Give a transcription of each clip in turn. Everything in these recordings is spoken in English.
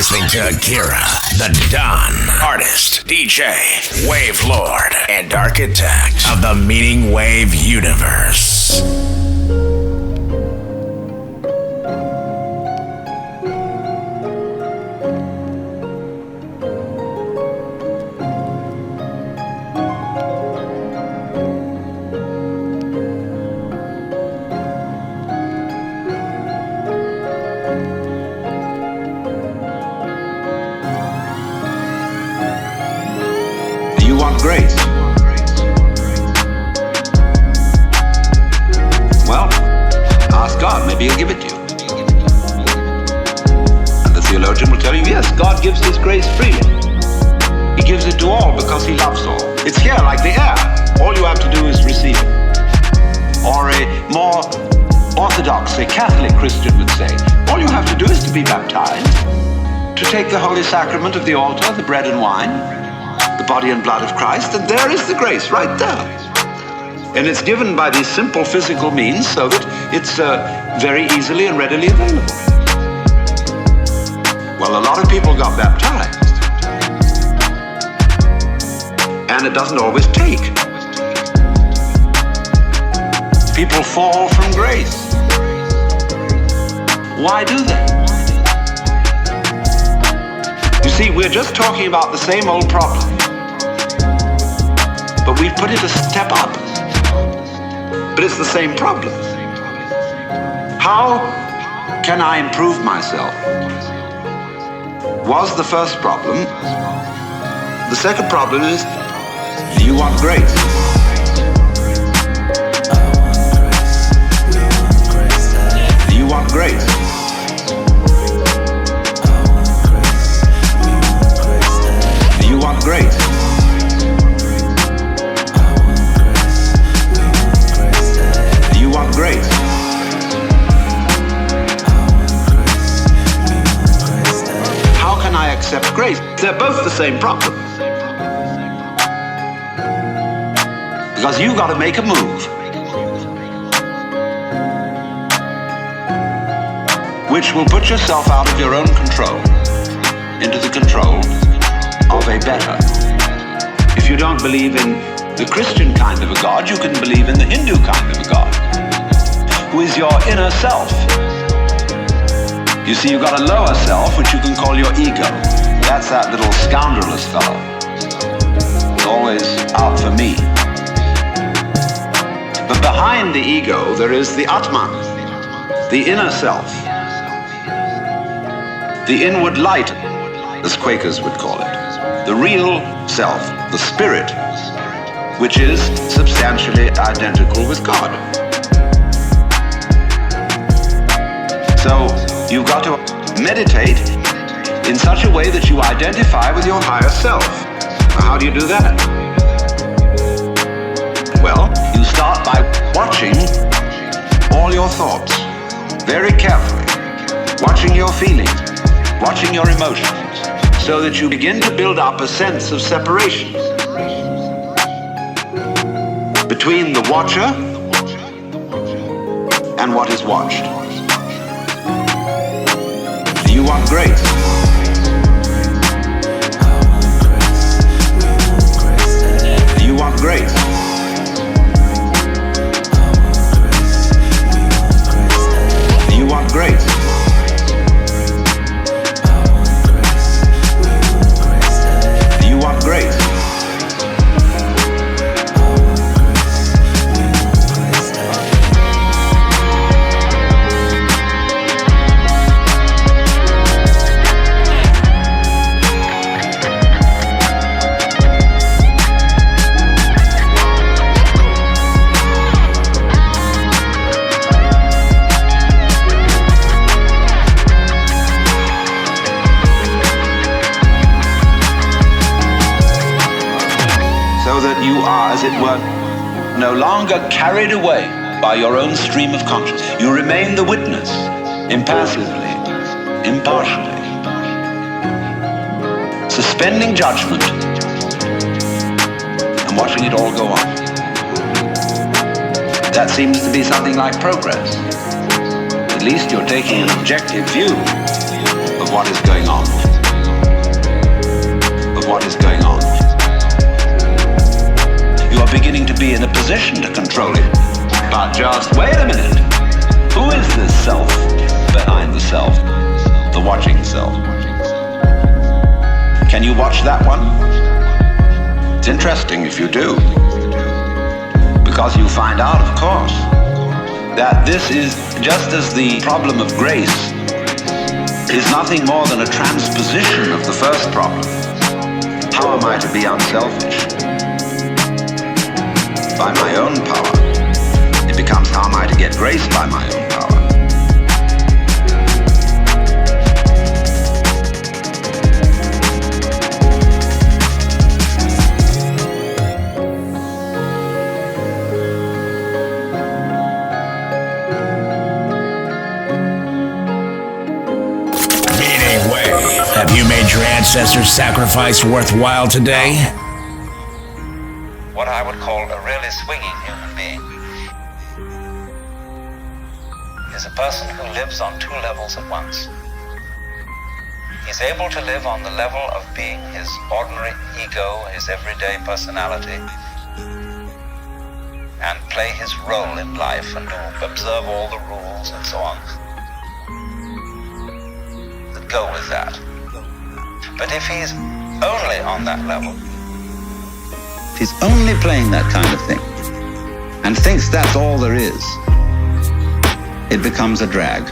listening to Akira The Don, artist, DJ, wave lord, and architect of the Meaning Wave universe. Grace. Well, ask God, maybe he'll give it to you. And the theologian will tell you, yes, God gives his grace freely. He gives it to all because he loves all. It's here like the air. All you have to do is receive it. Or a more orthodox, a Catholic Christian would say, all you have to do is to be baptized, to take the holy sacrament of the altar, the bread and wine, the body and blood of Christ, and there is the grace right there. And it's given by these simple physical means so that it's very easily and readily available. Well, a lot of people got baptized, and it doesn't always take. People fall from grace. Why do they? You see, we're just talking about the same old problem, but we've put it a step up. But it's the same problem. How can I improve myself? Was the first problem. The second problem is, do you want grace? Do you want grace? Do you want grace? Grace. How can I accept grace? They're both the same problem. Because you've got to make a move, which will put yourself out of your own control into the control of a better. If you don't believe in the Christian kind of a God, you can believe in the Hindu kind of a God, who is your inner self. You see, you've got a lower self, which you can call your ego. That's that little scoundrelous fellow. It's always out for me. But behind the ego, there is the Atman, the inner self, the inward light, as Quakers would call it, the real self, the spirit, which is substantially identical with God. So you've got to meditate in such a way that you identify with your higher self. Now, how do you do that? Well, you start by watching all your thoughts very carefully, watching your feelings, watching your emotions, so that you begin to build up a sense of separation between the watcher and what is watched. Do you want grace? Do you want grace? Do you want grace? Do you want grace? You are, as it were, no longer carried away by your own stream of consciousness. You remain the witness, impassively, impartially, suspending judgment and watching it all go on. That seems to be something like progress. At least you're taking an objective view of what is going on. of what is going on. You are beginning to be in a position to control it. But just wait a minute. Who is this self behind the self? The watching self. Can you watch that one? It's interesting if you do. Because you find out, of course, that this is just as the problem of grace is nothing more than a transposition of the first problem. How am I to be unselfish? By my own power. It becomes how am I to get grace by my own power. Have you made your ancestors' sacrifice worthwhile today? What I would call a really swinging human being is a person who lives on two levels at once. He's able to live on the level of being his ordinary ego, his everyday personality, and play his role in life and observe all the rules and so on that go with that. But if he's only on that level, if he's only playing that kind of thing and thinks that's all there is, it becomes a drag.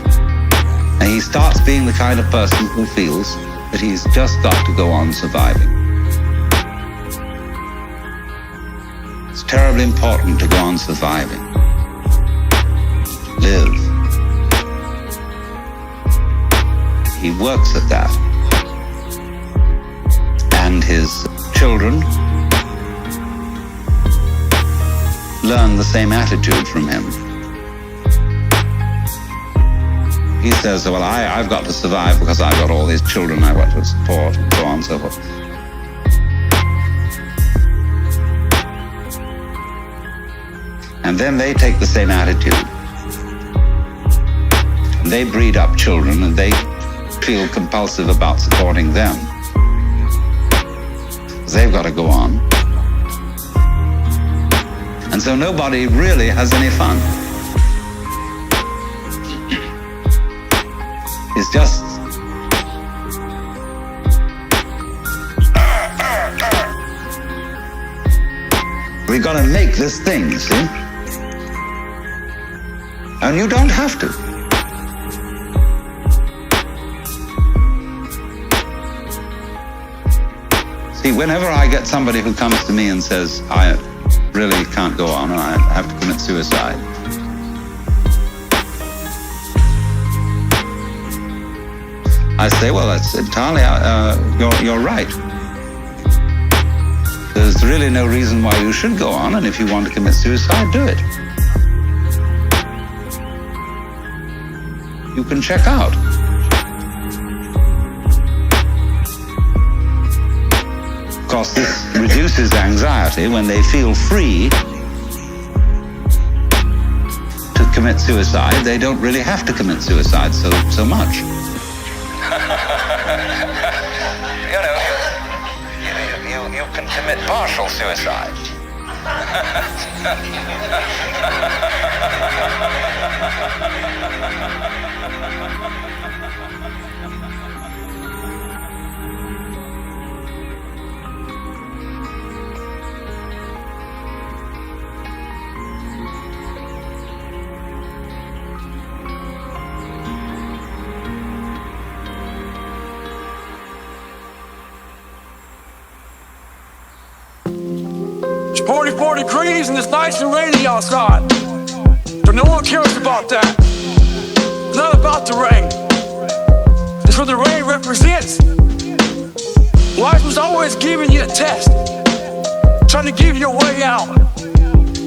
And he starts being the kind of person who feels that he's just got to go on surviving. It's terribly important to go on surviving. Live. He works at that. And his children learn the same attitude from him. He says, well, I've got to survive because I've got all these children I've got to support, and so on and so forth. And then they take the same attitude. They breed up children and they feel compulsive about supporting them. They've got to go on. And so nobody really has any fun. It's just we've got to make this thing, you see? And you don't have to. See, whenever I get somebody who comes to me and says, I really can't go on and I have to commit suicide, I say, well, that's entirely, you're right. There's really no reason why you should go on, and if you want to commit suicide, do it. You can check out. Of course, this reduces anxiety when they feel free to commit suicide. They don't really have to commit suicide so much. You can commit partial suicide. It's 44 degrees and it's nice and rainy outside. But no one cares about that. It's not about the rain. It's what the rain represents. Life was always giving you a test, trying to give you a way out,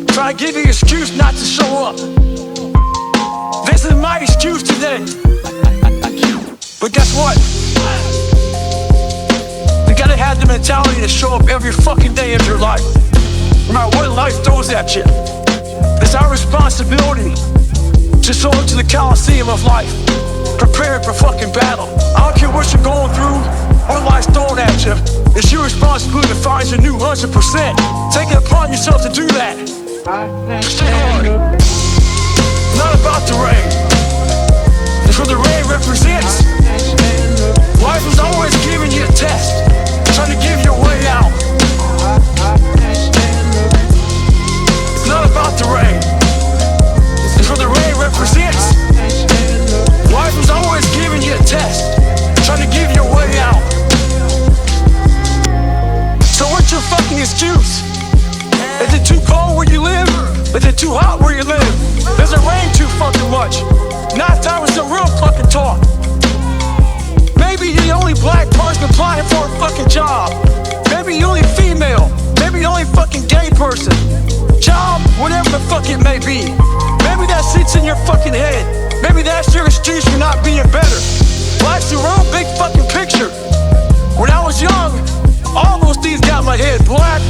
trying to give you an excuse not to show up. This is my excuse today. But guess what? You gotta have the mentality to show up every fucking day of your life, no matter what life throws at you. It's our responsibility to show up to the Coliseum of life, prepared for fucking battle. I don't care what you're going through, what life's throwing at you. It's your responsibility to find your new 100%. Take it upon yourself to do that. Stay hard. Not about the rain. It's what the rain represents. Life is always giving you a test, trying to give you a way out. It's not about the rain. It's what the rain represents. Life is always giving you a test, trying to give you a way out. So what's your fucking excuse? Is it too cold where you live? Is it too hot where you live? Does it rain too fucking much? Now it's time for some real fucking talk. Maybe you're the only black person applying for a fucking job. Maybe you're the only female. Maybe you're the only fucking gay person. Job, whatever the fuck it may be. Maybe that sits in your fucking head. Maybe that's your excuse for not being better. Life's your own big fucking picture. When I was young, all those things got in my head. Black,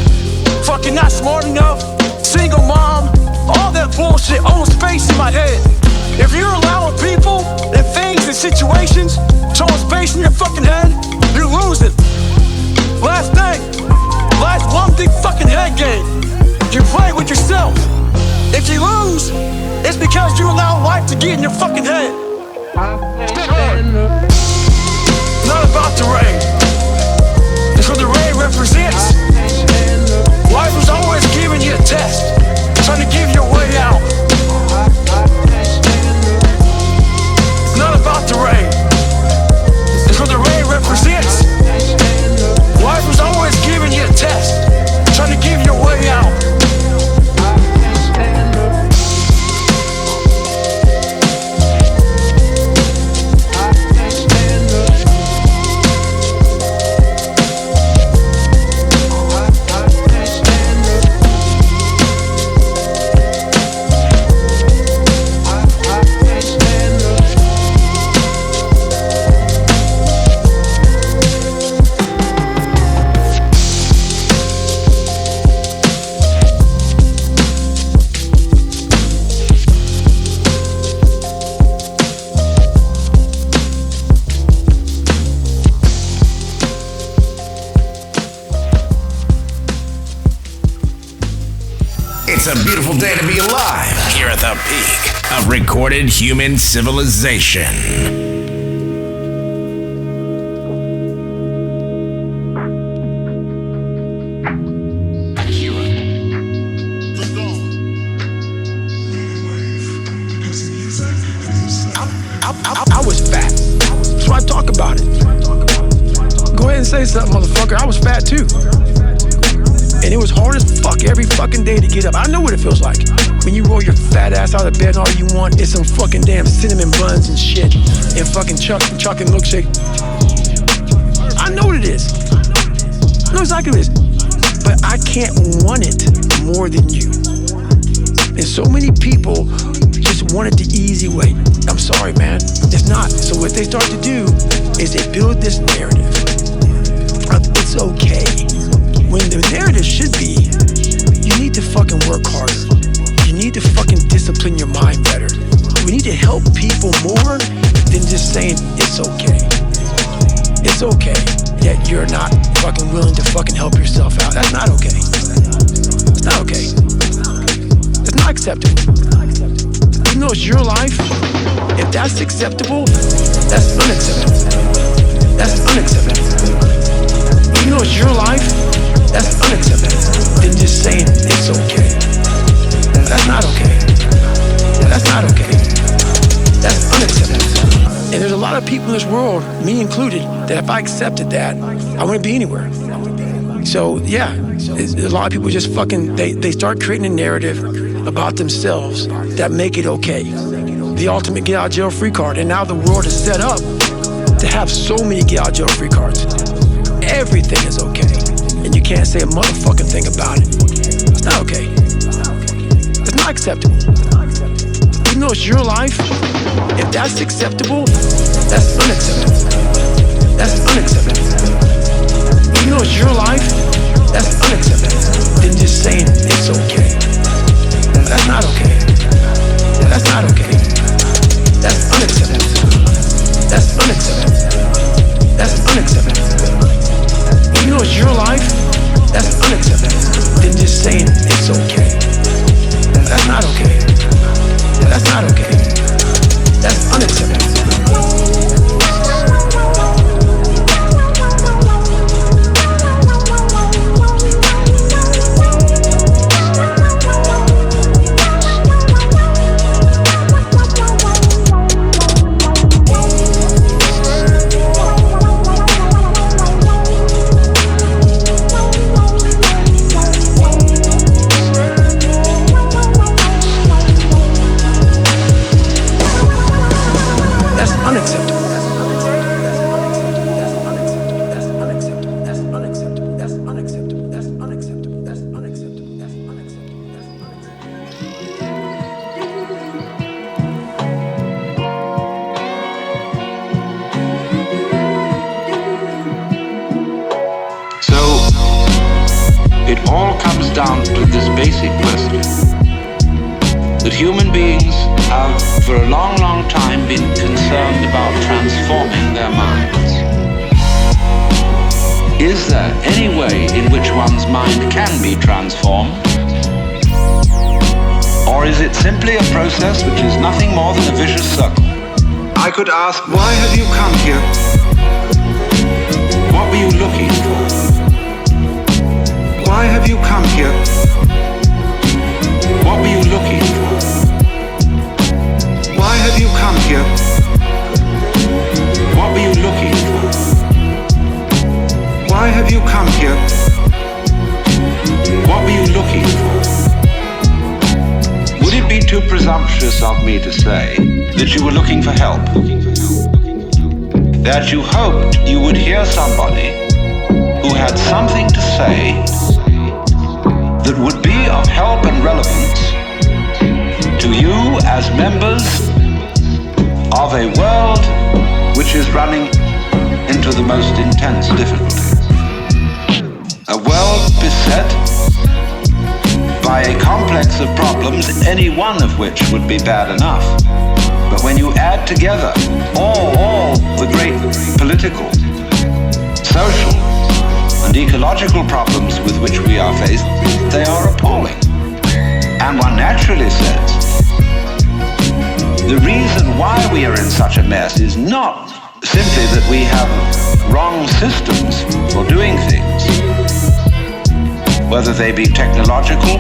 fucking not smart enough, single mom, all that bullshit owns space in my head. If you're allowing people and things and situations to own space in your fucking head, you're losing. Last thing, life's one big fucking head game. You play with yourself. If you lose, it's because you allow life to get in your fucking head. Not about the rain. It's what the rain represents. Life is always giving you a test, trying to give you a way out. Not about the rain. It's what the rain represents. Life is always giving you a test, trying to give you a way out. It's a beautiful day to be alive here at the peak of recorded human civilization. Akira The Don. I was fat, so I talk about it. Go ahead and say something, motherfucker. I was fat too. And it was hard as fuck every fucking day to get up. I know what it feels like when you roll your fat ass out of bed and all you want is some fucking damn cinnamon buns and shit and fucking chocolate milkshake. I know what it is. I know exactly what it is. But I can't want it more than you. And so many people just want it the easy way. I'm sorry, man. It's not. So what they start to do is they build this narrative of it's okay. When the narrative should be, you need to fucking work harder. You need to fucking discipline your mind better. We need to help people more than just saying it's okay. It's okay that you're not fucking willing to fucking help yourself out. That's not okay. It's not okay. It's not acceptable. Even though it's your life, if that's acceptable, that's unacceptable. That's unacceptable. Even though it's your life, that's unacceptable. Than just saying it's okay. That's not okay. That's not okay. That's unacceptable. And there's a lot of people in this world, me included, that if I accepted that, I wouldn't be anywhere. So yeah, a lot of people just fucking, they start creating a narrative about themselves that make it okay. The ultimate get out of jail free card. And now the world is set up to have so many get out of jail free cards. Everything is okay. And you can't say a motherfucking thing about it. It's not okay. It's not acceptable. Even though it's your life, if that's acceptable, that's unacceptable. That's unacceptable. Even though it's your life, that's unacceptable. Than just saying it's okay. That's not okay. That's not okay. That's unacceptable. That's unacceptable. That's unacceptable. Even though it's your all comes down to this basic question. That human beings have for a long, long time been concerned about transforming their minds. Is there any way in which one's mind can be transformed? Or is it simply a process which is nothing more than a vicious circle? I could ask, why have you come here? What were you looking for? Why have you come here? What were you looking for? Why have you come here? What were you looking for? Why have you come here? What were you looking for? Would it be too presumptuous of me to say that you were looking for help? That you hoped you would hear somebody who had something to say that would be of help and relevance to you as members of a world which is running into the most intense difficulties. A world beset by a complex of problems, any one of which would be bad enough. But when you add together all the great political, social, and ecological problems with which we are faced, they are appalling. And one naturally says, the reason why we are in such a mess is not simply that we have wrong systems for doing things, whether they be technological,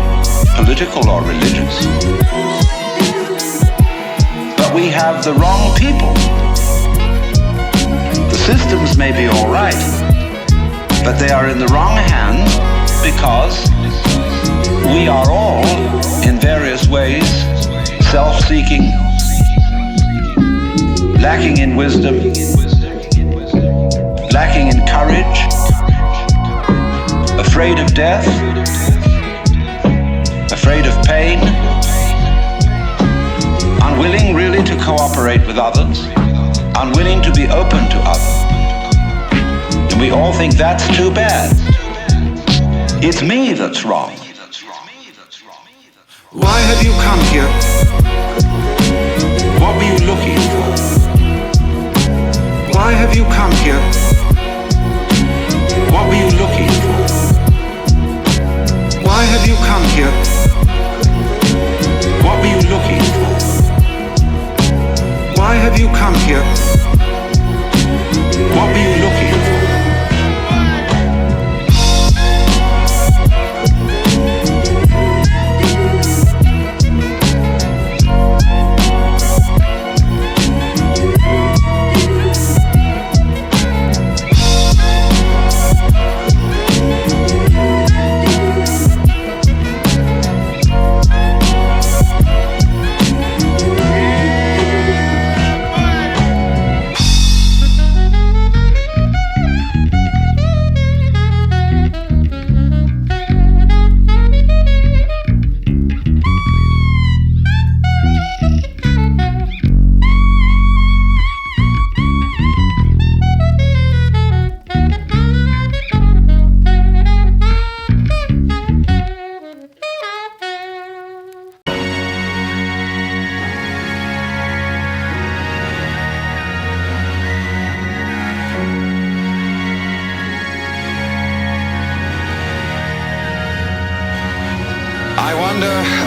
political, or religious. But we have the wrong people. The systems may be all right, but they are in the wrong hands because we are all, in various ways, self-seeking, lacking in wisdom, lacking in courage, afraid of death, afraid of pain, unwilling really to cooperate with others, unwilling to be open to others. And we all think that's too bad. It's me that's wrong. Why have you come here? What were you looking for? Why have you come here? What were you looking for? Why have you come here? What were you looking for? Why have you come here? What were you looking for?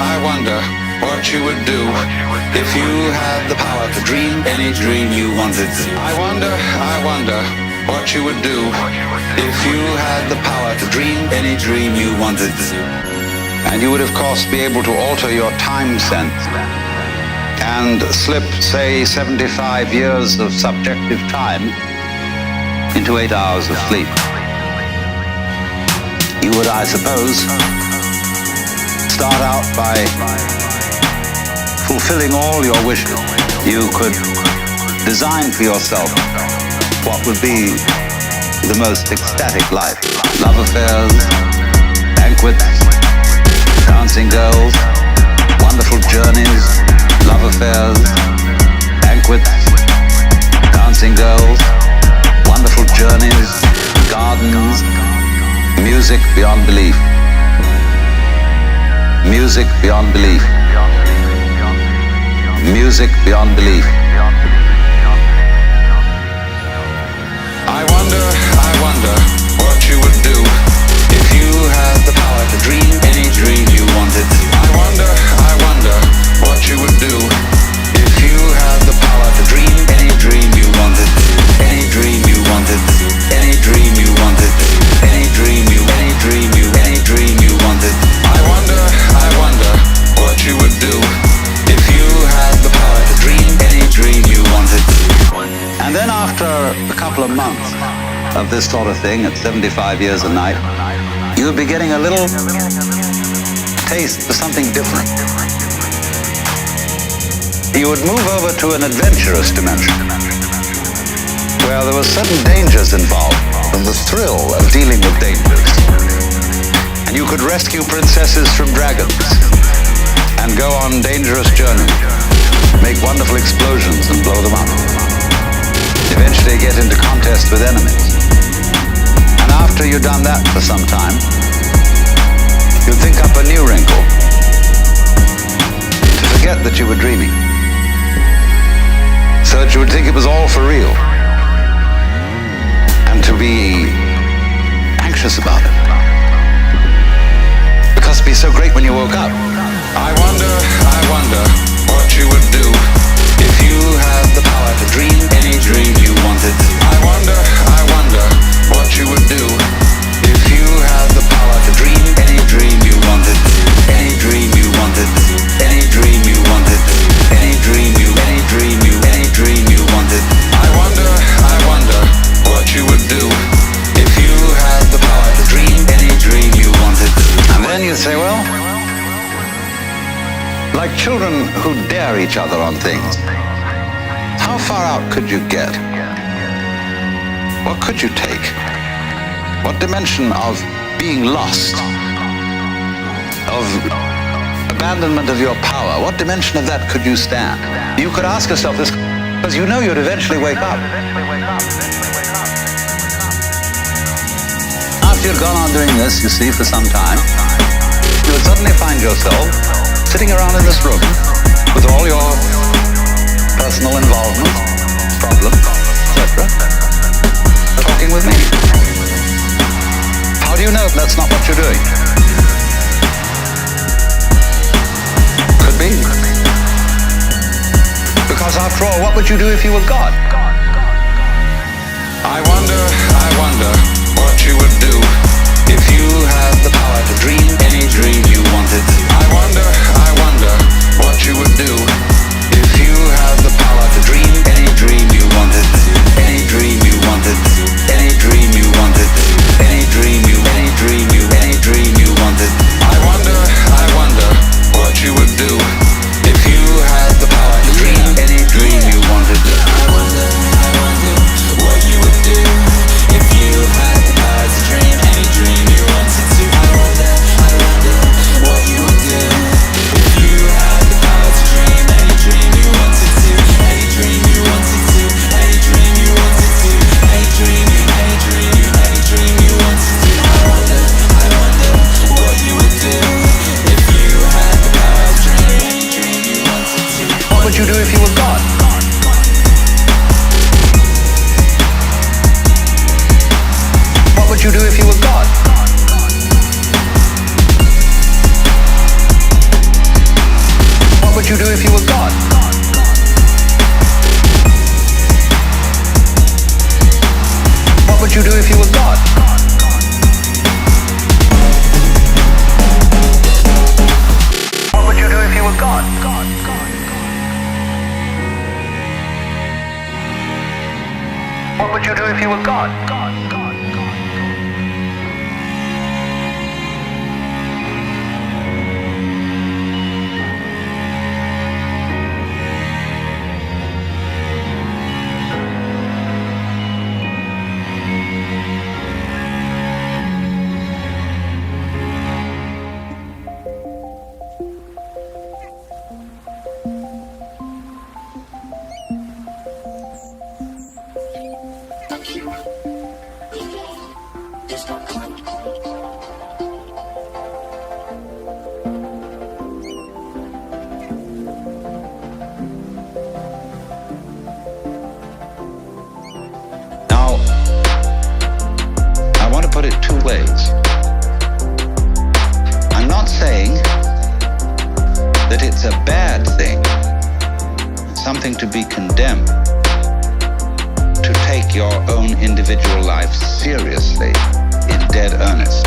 I wonder what you would do if you had the power to dream any dream you wanted. I wonder what you would do if you had the power to dream any dream you wanted. And you would, of course, be able to alter your time sense and slip, say, 75 years of subjective time into 8 hours of sleep. You would, I suppose, start out by fulfilling all your wishes. You could design for yourself what would be the most ecstatic life. Love affairs, banquets, dancing girls, wonderful journeys, love affairs, banquets, dancing girls, wonderful journeys, gardens, music beyond belief. Music beyond belief. Music beyond belief. I wonder what you would do if you had the power to dream any dream you wanted. I wonder what you would do if you had the power to dream any dream you wanted. Any dream you wanted. Any dream you wanted. Any dream you wanted. I wonder what you would do if you had the power to dream any dream you wanted. And then after a couple of months of this sort of thing at 75 years a night, you would be getting a little taste for something different. You would move over to an adventurous dimension where there were certain dangers involved and the thrill of dealing with dangers. And you could rescue princesses from dragons and go on dangerous journeys, make wonderful explosions and blow them up. Eventually get into contest with enemies. And after you've done that for some time, you'd think up a new wrinkle to forget that you were dreaming, so that you would think it was all for real, and to be anxious about it, because it'd be so great when you woke up. I wonder what you would do if you had the power to dream any dream you wanted. I wonder what you would do if you had the power to dream any dream you wanted. Any dream you wanted. Any dream you wanted. Any dream you wanted. I wonder what you would do if you had the power to dream any dream you wanted. And then you say, well, like children who dare each other on things, how far out could you get? What could you take? What dimension of being lost, of abandonment of your power, what dimension of that could you stand? You could ask yourself this, because you know you'd eventually wake up. After you'd gone on doing this, you see, for some time, you would suddenly find yourself sitting around in this room with all your personal involvement, problems, etc., talking with me. How do you know that's not what you're doing? Could be. Because after all, what would you do if you were God? I wonder what you would do if you had the power to dream any dream you wanted. I wonder what you would do if you had the power to dream any dream you wanted. Any dream you wanted. Any dream you wanted. Any dream you wanted. I wonder what you would do if you had the power to dream any dream you wanted. I wonder what you would do if you had the power to dream any dream you wanted to. I wonder what you would do if you had the power to dream any dream you wanted to. Any dream you wanted to. Any dream you wanted to. Any dream you wanted to. I wonder what you would do if you had the power to dream any dream you wanted to. What would you do if you were God? What would you do if you were God? What would you do if you were God? What would you do if you were God? What would you do if you were God? What would you do if you were God? seriously, in dead earnest,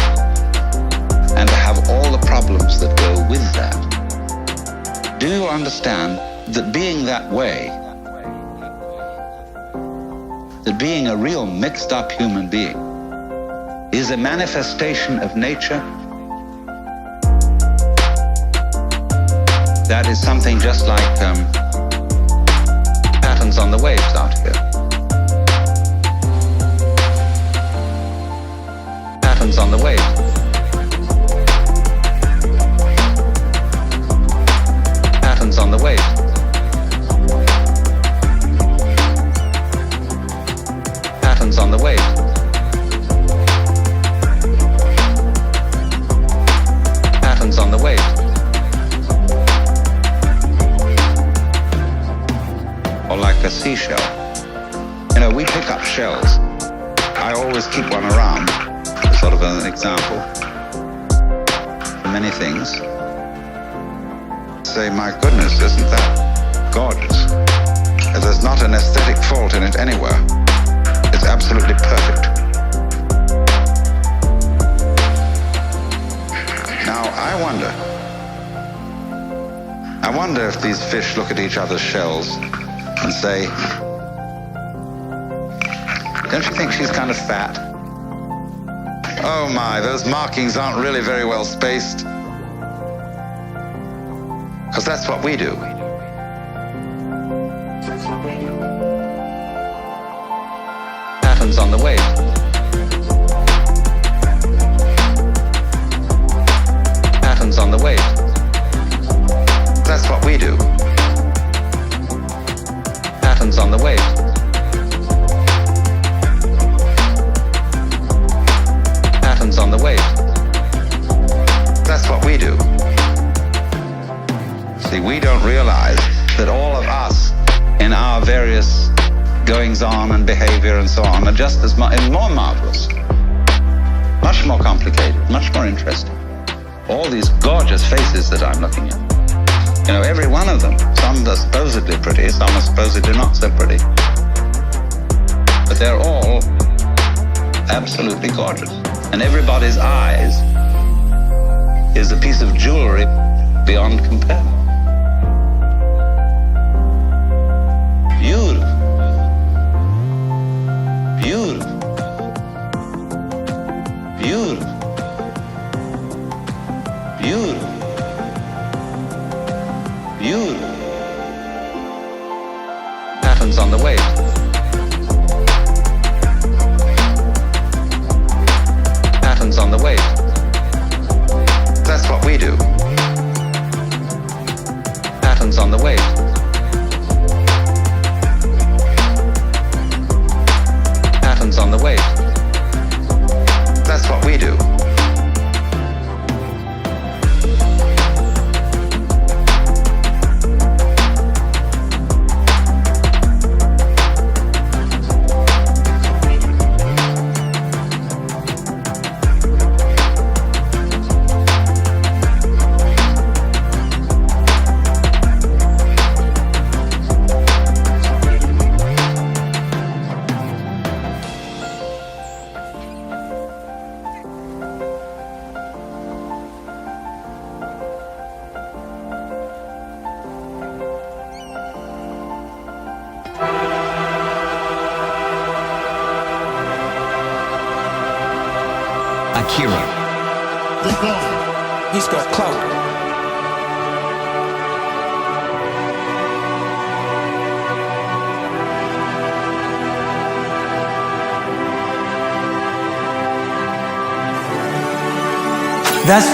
and to have all the problems that go with that. Do you understand that being that way, that being a real mixed up human being is a manifestation of nature? That is something just like patterns on the waves out here. Patterns on the waves. Patterns on the waves. Patterns on the waves. Patterns on the waves. Or like a seashell. You know, we pick up shells. I always keep one around, as sort of an example. Many things. Say, my goodness, isn't that gorgeous? There's not an aesthetic fault in it anywhere. It's absolutely perfect. Now, I wonder if these fish look at each other's shells and say, don't you think she's kind of fat? Oh my, those markings aren't really very well spaced. Because that's what we do. Patterns on the wave. Patterns on the wave. That's what we do. Patterns on the wave. Patterns on the wave. That's what we do. See, we don't realize that all of us in our various goings on and behavior and so on are just as much and more marvelous, much more complicated, much more interesting. All these gorgeous faces that I'm looking at. You know, every one of them. Some are supposedly pretty, some are supposedly not so pretty. But they're all absolutely gorgeous. And everybody's eyes is a piece of jewelry beyond compare. Beautiful. Beautiful. Beautiful. Beautiful. Beautiful. Patterns on the wave. Patterns on the wave. That's what we do. Patterns on the wave. Patterns on the wave. That's what we do. Akira The Don. He's got clout. That's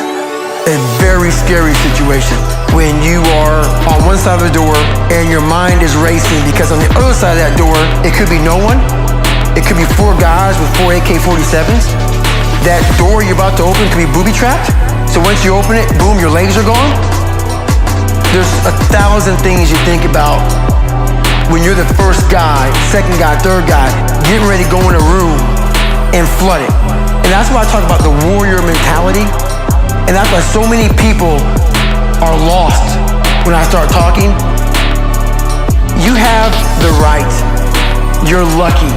a very scary situation when you are on one side of the door and your mind is racing because on the other side of that door, it could be no one. It could be 4 guys with 4 AK-47s. That door you're about to open could be booby-trapped. So once you open it, boom, your legs are gone. There's 1,000 things you think about when you're the first guy, second guy, third guy, getting ready to go in a room and flood it. And that's why I talk about the warrior mentality. And that's why so many people are lost when I start talking. You have the right. You're lucky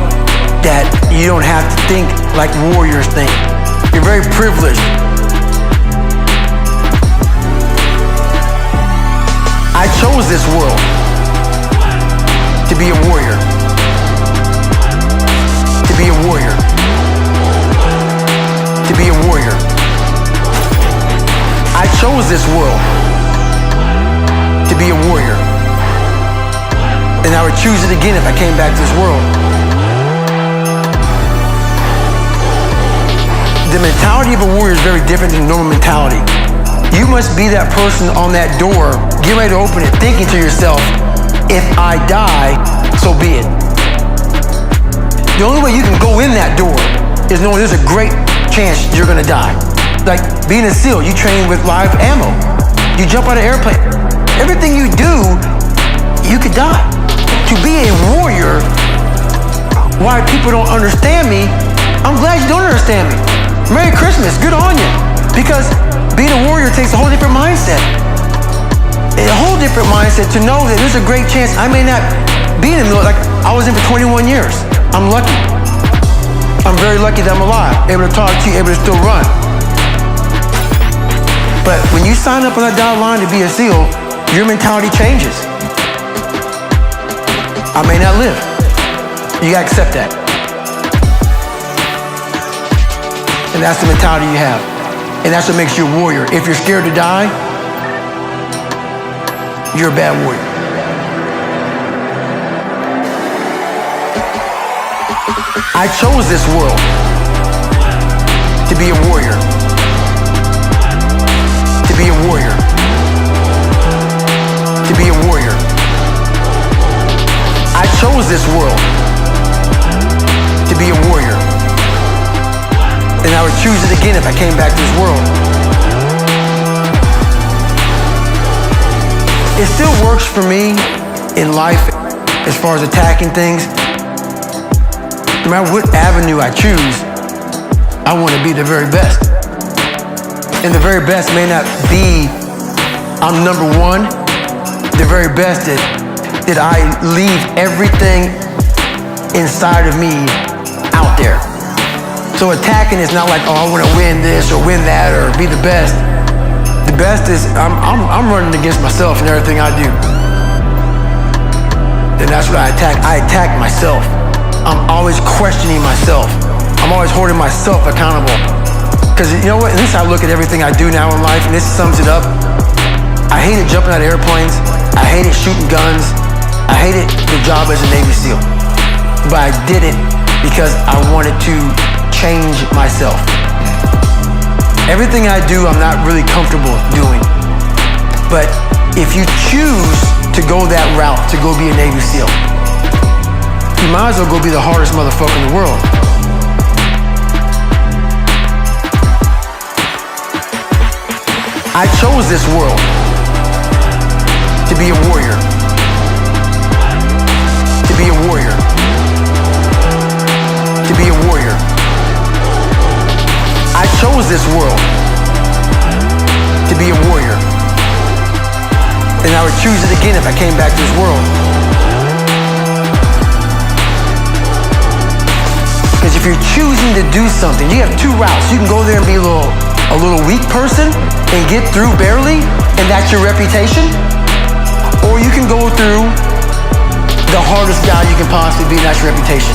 that you don't have to think like warriors think. You're very privileged. I chose this world to be a warrior. To be a warrior. To be a warrior. I chose this world to be a warrior. And I would choose it again if I came back to this world. The mentality of a warrior is very different than normal mentality. You must be that person on that door, get ready to open it, thinking to yourself, if I die, so be it. The only way you can go in that door is knowing there's a great chance you're gonna die. Like being a SEAL, you train with live ammo. You jump out of an airplane. Everything you do, you could die. To be a warrior, why people don't understand me, I'm glad you don't understand me. Merry Christmas, good on you. Because being a warrior takes a whole different mindset. A whole different mindset to know that there's a great chance I may not be in the military. Like I was in for 21 years. I'm lucky. I'm very lucky that I'm alive, able to talk to you, able to still run. But when you sign up on that dotted line to be a SEAL, your mentality changes. I may not live. You gotta accept that. And that's the mentality you have. And that's what makes you a warrior. If you're scared to die, you're a bad warrior. I chose this world to be a warrior. To be a warrior. To be a warrior. I chose this world to be a warrior. And I would choose it again if I came back to this world. It still works for me in life as far as attacking things. No matter what avenue I choose, I want to be the very best. And the very best may not be I'm number one. The very best is that I leave everything inside of me out there. So attacking is not like, oh, I want to win this or win that or be the best. The best is I'm running against myself in everything I do. And that's what I attack. I attack myself. I'm always questioning myself. I'm always holding myself accountable. Because you know what? At least I look at everything I do now in life, and this sums it up. I hated jumping out of airplanes. I hated shooting guns. I hated the job as a Navy SEAL. But I did it because I wanted to change myself. Everything I do, I'm not really comfortable doing. But if you choose to go that route, to go be a Navy SEAL, you might as well go be the hardest motherfucker in the world. I chose this world to be a warrior. To be a warrior. To be a warrior. I chose this world to be a warrior. And I would choose it again if I came back to this world. Because if you're choosing to do something, you have two routes. You can go there and be a little weak person and get through barely, and that's your reputation. Or you can go through the hardest guy you can possibly be, and that's your reputation.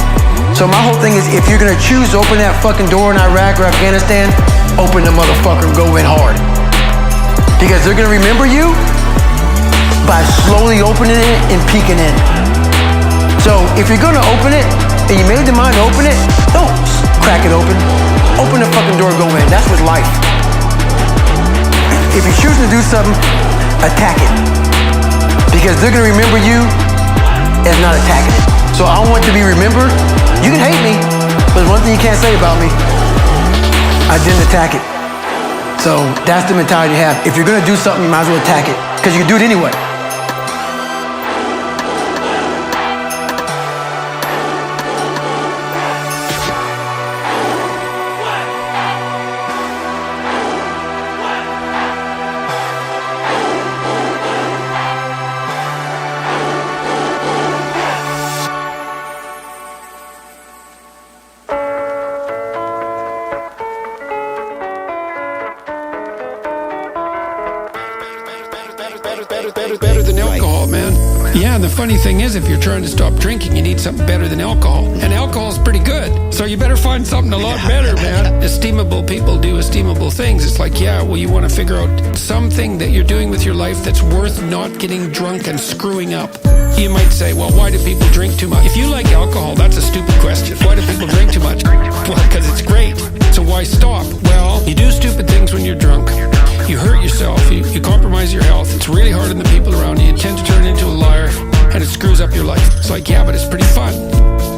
So my whole thing is, if you're gonna choose to open that fucking door in Iraq or Afghanistan, open the motherfucker and go in hard. Because they're gonna remember you by slowly opening it and peeking in. So if you're gonna open it, and you made the mind to open it, don't crack it open. Open the fucking door and go in. That's with life. If you're choosing to do something, attack it. Because they're gonna remember you as not attacking it. So I want to be remembered. You can hate me, but there's one thing you can't say about me. I didn't attack it. So that's the mentality you have. If you're gonna do something, you might as well attack it. Because you can do it anyway. better than alcohol, man. Yeah, and the funny thing is, if you're trying to stop drinking, you need something better than alcohol. And alcohol's pretty good. So you better find something a lot better, man. Esteemable people do esteemable things. It's like, yeah, well, you want to figure out something that you're doing with your life that's worth not getting drunk and screwing up. You might say, well, why do people drink too much? If you like alcohol, that's a stupid question. Why do people drink too much? Well, because it's great. So why stop? Well, you do stupid things when you're drunk. You hurt yourself. You compromise your health. It's really hard on the people around you. You tend to turn into a liar, and it screws up your life. It's like, yeah, but it's pretty fun.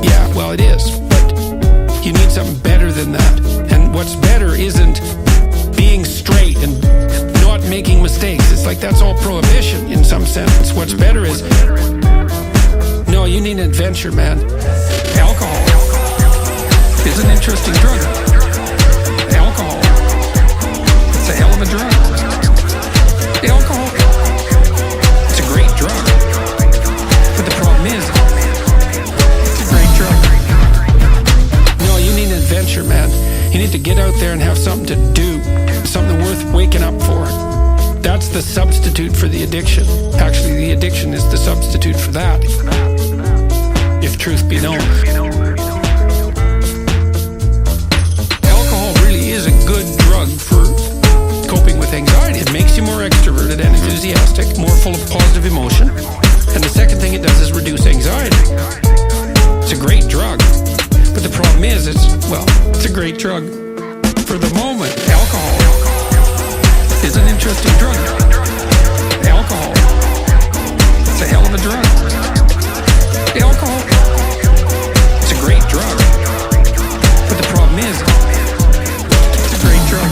Yeah, well, it is. But you need something better than that. And what's better isn't being straight and not making mistakes. It's like that's all prohibition in some sense. What's better is, no, you need an adventure, man. Alcohol is an interesting drug. Alcohol, it's a hell of a drug. Alcohol, it's a great drug. But the problem is, it's a great drug. No, you need an adventure, man. You need to get out there and have something to do, something worth waking up for. That's the substitute for the addiction. Actually, the addiction is the substitute for that, if truth be known. Alcohol really is a good drug for coping with anxiety. It makes you more extroverted and enthusiastic, more full of positive emotion. And the second thing it does is reduce anxiety. It's a great drug. But the problem is, it's a great drug for the moment. Alcohol is an interesting drug. Alcohol, it's a hell of a drug. Alcohol, it's a great drug. But the problem is, it's a great drug.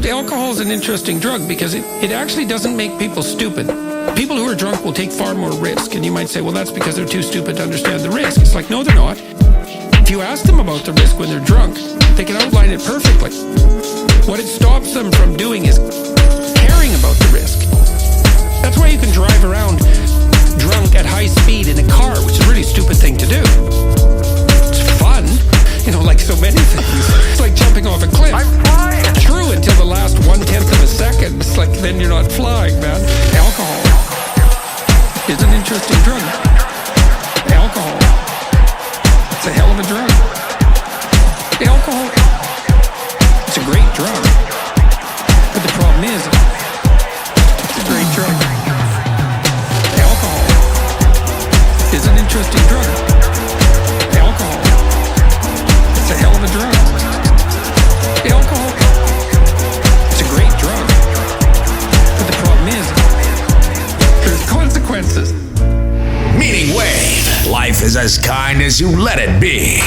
Alcohol is an interesting drug because it actually doesn't make people stupid. People who are drunk will take far more risk. And you might say, well, that's because they're too stupid to understand the risk. It's like, no, they're not. If you ask them about the risk when they're drunk, they can outline it perfectly. What it stops them from doing is caring about the risk. That's why you can drive around drunk at high speed in a car, which is a really stupid thing to do. It's fun, like so many things. It's like jumping off a cliff. I'm flying. True until the last 1/10 of a second. It's like then you're not flying, man. Alcohol is an interesting drug. Alcohol, it's a hell of a drug. Alcohol, it's a great drug. But the problem is, it's a great drug. Alcohol is an interesting drug. Alcohol, it's a hell of a drug. Alcohol, it's a great drug. But the problem is, there's consequences. Meaning Wave. Life is as kind as you let it be.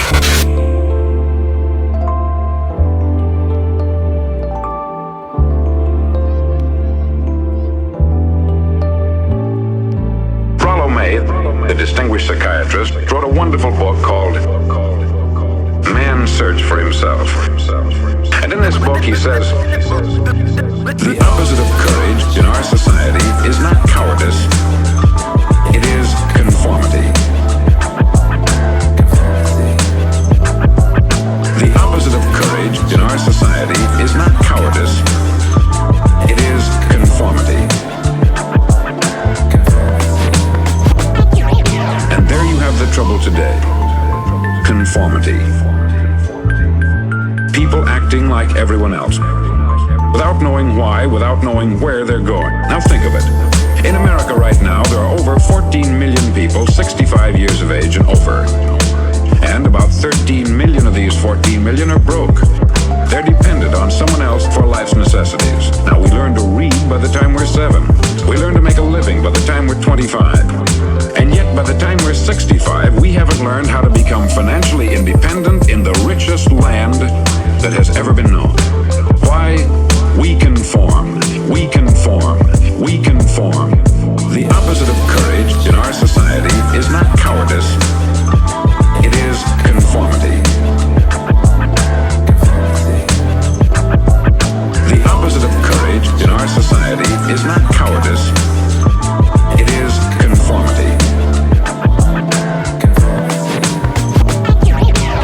The distinguished psychiatrist, wrote a wonderful book called Man's Search for Himself. And in this book he says, the opposite of courage in our society is not cowardice, it is conformity. The opposite of courage in our society is not cowardice, it is conformity. And there you have the trouble today. Conformity. People acting like everyone else. Without knowing why, without knowing where they're going. Now think of it. In America right now, there are over 14 million people 65 years of age and over. And about 13 million of these 14 million are broke. They're dependent on someone else for life's necessities. Now we learn to read by the time we're 7. We learn to make a living by the time we're 25. And yet by the time we're 65, we haven't learned how to become financially independent in the richest land that has ever been known. Why? We conform. We conform. We conform. The opposite of courage in our society is not cowardice. It is conformity. The opposite of courage in our society is not cowardice. It is conformity.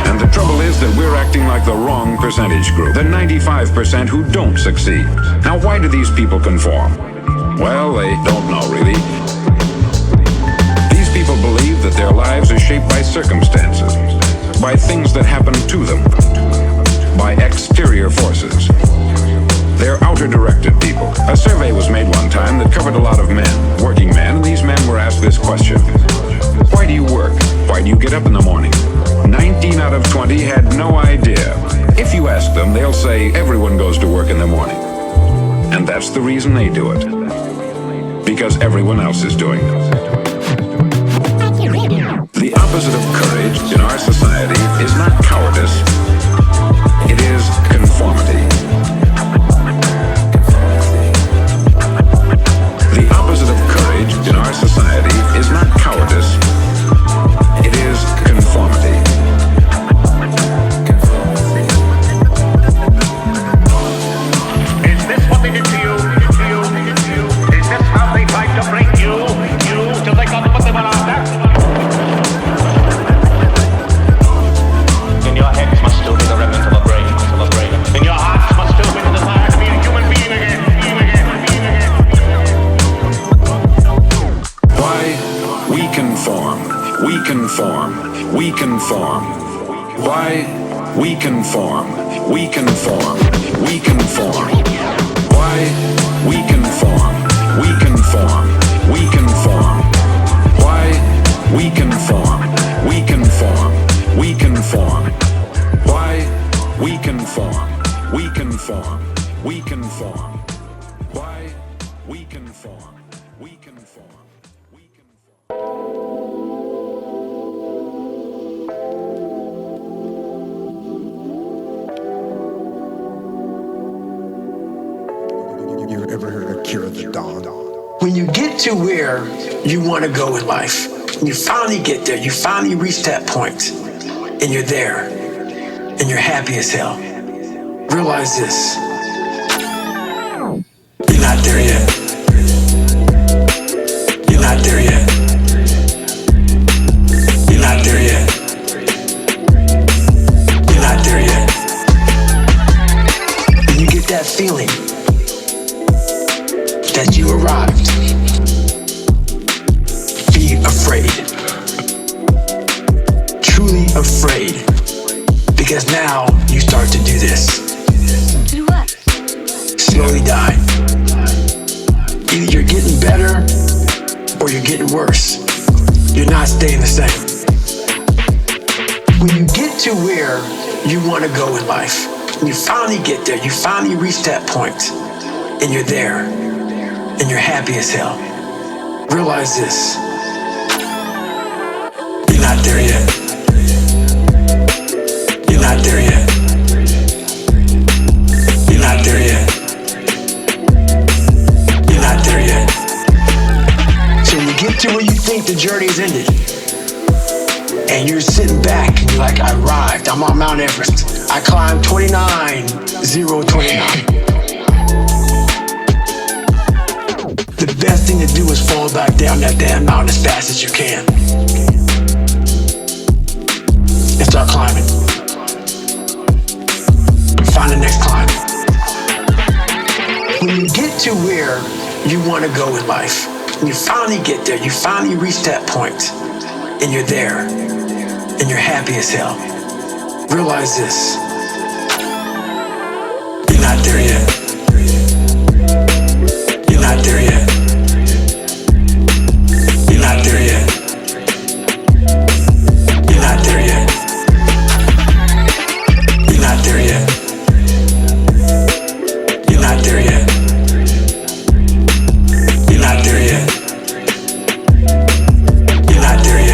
And the trouble is that we're acting like the wrong percentage group, the 95% who don't succeed. Now, why do these people conform? Well, they don't know really. These people believe that their lives are shaped by circumstances, by things that happen to them, by exterior forces. They're outer-directed people. A survey was made one time that covered a lot of men, working men, and these men were asked this question. Why do you work? Why do you get up in the morning? 19 out of 20 had no idea. If you ask them, they'll say everyone goes to work in the morning. And that's the reason they do it. Because everyone else is doing it. The opposite of courage in our society is not cowardice. It is conformity. The opposite of courage in our society is not cowardice. It is conformity. Is this what they did to you? Is this how they tried to bring you till they got what they were after? In your heads must still be the remnant of a brain. In your hearts must still be the desire to be a human being again. Why? We conform. We conform. We conform. Why? We conform. We conform. We conform. Why? We conform. We conform. We conform. Why? We conform. We conform. We conform. Why? We conform. We conform. We conform. Why? We conform. We conform. We conform. You ever heard of Akira The Don? When you get to where you want to go in life, and you finally get there, you finally reach that point, and you're there, and you're happy as hell. Realize this. You're not there yet. You're not there yet. You're not there yet. You're not there yet. And you get that feeling that you arrived. Be afraid. Truly afraid. Because now you start to do this. Do what? Slowly die. Either you're getting better or you're getting worse. You're not staying the same. When you get to where you want to go in life, and you finally get there, you finally reach that point, and you're there, and you're happy as hell. Realize this. You're not there yet. You're not there yet. You're not there yet. You're not there yet. So you get to where you think the journey's ended, and you're sitting back and you're like, I arrived. I'm on Mount Everest. I climbed 29,029. The best thing to do is fall back down that damn mountain as fast as you can. And start climbing. Find the next climb. When you get to where you want to go in life, and you finally get there, you finally reach that point, and you're there, and you're happy as hell. Realize this. You're not there yet. You're not there yet. You're not there yet. You're not there yet. You're not there yet. You're not there yet. You're not there yet. You're not there yet.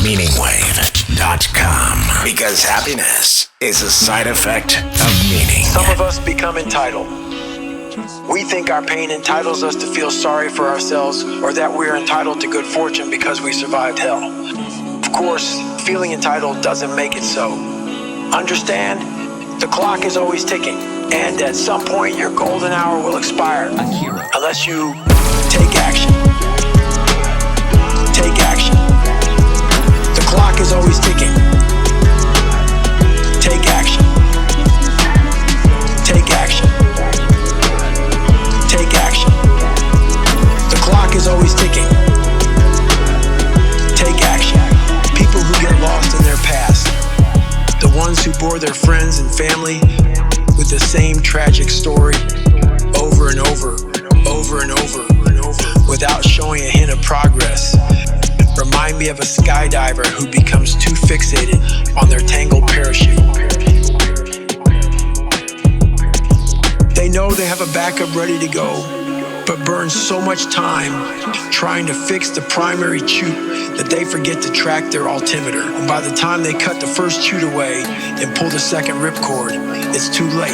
MEANINGWAVE.com. Because happiness is a side effect of meaning. Some of us become entitled. We think our pain entitles us to feel sorry for ourselves or that we are entitled to good fortune because we survived hell. Of course, feeling entitled doesn't make it so. Understand? The clock is always ticking, and at some point your golden hour will expire. Akira. Unless you take action. Take action. The clock is always ticking. Take action. Take action. Take action. The clock is always ticking. Take action. People who get lost in their past, the ones who bore their friends and family with the same tragic story over and over, over and over and over, without showing a hint of progress, remind me of a skydiver who becomes too fixated on their tangled parachute. They know they have a backup ready to go, but burn so much time trying to fix the primary chute that they forget to track their altimeter. And by the time they cut the first chute away and pull the second ripcord, it's too late.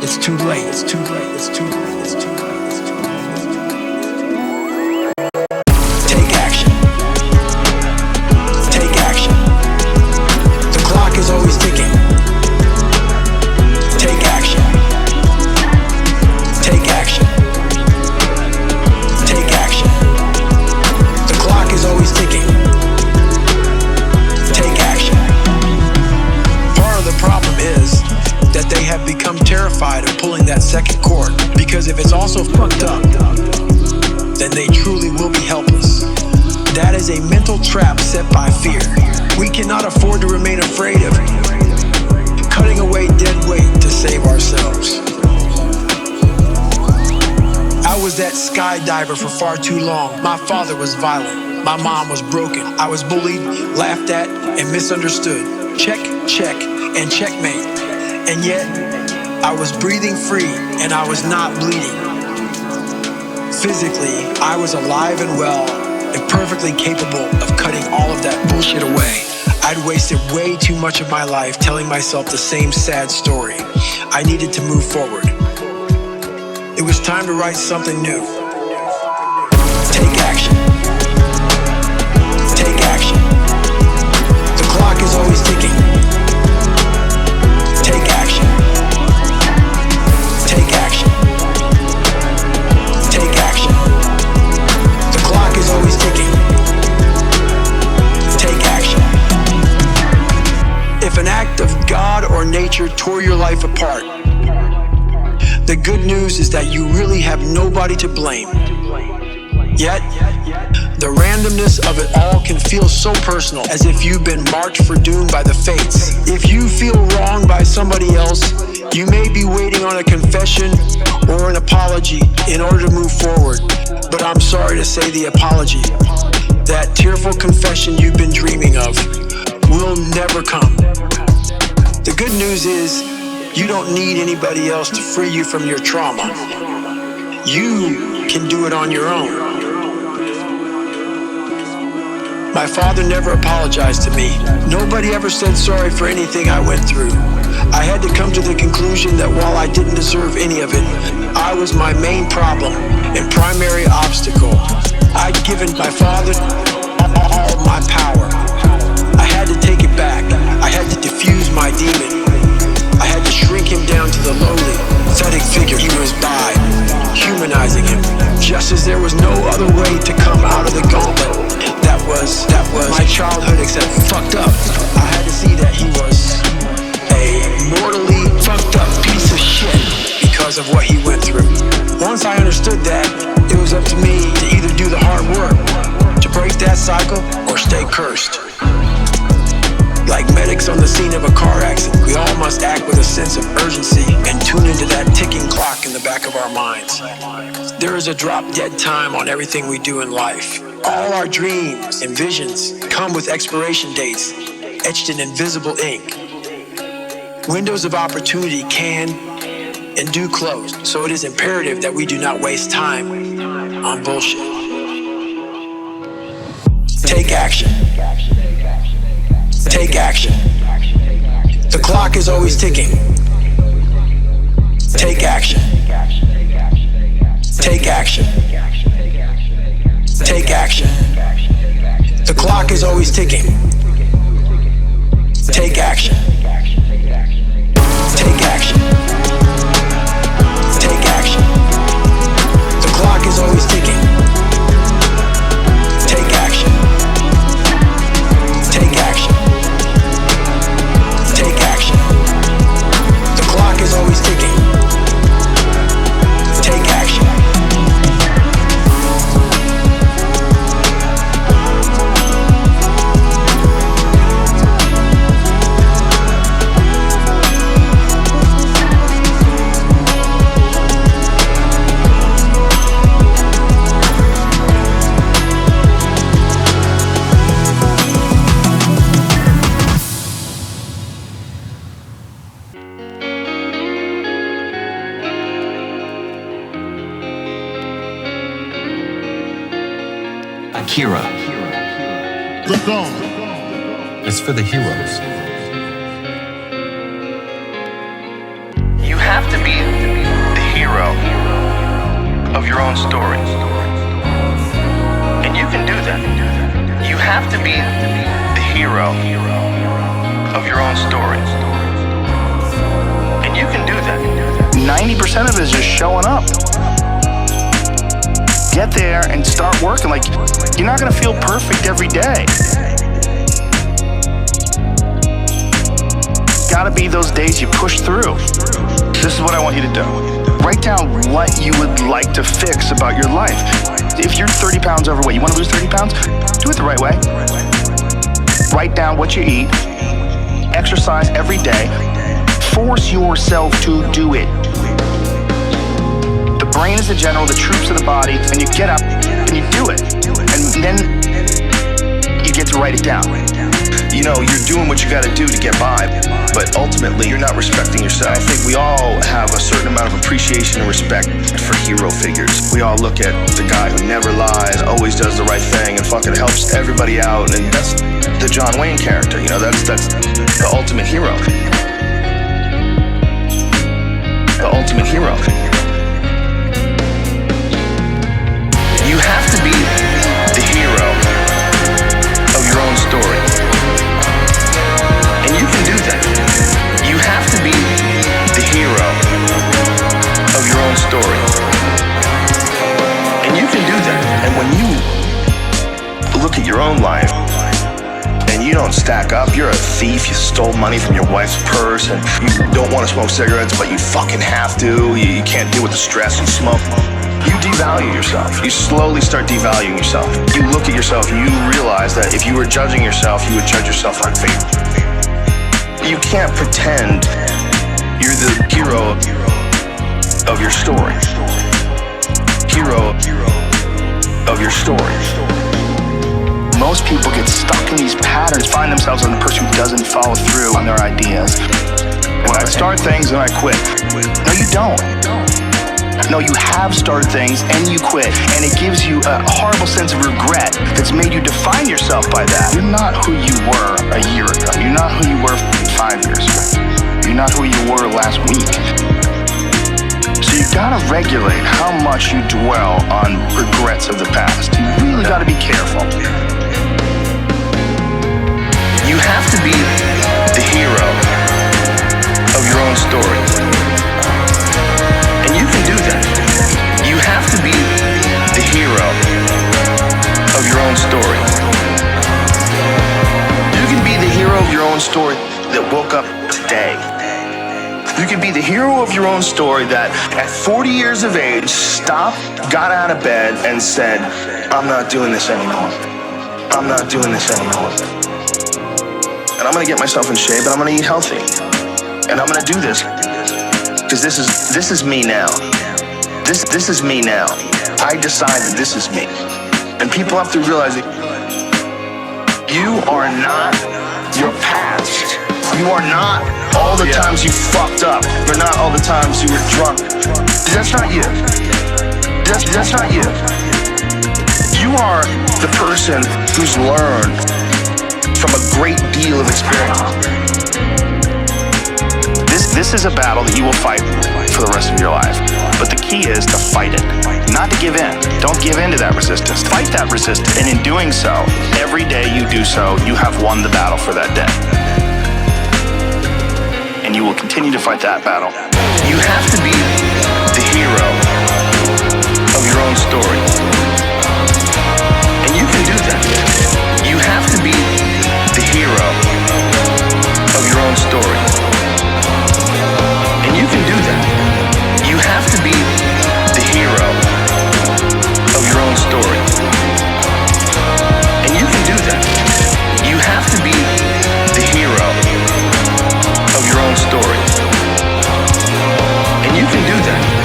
It's too late. It's too late. It's too late. It's too late. It's too late. Take action. Take action. The clock is always ticking. Take action. Take action. Take action. The clock is always ticking. Take action. Part of the problem is that they have become terrified of pulling that second cord, because if it's also fucked up, then they truly will be helpless. That is a mental trap set by fear. We cannot afford to remain afraid of cutting away dead weight to save ourselves. I was that skydiver for far too long. My father was violent. My mom was broken. I was bullied, laughed at, and misunderstood. Check, check, and checkmate. And yet, I was breathing free and I was not bleeding. Physically, I was alive and well and perfectly capable of cutting all of that bullshit away. I'd wasted way too much of my life telling myself the same sad story. I needed to move forward. It was time to write something new. Take action. Take action. The clock is always ticking. Take action. Take action. Take action. The clock is always ticking. Take action. If an act of God or nature tore your life apart, the good news is that you really have nobody to blame. Yet, the randomness of it all can feel so personal, as if you've been marked for doom by the fates. If you feel wronged by somebody else, you may be waiting on a confession or an apology in order to move forward. But I'm sorry to say the apology, that tearful confession you've been dreaming of, will never come. The good news is, you don't need anybody else to free you from your trauma. You can do it on your own. My father never apologized to me. Nobody ever said sorry for anything I went through. I had to come to the conclusion that while I didn't deserve any of it, I was my main problem and primary obstacle. I'd given my father all my power. I had to take it back. I had to diffuse my demon. I had to shrink him down to the lowly, pathetic figure he was by, humanizing him, just as there was no other way to come out of the gauntlet. That was my childhood, except fucked up. I had to see that he was a mortally fucked up piece of shit because of what he went through. Once I understood that, it was up to me to either do the hard work to break that cycle or stay cursed. Like medics on the scene of a car accident, we all must act with a sense of urgency and tune into that ticking clock in the back of our minds. There is a drop-dead time on everything we do in life. All our dreams and visions come with expiration dates etched in invisible ink. Windows of opportunity can and do close, so it is imperative that we do not waste time on bullshit. Take action. Take action. The clock is always ticking. Take Take action. The clock is always ticking. Take action. Take action. Take action. The clock is always ticking. Take action. Take action. Take action. The clock is always ticking. Take action. Akira. The Don. It's for the heroes. You have to be the hero of your own story. And you can do that. You have to be the hero of your own story. And you can do that. 90% of it is just showing up. Get there and start working. Like, you're not gonna feel perfect every day. Gotta be those days you push through. This is what I want you to do. Write down what you would like to fix about your life. If you're 30 pounds overweight, you wanna lose 30 pounds? Do it the right way. Write down what you eat. Exercise every day. Force yourself to do it. The brain is the general, the troops are the body, and you get up and you do it. And then you get to write it down. You know, you're doing what you gotta do to get by, but ultimately you're not respecting yourself. I think we all have a certain amount of appreciation and respect for hero figures. We all look at the guy who never lies, always does the right thing, and fucking helps everybody out, and that's the John Wayne character, you know, that's the ultimate hero. The ultimate hero. You have to be the hero of your own story. And you can do that. You have to be the hero of your own story. And you can do that. And when you look at your own life and you don't stack up, you're a thief, you stole money from your wife's purse, and you don't want to smoke cigarettes, but you fucking have to, you can't deal with the stress and smoke. You devalue yourself. You slowly start devaluing yourself. You look at yourself, you realize that if you were judging yourself, you would judge yourself on faith. You can't pretend you're the hero of your story. Hero of your story. Most people get stuck in these patterns, find themselves as the person who doesn't follow through on their ideas. When I start things and I quit. No, you don't. No, you have started things and you quit, and it gives you a horrible sense of regret that's made you define yourself by that. You're not who you were a year ago. You're not who you were 5 years ago. You're not who you were last week. So you gotta regulate how much you dwell on regrets of the past. You really gotta be careful. You have to be the hero of your own story. And you can do that. You have to be the hero of your own story. You can be the hero of your own story that woke up today. You can be the hero of your own story that at 40 years of age stopped, got out of bed and said, I'm not doing this anymore. I'm not doing this anymore. And I'm gonna get myself in shape and I'm gonna eat healthy. And I'm gonna do this. Because this is me now. This is me now. I decide that this is me. And people have to realize that you are not your past. You are not all the times you fucked up. You're not all the times you were drunk. That's not you. That's not you. You are the person who's learned from a great deal of experience. This is a battle that you will fight for the rest of your life. But the key is to fight it, not to give in. Don't give in to that resistance. Fight that resistance. And in doing so, every day you do so, you have won the battle for that day. And you will continue to fight that battle. You have to be the hero of your own story. And you can do that. You have to be the hero of your own story. And you can do that. You have to be the hero of your own story. And you can do that. You have to be the hero of your own story. And you can do that.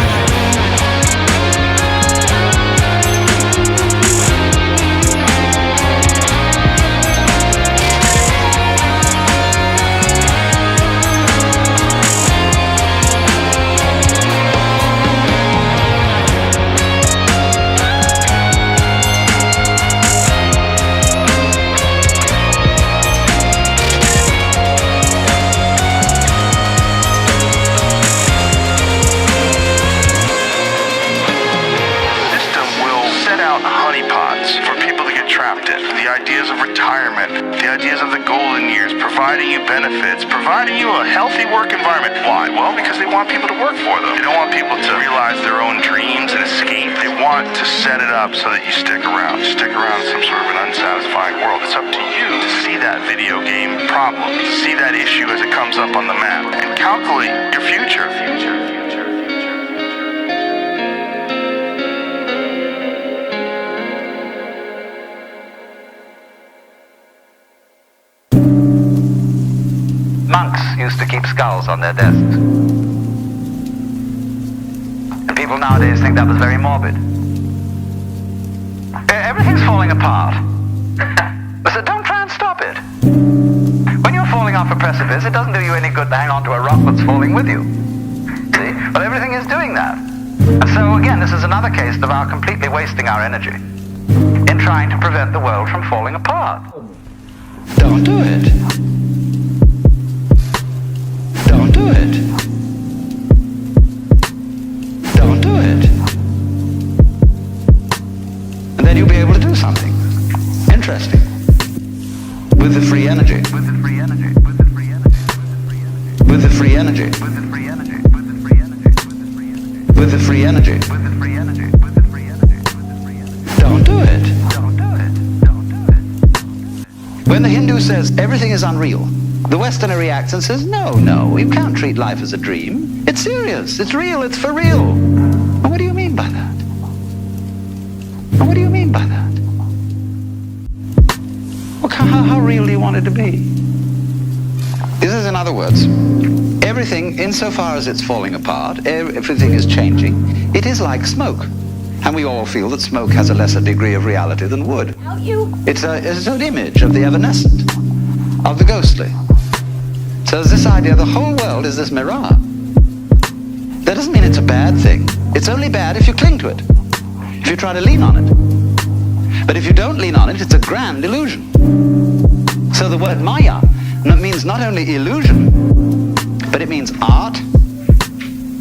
Benefits, providing you a healthy work environment. Why? Well, because they want people to work for them. They don't want people to realize their own dreams and escape. They want to set it up so that you stick around. Stick around in some sort of an unsatisfying world. It's up to you to see that video game problem, see that issue as it comes up on the map, and calculate your future. Monks used to keep skulls on their desks. And people nowadays think that was very morbid. Everything's falling apart. So don't try and stop it. When you're falling off a precipice, it doesn't do you any good to hang on to a rock that's falling with you. See? Well, everything is doing that. And so, again, this is another case of our completely wasting our energy in trying to prevent the world from falling apart. Don't do it. Don't do it. Don't do it. And then you'll be able to do something interesting with the free energy. With the free energy. With the free energy. With the free energy. With the free energy. With the free energy. With the free energy. With the free energy. With the free energy. Don't do it. Don't do it. Don't do it. When the Hindu says everything is unreal, the Westerner reacts and says, no, you can't treat life as a dream. It's serious, it's real, it's for real. And what do you mean by that? And what do you mean by that? Well, how real do you want it to be? This is, in other words, everything, insofar as it's falling apart, everything is changing, it is like smoke. And we all feel that smoke has a lesser degree of reality than wood. It's an image of the evanescent, of the ghostly. So there's this idea the whole world is this mirage. That doesn't mean it's a bad thing. It's only bad if you cling to it, if you try to lean on it. But if you don't lean on it, it's a grand illusion. So the word Maya means not only illusion, but it means art,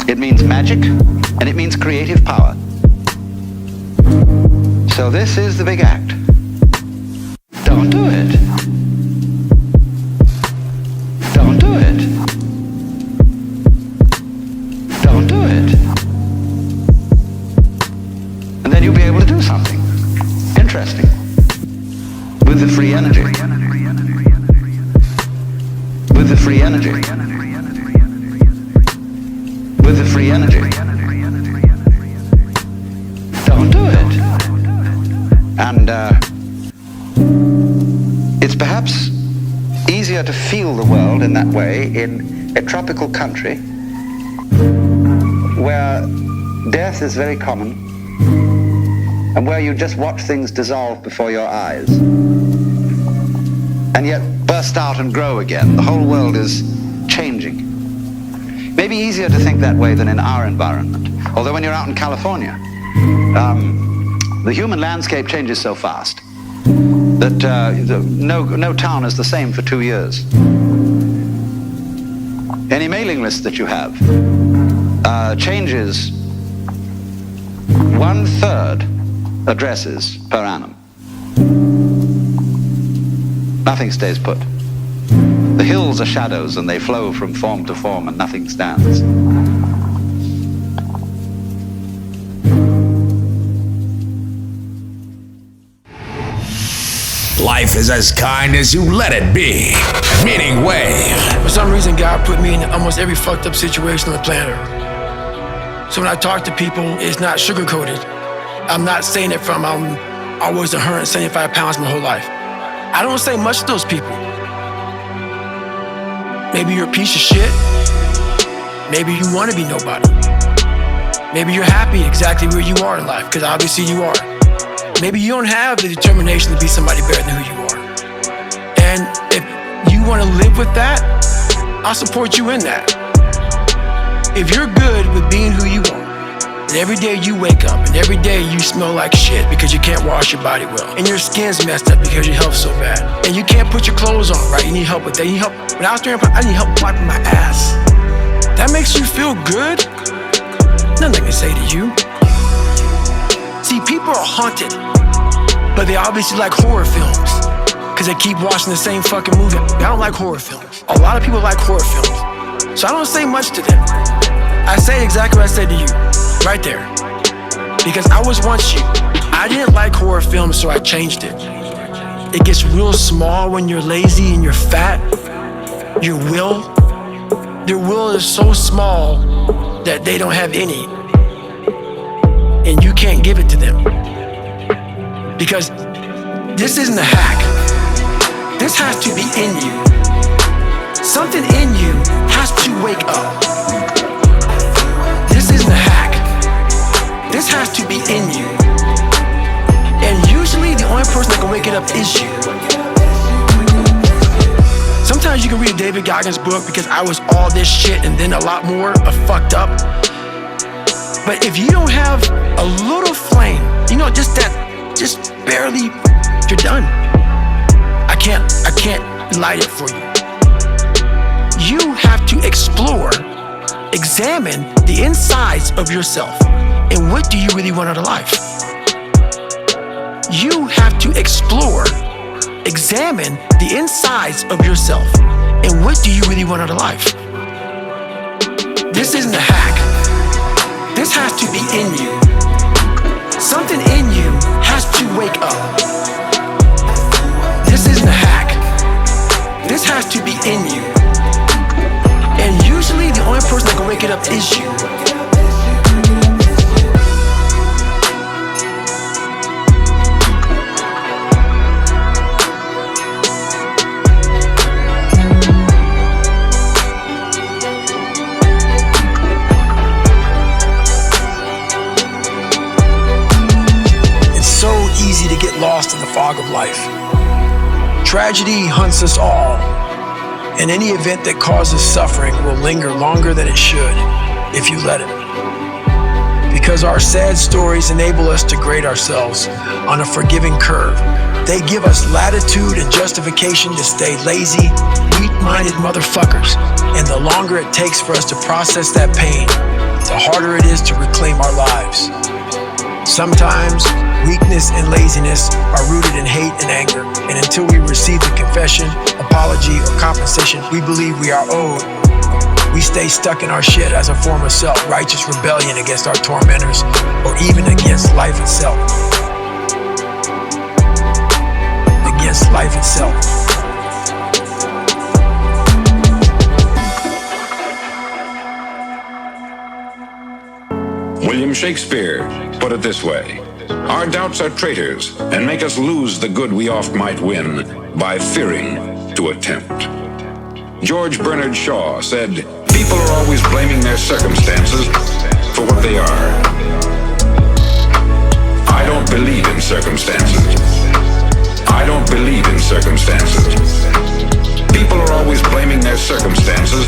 it means magic, and it means creative power. So this is the big act. Don't do it. Don't do it. Don't do it. And then you'll be able to do something interesting with the free energy. With the free energy. With the free energy. Don't do it. And it's perhaps easier to feel the world in that way in a tropical country where death is very common and where you just watch things dissolve before your eyes and yet burst out and grow again. The whole world is changing. Maybe easier to think that way than in our environment. Although when you're out in California, the human landscape changes so fast that no town is the same for 2 years. Any mailing list that you have changes 1/3 addresses per annum. Nothing stays put. The hills are shadows and they flow from form to form and nothing stands. Life is as kind as you let it be. Meaning Wave. For some reason, God put me in almost every fucked up situation on the planet. So when I talk to people, it's not sugar-coated. I'm not saying it from I was 175 pounds my whole life. I don't say much to those people. Maybe you're a piece of shit. Maybe you want to be nobody. Maybe you're happy exactly where you are in life, because obviously you are. Maybe you don't have the determination to be somebody better than who you are. And if you want to live with that, I'll support you in that. If you're good with being who you are, and every day you wake up and every day you smell like shit because you can't wash your body well, and your skin's messed up because your health's so bad, and you can't put your clothes on right, you need help with that. You need help. When I was doing, I need help wiping my ass. That makes you feel good? Nothing I can say to you. See, people are haunted, but they obviously like horror films because they keep watching the same fucking movie. I don't like horror films. A lot of people like horror films, so I don't say much to them. I say exactly what I said to you, right there, because I was once you. I didn't like horror films, so I changed it. It gets real small when you're lazy and you're fat. Their will is so small that they don't have any, and you can't give it to them. Because this isn't a hack. This has to be in you. Something in you has to wake up. This isn't a hack. This has to be in you. And usually the only person that can wake it up is you. Sometimes you can read a David Goggins book because I was all this shit and then a lot more of fucked up. But if you don't have a little flame, just barely, you're done. I can't light it for you. You have to explore, examine the insides of yourself. And what do you really want out of life? You have to explore, examine the insides of yourself. And what do you really want out of life? This isn't a hack. This has to be in you. Something in you has to wake up. This isn't a hack. This has to be in you. And usually the only person that can wake it up is you. Easy to get lost in the fog of life. Tragedy hunts us all, and any event that causes suffering will linger longer than it should if you let it. Because our sad stories enable us to grade ourselves on a forgiving curve. They give us latitude and justification to stay lazy, weak-minded motherfuckers. And the longer it takes for us to process that pain, the harder it is to reclaim our lives. Sometimes weakness and laziness are rooted in hate and anger, and until we receive the confession, apology, or compensation we believe we are owed, we stay stuck in our shit as a form of self-righteous rebellion against our tormentors, or even against life itself. Against life itself. William Shakespeare put it this way: our doubts are traitors and make us lose the good we oft might win by fearing to attempt. George Bernard Shaw said, people are always blaming their circumstances for what they are. I don't believe in circumstances. I don't believe in circumstances. People are always blaming their circumstances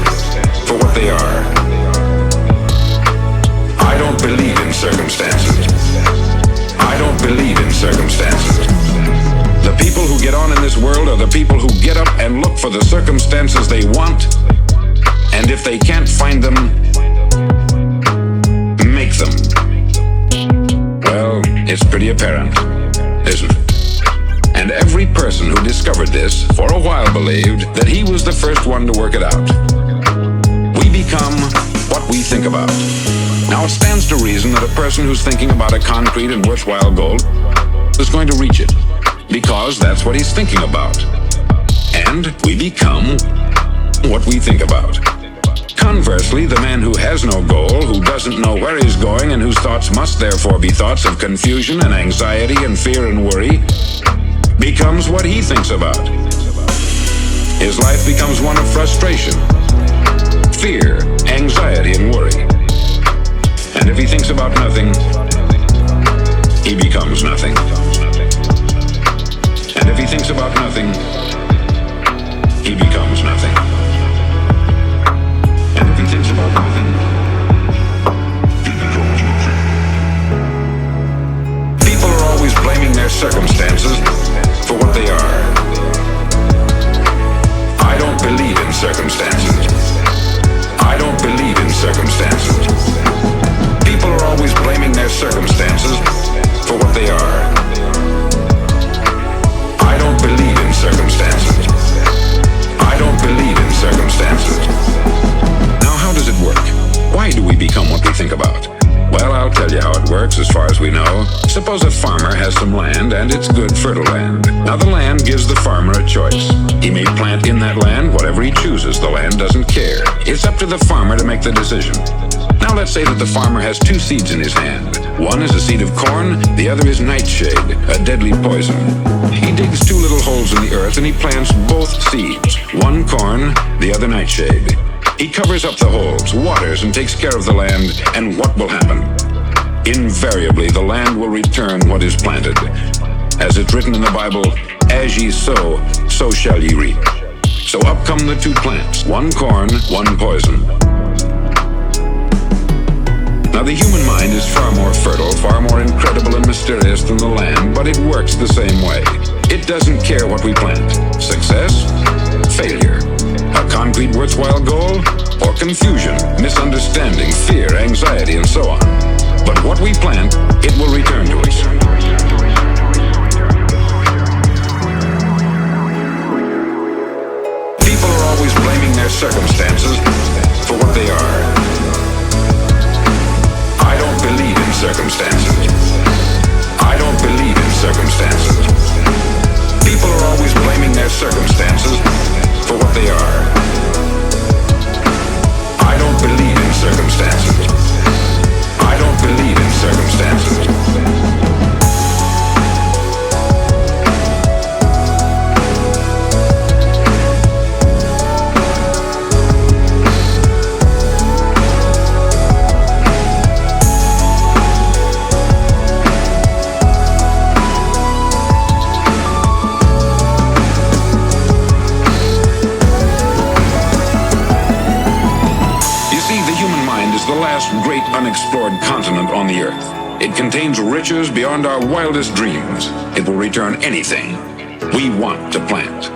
for what they are. I don't believe in circumstances. I don't believe in circumstances. The people who get on in this world are the people who get up and look for the circumstances they want, and if they can't find them, make them. apparent, isn't it? And every person who discovered this for a while believed that he was the first one to work it out. We become what we think about. Now it stands to reason that a person who's thinking about a concrete and worthwhile goal is going to reach it, because that's what he's thinking about. And we become what we think about. Conversely, the man who has no goal, who doesn't know where he's going, and whose thoughts must therefore be thoughts of confusion and anxiety and fear and worry, becomes what he thinks about. His life becomes one of frustration, fear, anxiety, and worry. And if he thinks about nothing, he becomes nothing. And if he thinks about nothing, he becomes nothing. And if he thinks about nothing, he becomes nothing. People are always blaming their circumstances for what they are. I don't believe in circumstances. I don't believe in circumstances. People are always blaming their circumstances for what they are. I don't believe in circumstances. I don't believe in circumstances. Now, how does it work? Why do we become what we think about? Well, I'll tell you how it works as far as we know. Suppose a farmer has some land, and it's good, fertile land. Now, the land gives the farmer a choice. He may plant in that land whatever he chooses. The land doesn't care. It's up to the farmer to make the decision. Now, let's say that the farmer has two seeds in his hand. One is a seed of corn, the other is nightshade, a deadly poison. He digs two little holes in the earth and he plants both seeds, one corn, the other nightshade. He covers up the holes, waters, and takes care of the land, and what will happen? Invariably, the land will return what is planted. As it's written in the Bible, as ye sow, so shall ye reap. So up come the two plants, one corn, one poison. Now, the human mind is far more fertile, far more incredible and mysterious than the land, but it works the same way. It doesn't care what we plant. Success, failure. A concrete worthwhile goal, or confusion, misunderstanding, fear, anxiety, and so on. But what we plant, it will return to us. People are always blaming their circumstances for what they are. I don't believe in circumstances. I don't believe in circumstances. People are always blaming their circumstances for what they are. I don't believe in circumstances. I don't believe in circumstances. The last great unexplored continent on the earth. It contains riches beyond our wildest dreams. It will return anything we want to plant.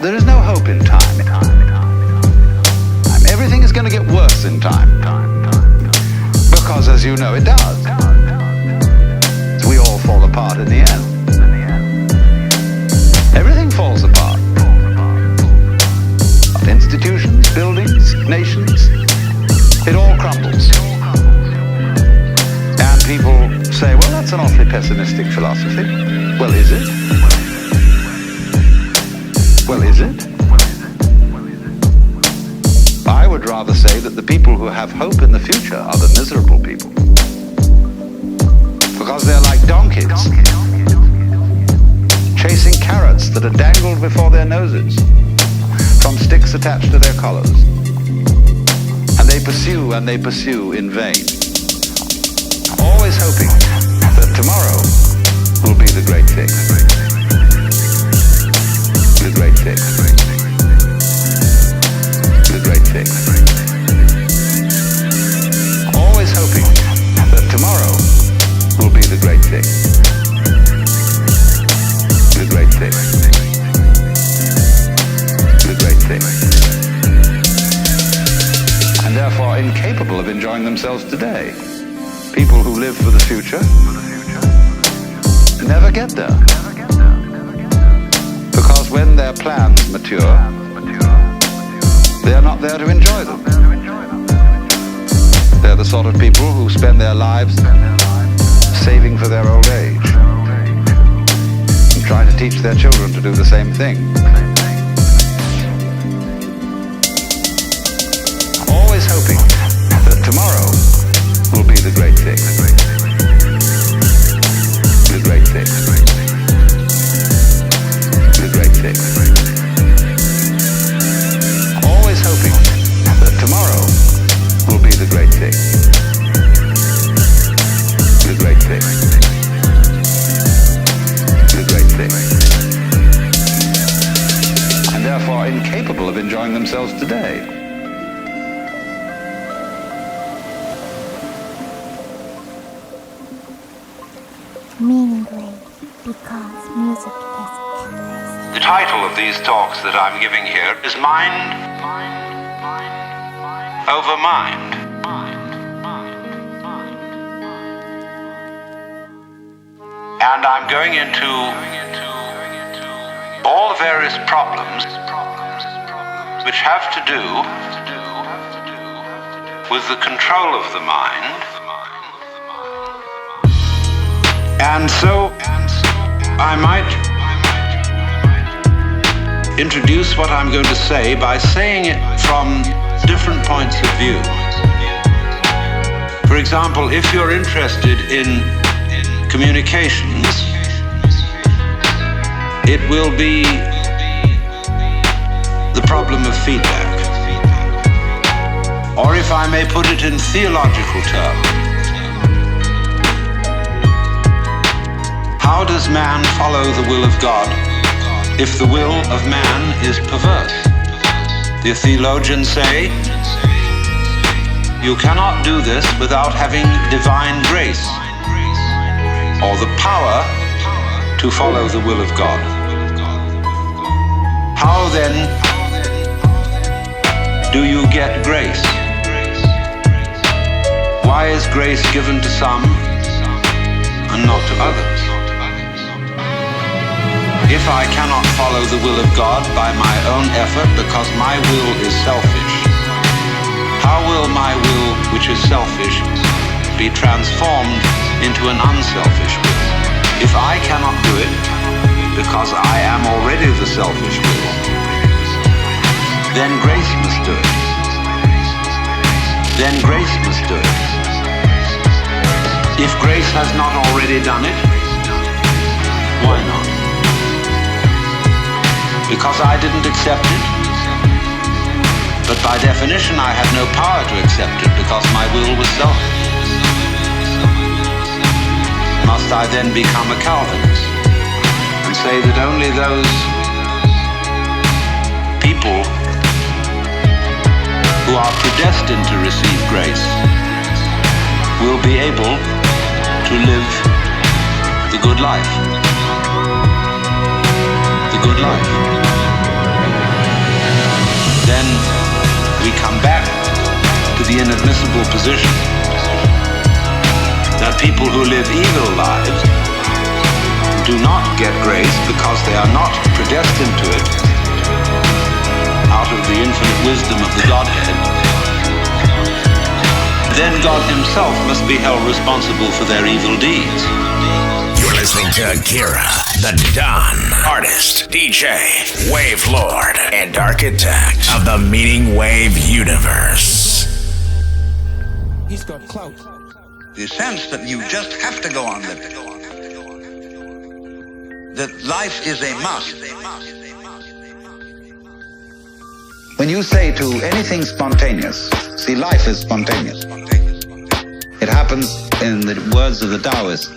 There is no hope in time. Everything is going to get worse in time. Because, as you know, it does. We all fall apart in the end. Everything falls apart. Institutions, buildings, nations, it all crumbles. And people say, well, that's an awfully pessimistic philosophy. Well, is it? Well, is it? I would rather say that the people who have hope in the future are the miserable people. Because they're like donkeys, chasing carrots that are dangled before their noses from sticks attached to their collars. And they pursue in vain, always hoping that tomorrow will be the great thing. The great fix. The great fix. Always enjoying themselves today. People who live for the future never get there. Because when their plans mature, they are not there to enjoy them. They're the sort of people who spend their lives saving for their old age and trying to teach their children to do the same thing. Always hoping that tomorrow will be the great thing. The great thing. The great thing. Always hoping that tomorrow will be the great thing. The great thing. The great thing. And therefore incapable of enjoying themselves today. MEANINGWAVE, because music is endless. The title of these talks that I'm giving here is Mind Over Mind. And I'm going into all the various problems which have to do with the control of the mind. And so I might introduce what I'm going to say by saying it from different points of view. For example, if you're interested in communications, it will be the problem of feedback. Or if I may put it in theological terms, how does man follow the will of God if the will of man is perverse? The theologians say, you cannot do this without having divine grace, or the power to follow the will of God. How then do you get grace? Why is grace given to some and not to others? If I cannot follow the will of God by my own effort because my will is selfish, how will my will, which is selfish, be transformed into an unselfish will? If I cannot do it because I am already the selfish will, then grace must do it. Then grace must do it. If grace has not already done it, why not? Because I didn't accept it. But by definition, I had no power to accept it because my will was selfish. Must I then become a Calvinist and say that only those people who are predestined to receive grace will be able to live the good life? The good life. Then we come back to the inadmissible position that people who live evil lives do not get grace because they are not predestined to it out of the infinite wisdom of the Godhead. Then God himself must be held responsible for their evil deeds. You're listening to Akira The Don, artist, DJ, wave lord, and architect of the Meaning Wave universe. He's got clout. The sense that you just have to go on living. That life is a must. When you say to anything spontaneous, see, life is spontaneous. It happens, in the words of the Taoists,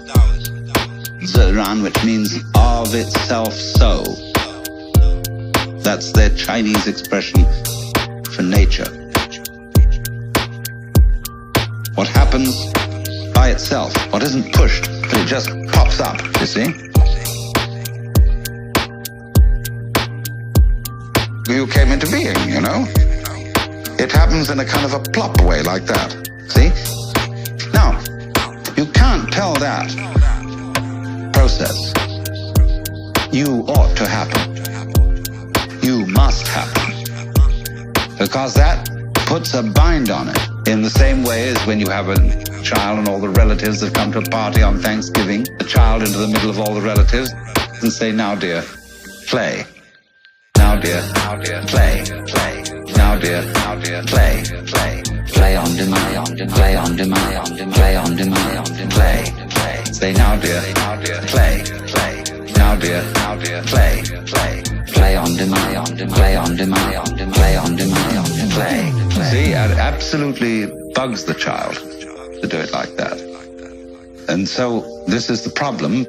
Ziran, which means of itself so. That's their Chinese expression for nature. What happens by itself, what isn't pushed, but it just pops up, you see? You came into being, you know? It happens in a kind of a plop way like that. See? Now, you can't tell that process, you ought to happen. You must happen. Because that puts a bind on it. In the same way as when you have a child and all the relatives that come to a party on Thanksgiving, the child into the middle of all the relatives and say, now dear, play. Now dear, play. Now dear, play. Play on demand, play on demand, play on demand, play. Say now dear, play. Now dear, play. Play on demand, play on demand, play on demand, play. See, it absolutely bugs the child to do it like that. And so this is the problem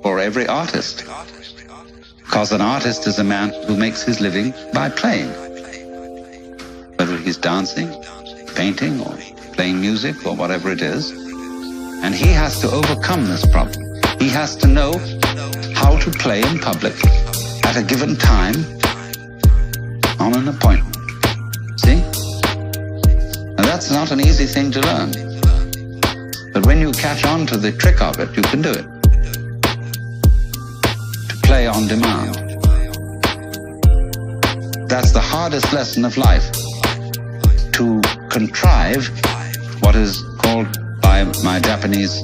for every artist. Because an artist is a man who makes his living by playing. Whether he's dancing, painting, or playing music, or whatever it is. And he has to overcome this problem. He has to know how to play in public at a given time on an appointment. See? Now that's not an easy thing to learn. But when you catch on to the trick of it, you can do it. To play on demand. That's the hardest lesson of life. To contrive what is called by my Japanese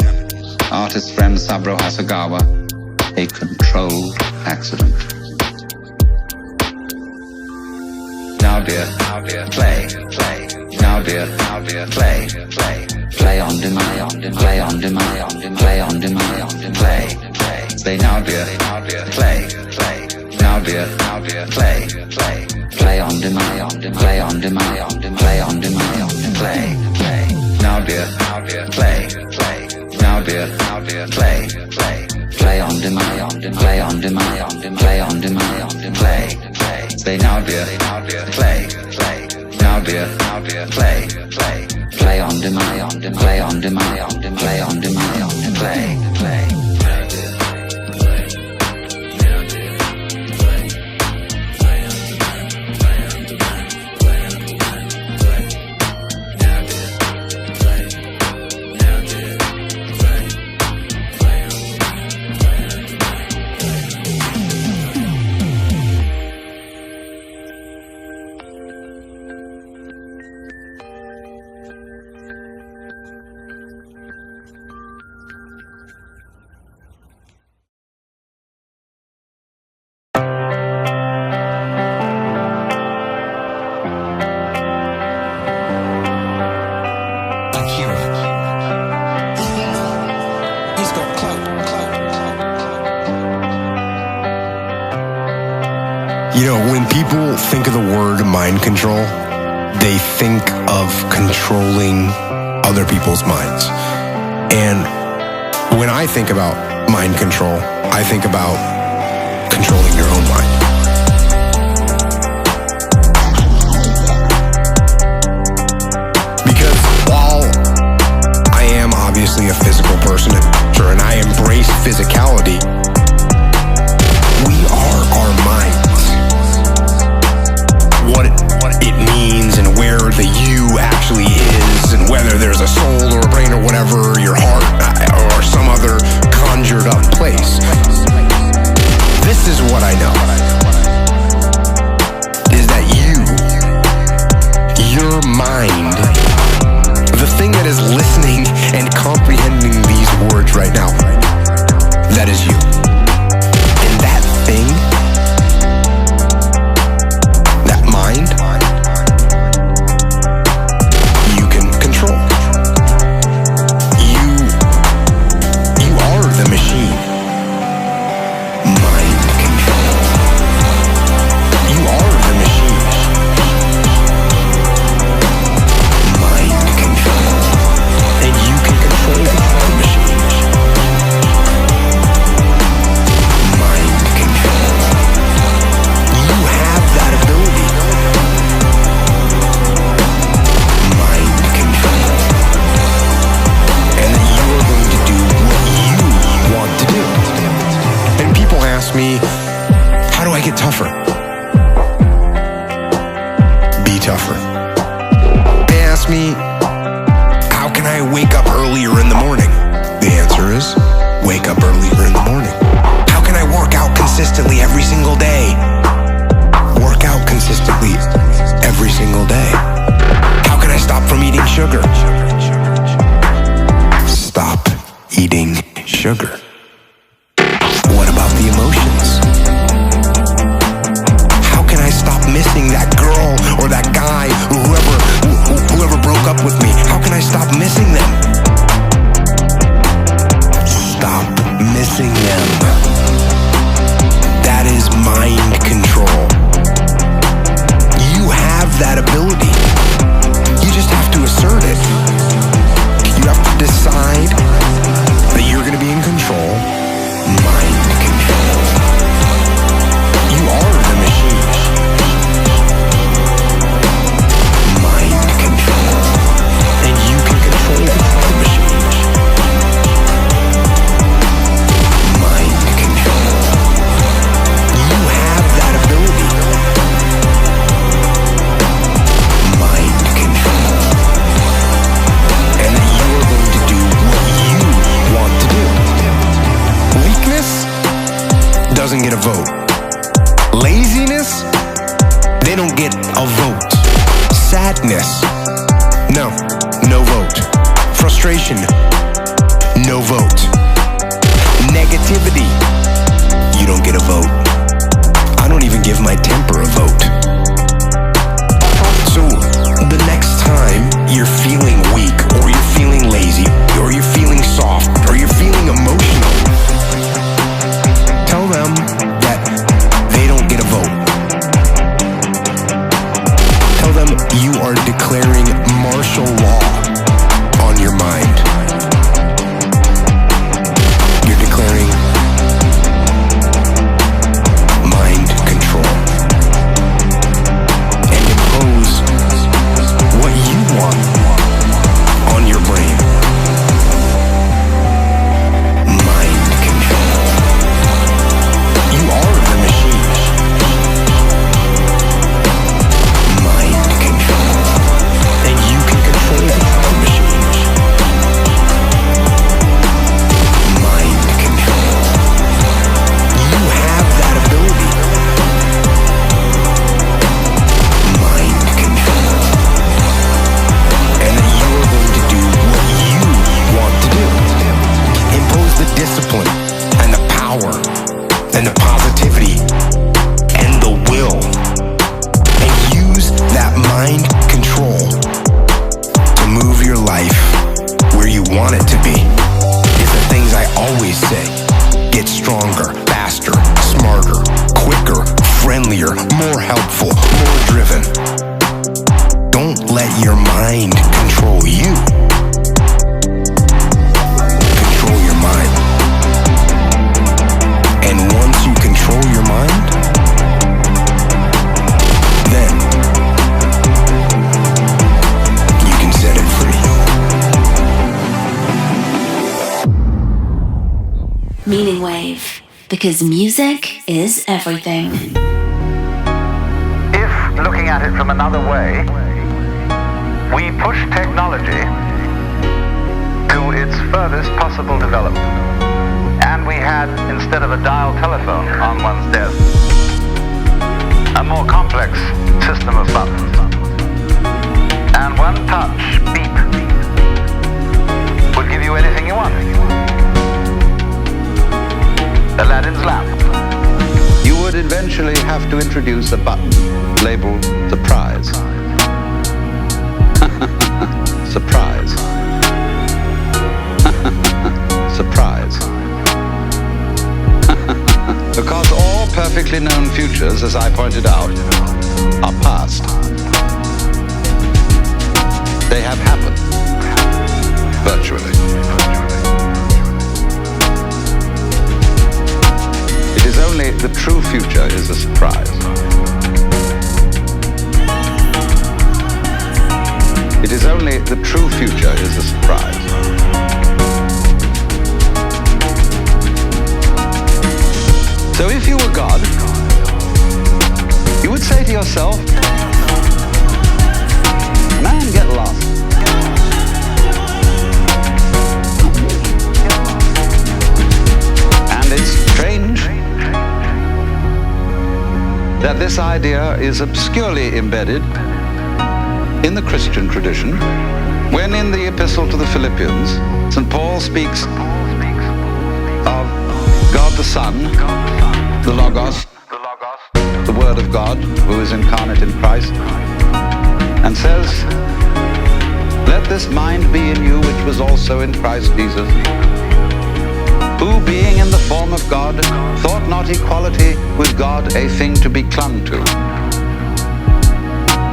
artist friend Saburo Hasegawa a controlled accident. Now dear, play. Now dear, play. Play on demand, play on demand, play on demand, play. Say now dear, play. Now dear, play. Play on demand, play on demand, play on demand, play. Now dear, play. Now dear, play. Play on demand, play on demand, play on demand, play. Say now dear, play. Now dear, play. Play on demand, play on demand, play on demand, play. You know, when people think of the word mind control, they think of controlling other people's minds. And when I think about mind control, I think about controlling your own mind. Because while I am obviously a physical person, and I embrace physicality, we are our minds. What it means and where the you actually is, and whether there's a soul or a brain or whatever, your heart or some other conjured up place. This is what I know, is that your mind, the thing that is listening and comprehending these words right now, that is you. And that thing, that mind, you can control. You are the machine. Mind control. You are the machine. Mind control. And you can control the machine. Mind control. You have that ability. Mind control. And that you are going to do what you want to do. And people ask me, how do I get tougher? Be tougher. They ask me, can I wake up earlier in the morning? The answer is, wake up earlier in the morning. How can I work out consistently every single day? Work out consistently every single day. How can I stop from eating sugar? Stop eating sugar. What about the emotions? How can I stop missing that girl or that guy or whoever broke up with me? How can I stop missing them? Stop missing them. That is mind control. You have that ability. You just have to assert it. You have to decide that you're going to be in control. Mind control. You are the machine. Mind control. And you can control the machine. Mind control. You have that ability. Mind control. And that you are going to do what you want to do. Weakness doesn't get a vote. Laziness, they don't get a vote. Sadness, no vote. Frustration, no vote. Negativity, you don't get a vote. I don't even give my temper a vote. So the next time you're feeling weak, or you're feeling lazy, or you're feeling soft, or you're feeling emotional, tell them that they don't get a vote. Tell them you are declaring martial law on your mind. You're declaring mind control. And impose what you want on your brain. Mind control. You are the machine. Mind control. And you can control the machine. Mind control. You have that ability. Mind control. And that you are going to do what you want to do. Impose the discipline and the power and the positivity and the will, and use that mind control to move your life where you want it to be. It's the things I always say. Get stronger, faster, smarter, quicker, friendlier, more helpful, more driven. Don't let your mind control you. Control your mind. And once you control your mind, then you can set it free. Meaning Wave, because music is everything. If, looking at it from another way, we push technology to its furthest possible development, and we had, instead of a dial telephone on one's desk, a more complex system of buttons, and one touch, beep, would give you anything you want. Aladdin's lamp. You would eventually have to introduce a button labeled surprise. Surprise. Surprise. Because all perfectly known futures, as I pointed out, are past. They have happened. Virtually. It is only the true future is a surprise. It is only the true future is a surprise. So if you were God, you would say to yourself, man, get lost. this idea is obscurely embedded in the Christian tradition, when in the Epistle to the Philippians, St. Paul speaks of God the Son, the Logos, the Word of God, who is incarnate in Christ, and says, "Let this mind be in you which was also in Christ Jesus, who being in the form of God, thought not equality with God a thing to be clung to,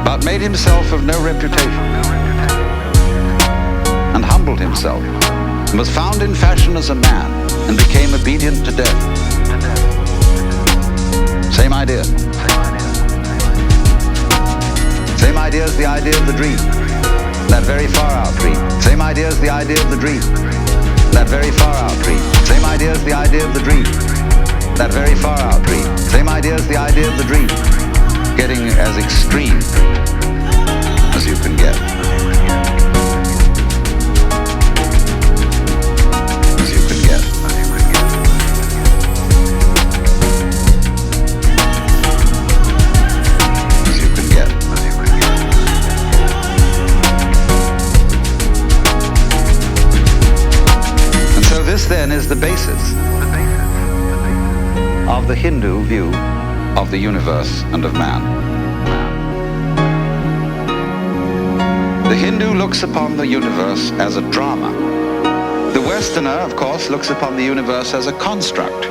but made himself of no reputation, and humbled himself, and was found in fashion as a man, and became obedient to death." Same idea. Same idea as the idea of the dream, that very far out dream. Same idea as the idea of the dream, that very far out dream. Same idea as the idea of the dream, that very far out dream. Same idea as the idea of the dream, getting as extreme as you can get. As you can get. As you can get. And so this then is the basis of the Hindu view of the universe and of man. The Hindu looks upon the universe as a drama. The Westerner, of course, looks upon the universe as a construct,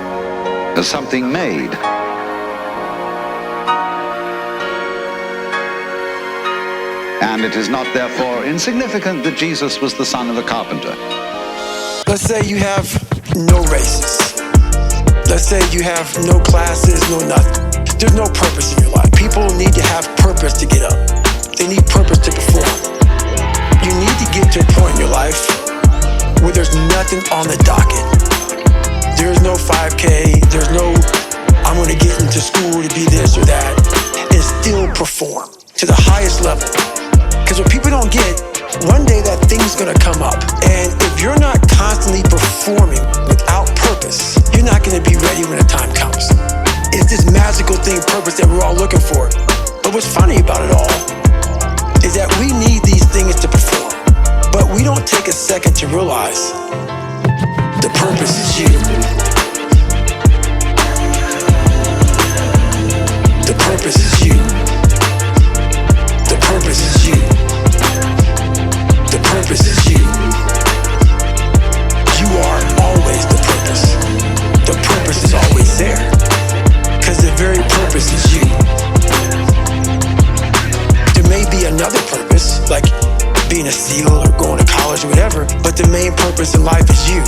as something made. And it is not therefore insignificant that Jesus was the son of a carpenter. Let's say you have no races. Let's say you have no classes, no nothing. There's no purpose in your life. People need to have purpose to get up. They need purpose to perform. You need to get to a point in your life where there's nothing on the docket. There's no 5K, there's no, I'm gonna get into school to be this or that, and still perform to the highest level. Because what people don't get, one day that thing's gonna come up. And if you're not constantly performing without purpose, you're not gonna be ready when the time comes. It's this magical thing, purpose, that we're all looking for. But what's funny about it all is that we need these things to perform. But we don't take a second to realize the purpose is you. The purpose is you. The purpose is you. The purpose is you. You are always the purpose. The purpose is always there. Because the very purpose is you. There may be another purpose, like being a SEAL or going to college or whatever, but the main purpose in life is you.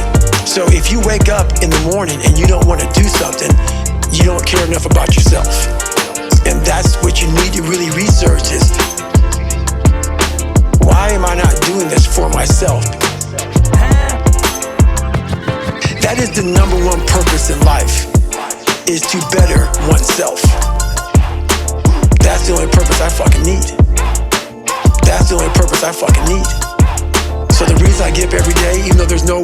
So if you wake up in the morning and you don't want to do something, you don't care enough about yourself. And that's what you need to really research is, why am I not doing this for myself? That is the number one purpose in life, is to better oneself. That's the only purpose I fucking need. That's the only purpose I fucking need. So the reason I get up every day, even though there's no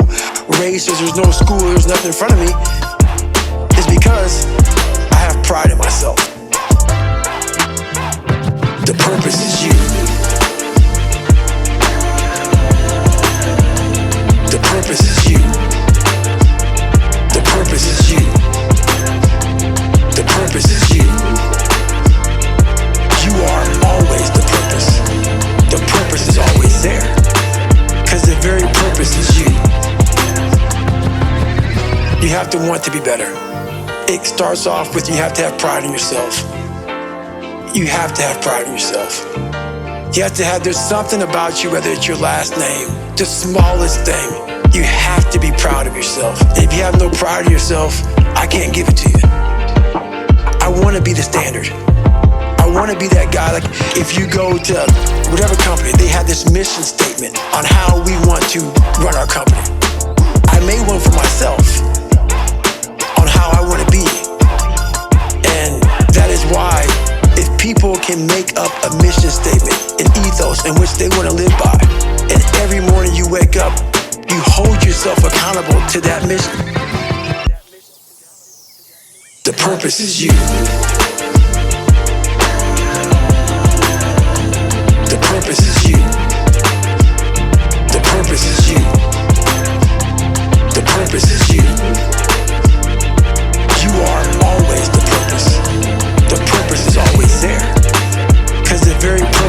races, there's no school, there's nothing in front of me, is because I have pride in myself. The purpose is you. The purpose is you. The purpose is you. The purpose is you. You are always the purpose. The purpose is always there. Because the very purpose is you. You have to want to be better. It starts off with, you have to have pride in yourself. You have to have pride in yourself. You have to have, there's something about you, whether it's your last name, the smallest thing, you have to be proud of yourself. And if you have no pride in yourself, I can't give it to you. I want to be the standard. I want to be that guy. Like, if you go to whatever company, they have this mission statement on how we want to run our company. I made one for myself on how I want to be. And that is why, if people can make up a mission statement, an ethos in which they want to live by, and every morning you wake up, you hold yourself accountable to that mission. The purpose is you.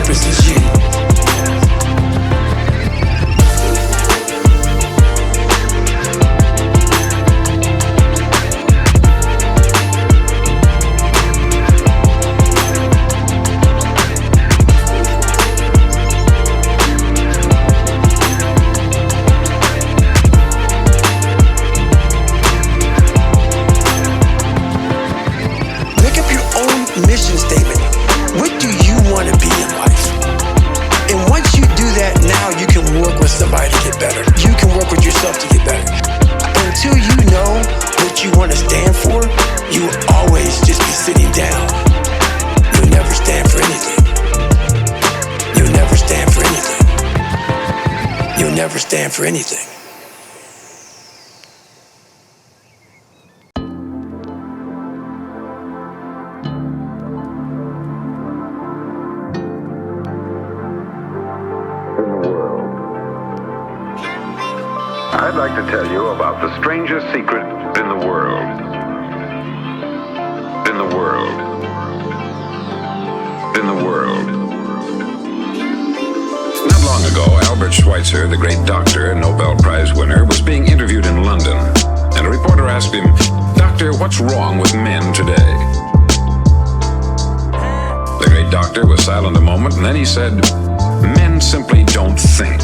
purpose is you. Mission statement. What do you want to be in life? And once you do that, now you can work with somebody to get better. You can work with yourself to get better. Until you know what you want to stand for, you will always just be sitting down. You'll never stand for anything. You'll never stand for anything. You'll never stand for anything. I'd like to tell you about the strangest secret in the world. In the world. In the world. Not long ago, Albert Schweitzer, the great doctor and Nobel Prize winner, was being interviewed in London. And a reporter asked him, "Doctor, what's wrong with men today?" The great doctor was silent a moment, and then he said, "Men simply don't think."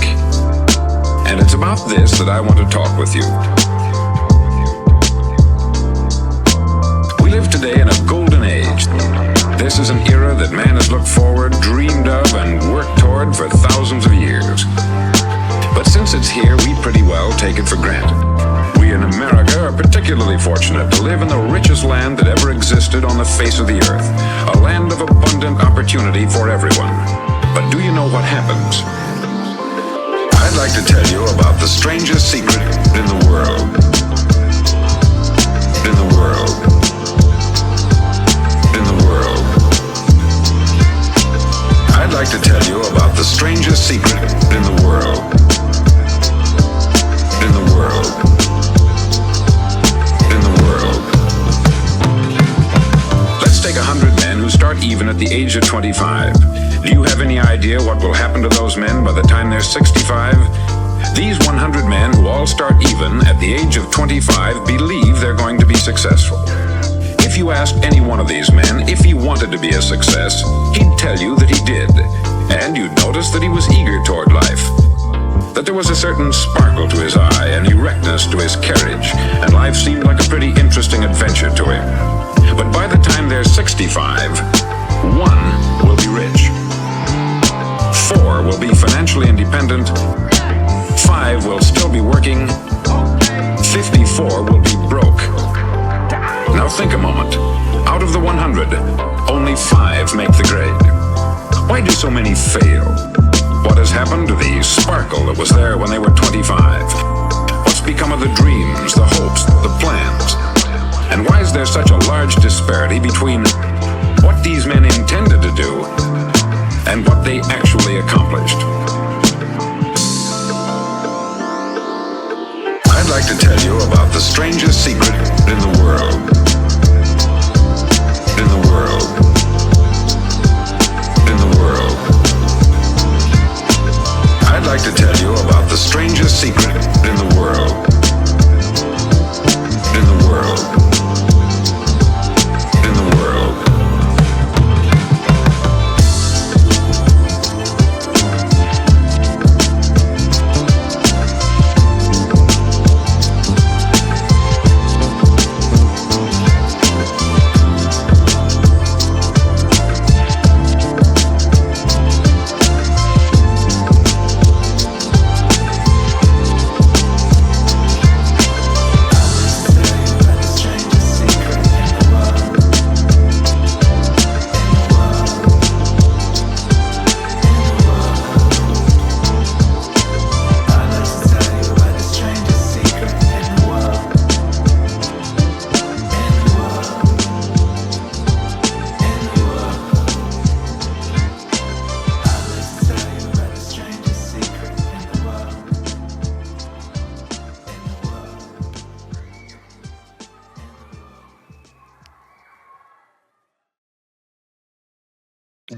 And it's about this that I want to talk with you. We live today in a golden age. This is an era that man has looked forward, dreamed of, and worked toward for thousands of years. But since it's here, we pretty well take it for granted. We in America are particularly fortunate to live in the richest land that ever existed on the face of the earth. A land of abundant opportunity for everyone. But do you know what happens? I'd like to tell you about the strangest secret in the world. In the world. In the world. I'd like to tell you about the strangest secret in the world. In the world. In the world. Let's take 100 men who start even at the age of 25. Do you have any idea what will happen to those men by the time they're 65? These 100 men who all start even at the age of 25 believe they're going to be successful. If you asked any one of these men if he wanted to be a success, he'd tell you that he did. And you'd notice that he was eager toward life. That there was a certain sparkle to his eye, an erectness to his carriage, and life seemed like a pretty interesting adventure to him. But by the time they're 65, 1 will be rich. 4 will be financially independent. 5 will still be working. 54 will be broke. Now think a moment. Out of the 100, only 5 make the grade. Why do so many fail? What has happened to the sparkle that was there when they were 25? What's become of the dreams, the hopes, the plans? And why is there such a large disparity between what these men intended to do and what they actually accomplished? I'd like to tell you about the strangest secret in the world. In the world. In the world. I'd like to tell you about the strangest secret in the world. In the world. In the world.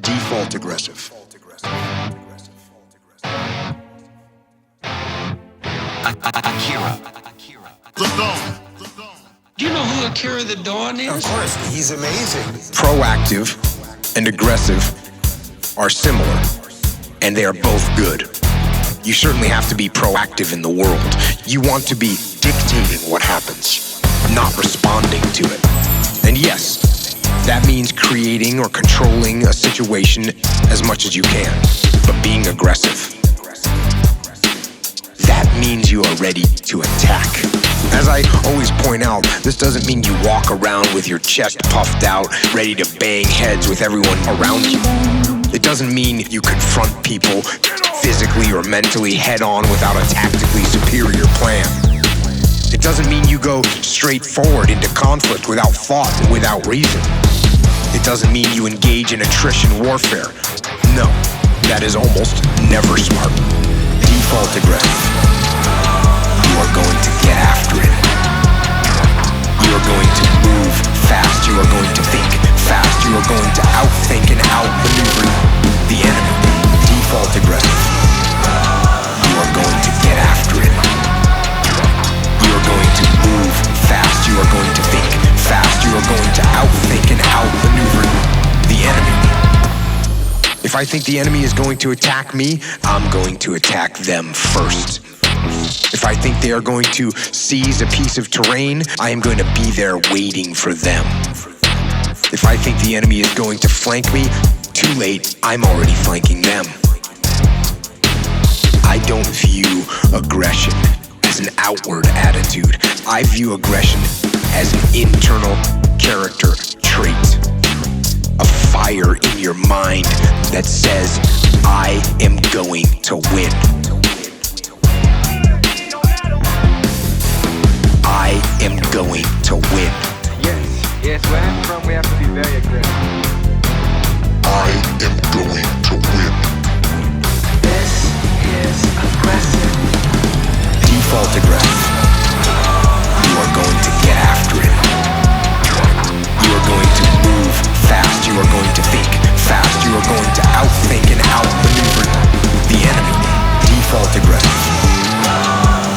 Default aggressive. Do you know who Akira The Don is? Of course, he's amazing. Proactive and aggressive are similar, and they are both good. You certainly have to be proactive in the world. You want to be dictating what happens, not responding to it. And yes, that means creating or controlling a situation as much as you can, but being aggressive. That means you are ready to attack. As I always point out, this doesn't mean you walk around with your chest puffed out, ready to bang heads with everyone around you. It doesn't mean you confront people physically or mentally head on without a tactically superior plan. It doesn't mean you go straight forward into conflict without thought and without reason. It doesn't mean you engage in attrition warfare. No, that is almost never smart. Default aggressive. You are going to get after it. You are going to move fast. You are going to think fast. You are going to outthink and outmaneuver the enemy. Default aggressive. You are going to get after it. You are going to move fast. You are going to think fast. You are going to outthink and outmaneuver the enemy. If I think the enemy is going to attack me, I'm going to attack them first. If I think they are going to seize a piece of terrain, I am going to be there waiting for them. If I think the enemy is going to flank me, too late, I'm already flanking them. I don't view aggression as an outward attitude. I view aggression as an internal character trait. A fire in your mind that says, I am going to win. I am going to win. Yes, where I'm from, we have to be very aggressive. I am going to win. This is aggressive. Default aggressive. You are going to get after it. You are going to move fast. You are going to think fast. You are going to outthink and outmaneuver the enemy. Default aggressive.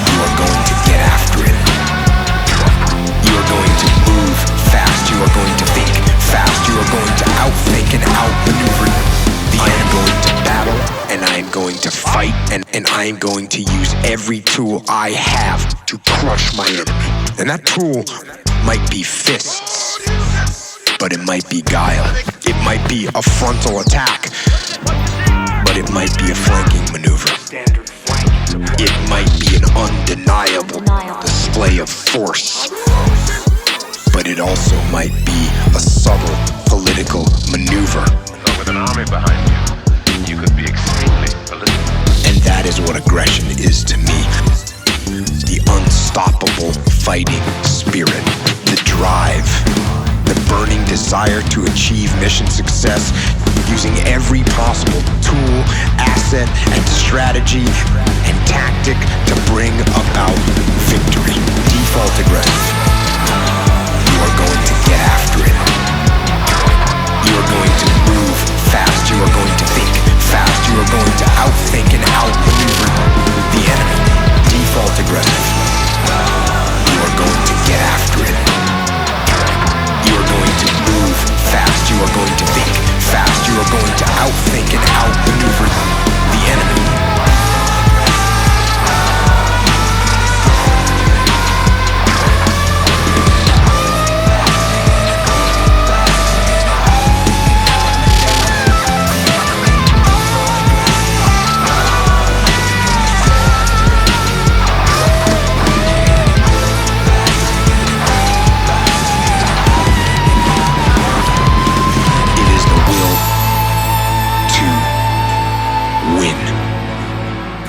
You are going to get after it. You are going to move fast. You are going to think fast. You are going to outthink and outmaneuver the enemy. I am going to battle, and I am going to fight, and I am going to use every tool I have to crush my enemy. And that tool might be fists, but it might be guile. It might be a frontal attack, but it might be a flanking maneuver. It might be an undeniable display of force, but it also might be a subtle political maneuver. But with an army behind you, you could be extremely political. And that is what aggression is to me. The unstoppable fighting spirit, the drive, the burning desire to achieve mission success using every possible tool, asset, and strategy and tactic to bring about victory. Default aggressive. You are going to get after it. You are going to move fast. You are going to think fast. You are going to outthink and outmaneuver the enemy. Default aggressive. You are going to get after it. You are going to move fast. You are going to think fast. You are going to outthink and outmaneuver the enemy.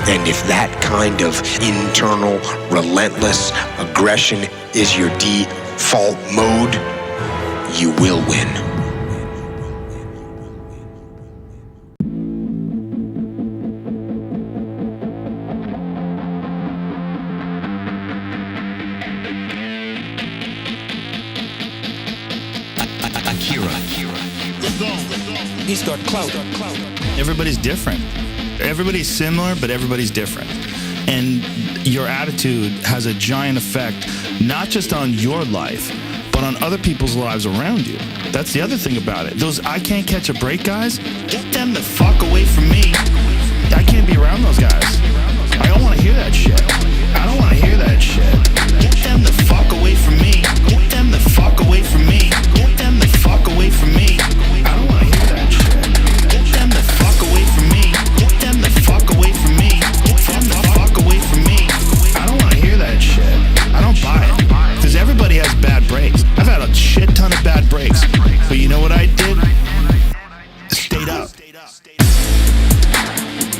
And if that kind of internal, relentless aggression is your default mode, you will win. He's got clout. Everybody's different. Everybody's similar, but everybody's different. And your attitude has a giant effect, not just on your life, but on other people's lives around you. That's the other thing about it. Those I can't catch a break guys, get them the fuck away from me. I can't be around those guys. I don't want to hear that shit. I don't want to hear that shit. Get them the fuck away from me. Get them the fuck away from me. Get them the fuck away from me. I don't want to hear that shit. Get them the fuck away from me. Get them the fuck away from me. Get them the fuck away from me. I don't want to hear that shit. I don't buy it. Because everybody has bad breaks. I've had a shit ton of bad breaks. But you know what I did? Stayed up.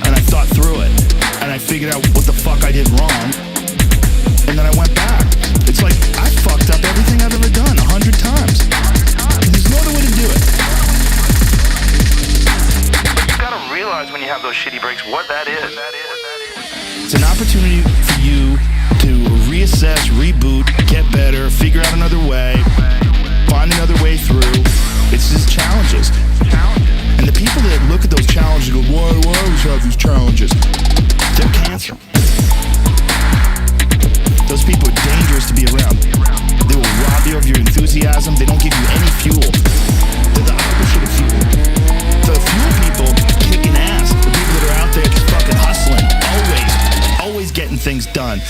And I thought through it. And I figured out what the fuck I did wrong. And then I went back. It's like I fucked up everything I've ever done 100 times. And there's no other way to do it. You gotta realize when you have those shitty breaks what that is. It's an opportunity for you to reassess, reboot, get better, figure out another way, find another way through. It's just challenges. And the people that look at those challenges and go, why do I always have these challenges? They're cancer. Those people are dangerous to be around. They will rob you of your enthusiasm. They don't give you any fuel. They're the opposite of fuel. The fuel people kicking ass. The people that are out there just fucking hustling. Always getting things done.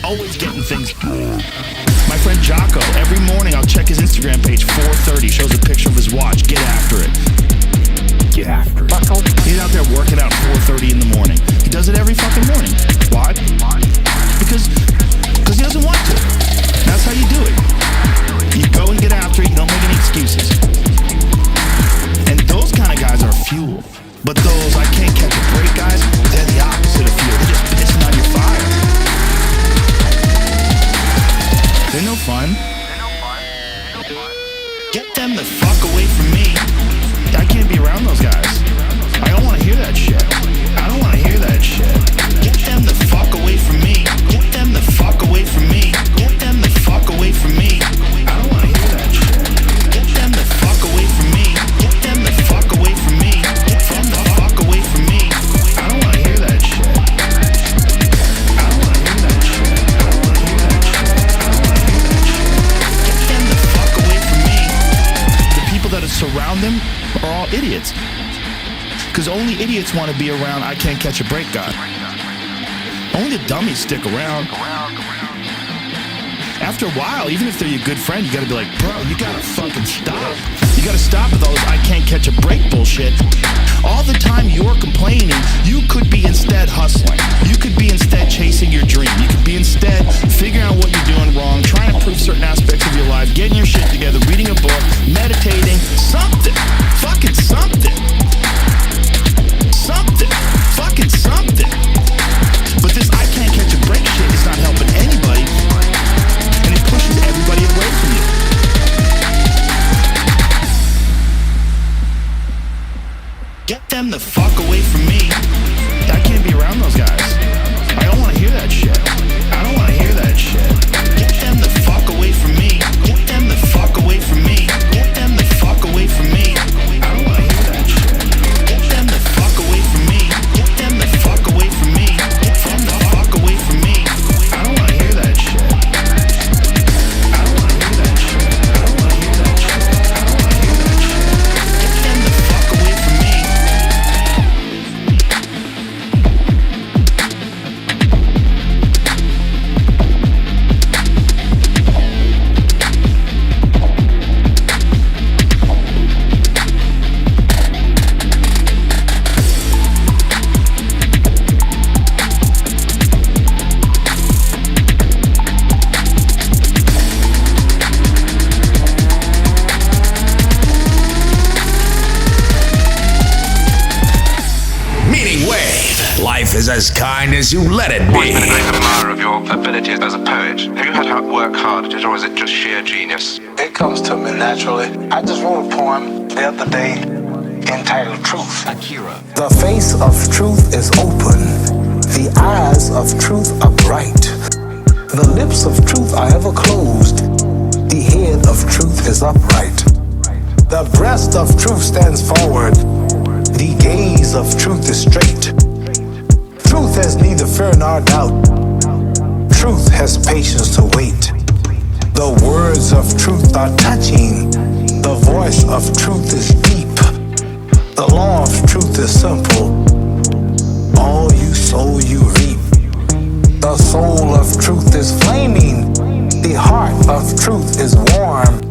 Always getting things done. My friend Jocko, every morning I'll check his Instagram page, 4:30, shows a picture of his watch. Get after it. Get after it. He's out there working out 4:30 in the morning. He does it every fucking morning. Why? Because he doesn't want to. That's how you do it. You go and get after it. You don't make any excuses. And those kind of guys are fuel. But those I can't catch a break guys, they're the opposite of fuel. They're just pissing on your fire. They're no fun. Get them the fuck away from me. I can't be around those guys. I don't want to hear that shit. I don't want to hear that shit. Get them the fuck away from me. Get them the fuck away from me. Get them the fuck away from me. I don't want to hear that shit. Get them the fuck away from me. Get them the fuck away from me. Get them the fuck away from me. I don't want to hear that shit. I don't want to hear that shit. I don't want to hear that shit. I don't want to hear that shit. Get them the fuck away from me. The people that surround them are all idiots. Because only idiots want to be around I can't catch a break guy. Only the dummies stick around. After a while, even if they're your good friend, you gotta be like, bro, you gotta fucking stop. You gotta stop with all this I can't catch a break bullshit. All the time you're complaining, you could be instead hustling. You could be instead chasing your dream. You could be instead figuring out what you're doing wrong, trying to improve certain aspects of your life, getting your shit together, reading a book, meditating, something. Fucking something. Something. Fucking something. But this I can't catch a break shit is not helping anybody. And it pushes everybody away from you. Get them the fuck away from me. I can't be around those guys. I don't want to hear that shit. I don't want to hear that shit. Get them the fuck away from me. Get them the fuck away from me. Get them the fuck away from me. I don't want to hear that shit. Get them the fuck away from me. Get them the fuck away from me. Get them the fuck away from me. I don't want to hear that shit. I don't want to hear that shit. I don't want to hear that shit. I don't want to hear that shit. Get them the fuck away from me. Life is as kind as you let it be. I've been a great admirer of your ability as a poet. Have you had to work hard at it, or is it just sheer genius? It comes to me naturally. I just wrote a poem the other day entitled Truth. Akira. The face of truth is open. The eyes of truth are bright. The lips of truth are ever closed. The head of truth is upright. The breast of truth stands forward. The gaze of truth is straight. Truth has neither fear fear nor doubt. Truth has patience to wait. The words of truth are touching. The voice of truth is deep. The law of truth is simple. All you sow, you reap. The soul of truth is flaming. The heart of truth is warm.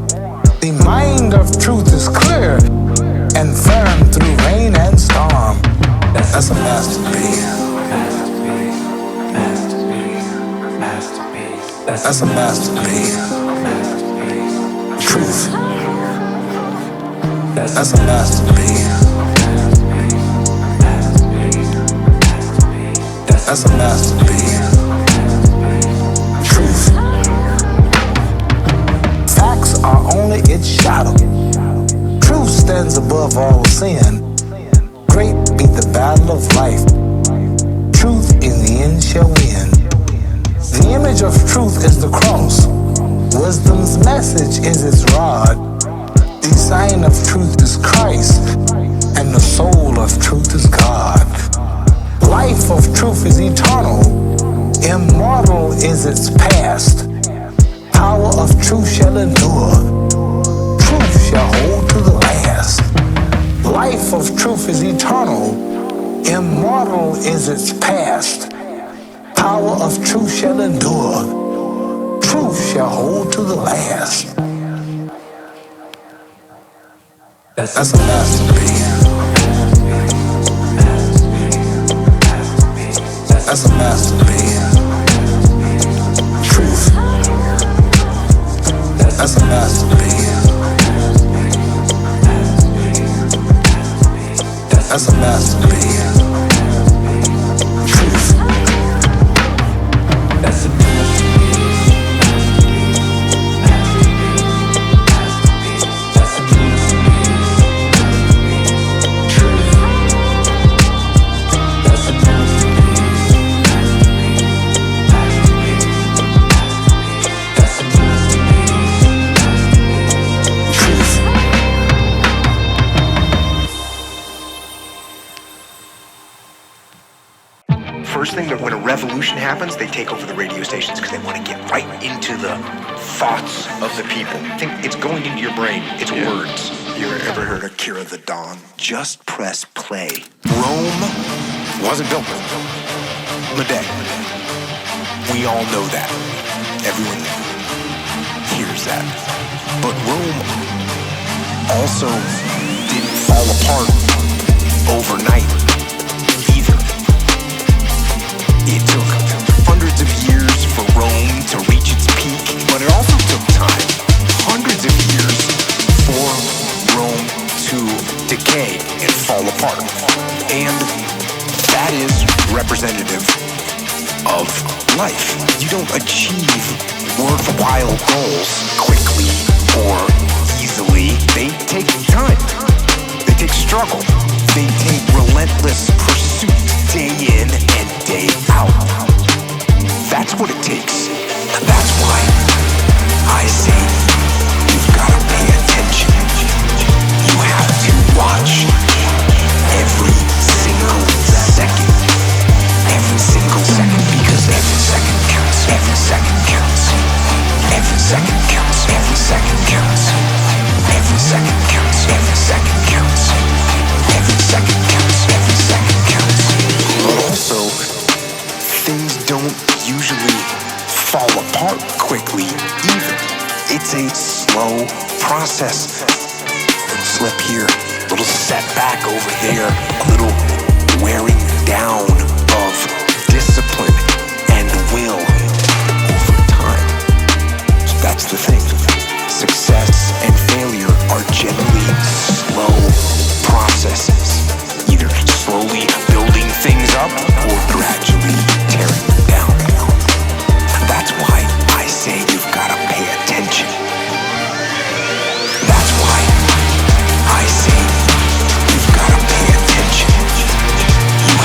The mind of truth is clear and firm through rain and storm. That's a masterpiece. That's a masterpiece. Truth. That's a masterpiece. That's a masterpiece. Truth. Facts are only its shadow. Truth stands above all sin. Great be the battle of life. Truth in the end shall win. The image of truth is the cross. Wisdom's message is its rod. The sign of truth is Christ, and the soul of truth is God. Life of truth is eternal. Immortal is its past. Power of truth shall endure. Truth shall hold to the last. Life of truth is eternal. Immortal is its past. Power of truth shall endure. Truth shall hold to the last. That's a masterpiece. That's a masterpiece. Truth. That's a masterpiece. That's a masterpiece. Truth. That's a First thing that when a revolution happens, they take over the radio stations because they want to get right into the thoughts of the people. Think it's going into your brain. It's words. You ever heard of Akira The Don? Just press play. Rome wasn't built in a day. We all know that. Everyone hears that. But Rome also didn't fall apart overnight either. It took hundreds of years for Rome to reach its peak, but it also took time, hundreds of years, for Rome to decay and fall apart. And that is representative of life. You don't achieve worthwhile goals quickly or easily. They take time. They take struggle. They take relentless pursuit, day in and day out. That's what it takes. That's why I say you've got to pay attention. You have to watch every single second. Every single second, because every second counts. Every second counts. Every second counts. Every second counts. Every second counts. Every second counts. Every second counts. Every second counts. But also, things don't usually fall apart quickly either. It's a slow process. Slip here, a little setback over there, a little wearing down of discipline and will over time. So that's the thing. Success and failure are generally slow processes, either slowly building things up or gradually tearing them down. That's why I say you've got to pay attention. That's why I say you've got to pay attention. You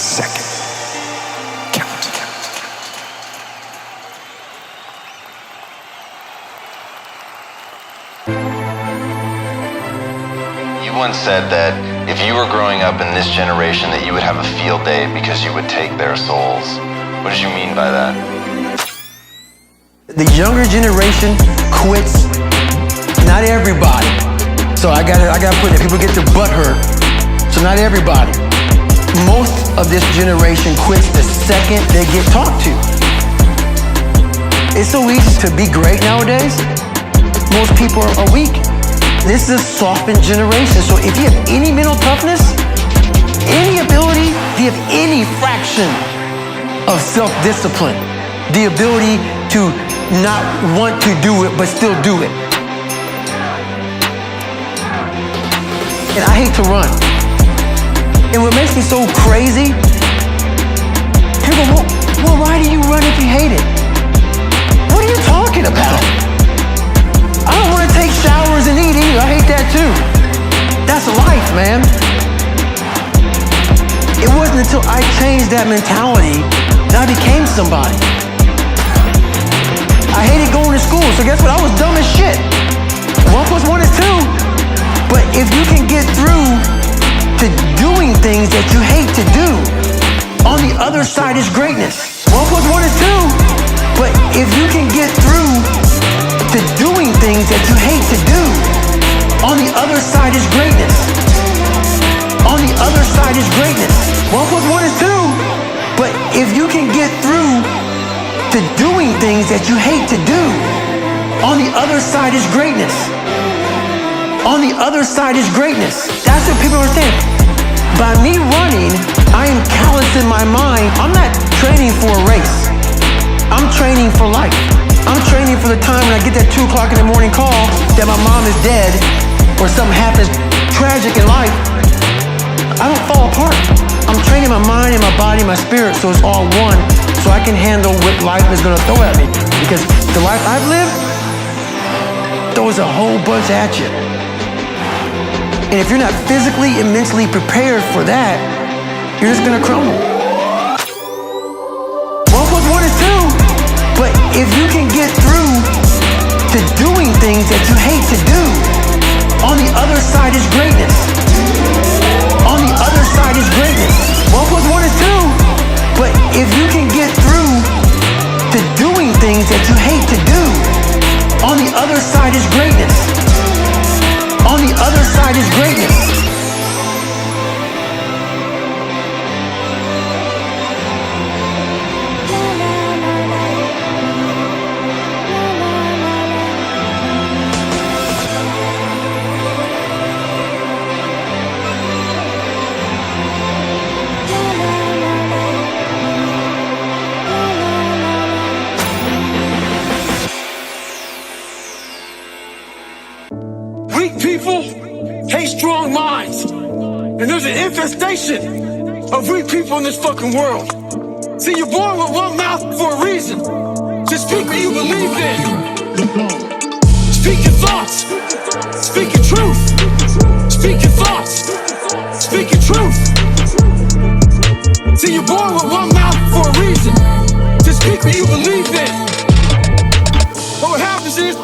second. Count. You once said that if you were growing up in this generation that you would have a field day because you would take their souls. What did you mean by that? The younger generation quits. Not everybody. So I gotta put it. People get their butt hurt. So not everybody. Most of this generation quits the second they get talked to. It's so easy to be great nowadays. Most people are weak. This is a softened generation. So if you have any mental toughness, any ability, if you have any fraction of self-discipline, the ability to not want to do it but still do it. And I hate to run. And what makes me so crazy, people go, well, why do you run if you hate it? What are you talking about? I don't want to take showers and eat either. I hate that too. That's life, man. It wasn't until I changed that mentality that I became somebody. I hated going to school, so guess what? I was dumb as shit. 1 + 1 is 2. But if you can get through to doing things that you hate to do, on the other side is greatness. 1 + 1 is 2. But if you can get through to doing things that you hate to do, on the other side is greatness. On the other side is greatness. 1 + 1 is 2. But if you can get through to doing things that you hate to do, on the other side is greatness. On the other side is greatness. That's what people understand. By me running, I am callous in my mind. I'm not training for a race. I'm training for life. I'm training for the time when I get that 2 o'clock in the morning call that my mom is dead or something happens tragic in life. I don't fall apart. I'm training my mind and my body and my spirit so it's all one, so I can handle what life is going to throw at me. Because the life I've lived throws a whole bunch at you. And if you're not physically and mentally prepared for that, you're just going to crumble. 1 + 1 is 2. But if you can get through to doing things that you hate to do, on the other side is greatness. On the other side is greatness. 1 + 1 is 2. But if you can get through to doing things that you hate to do, on the other side is greatness. On the other side is greatness. People hate strong minds. And there's an infestation of weak people in this fucking world. See, you're born with one mouth for a reason. Just speak what you believe in. Speak your thoughts. Speak your truth. Speak your thoughts. Speak your truth. See, you're born with one mouth for a reason. Just speak what you believe in. But what happens is,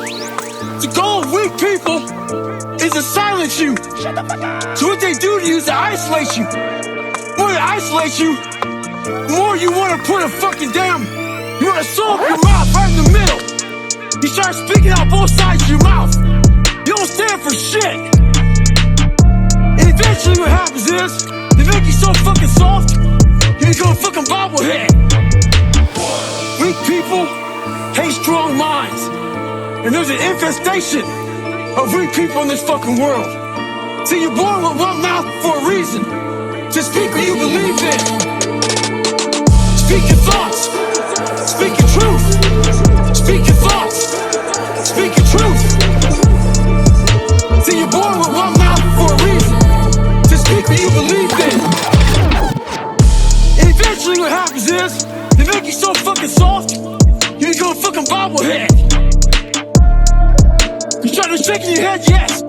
the goal of weak people is to silence you. So what they do to you is to isolate you. The more they isolate you, the more you want to put a fucking damn, you want to sew up your mouth right in the middle. You start speaking out both sides of your mouth. You don't stand for shit. And eventually what happens is, they make you so fucking soft, you become a fucking bobblehead. Weak people hate strong minds. And there's an infestation of weak people in this fucking world. See, you're born with one mouth for a reason. Just speak what you believe in. Speak your thoughts. Speak your truth. Speak your thoughts. Speak your truth. See, you're born with one mouth for a reason. Just speak what you believe in. And eventually what happens is, they make you so fucking soft, you become a fucking bobblehead. You try to shake in your head, yes.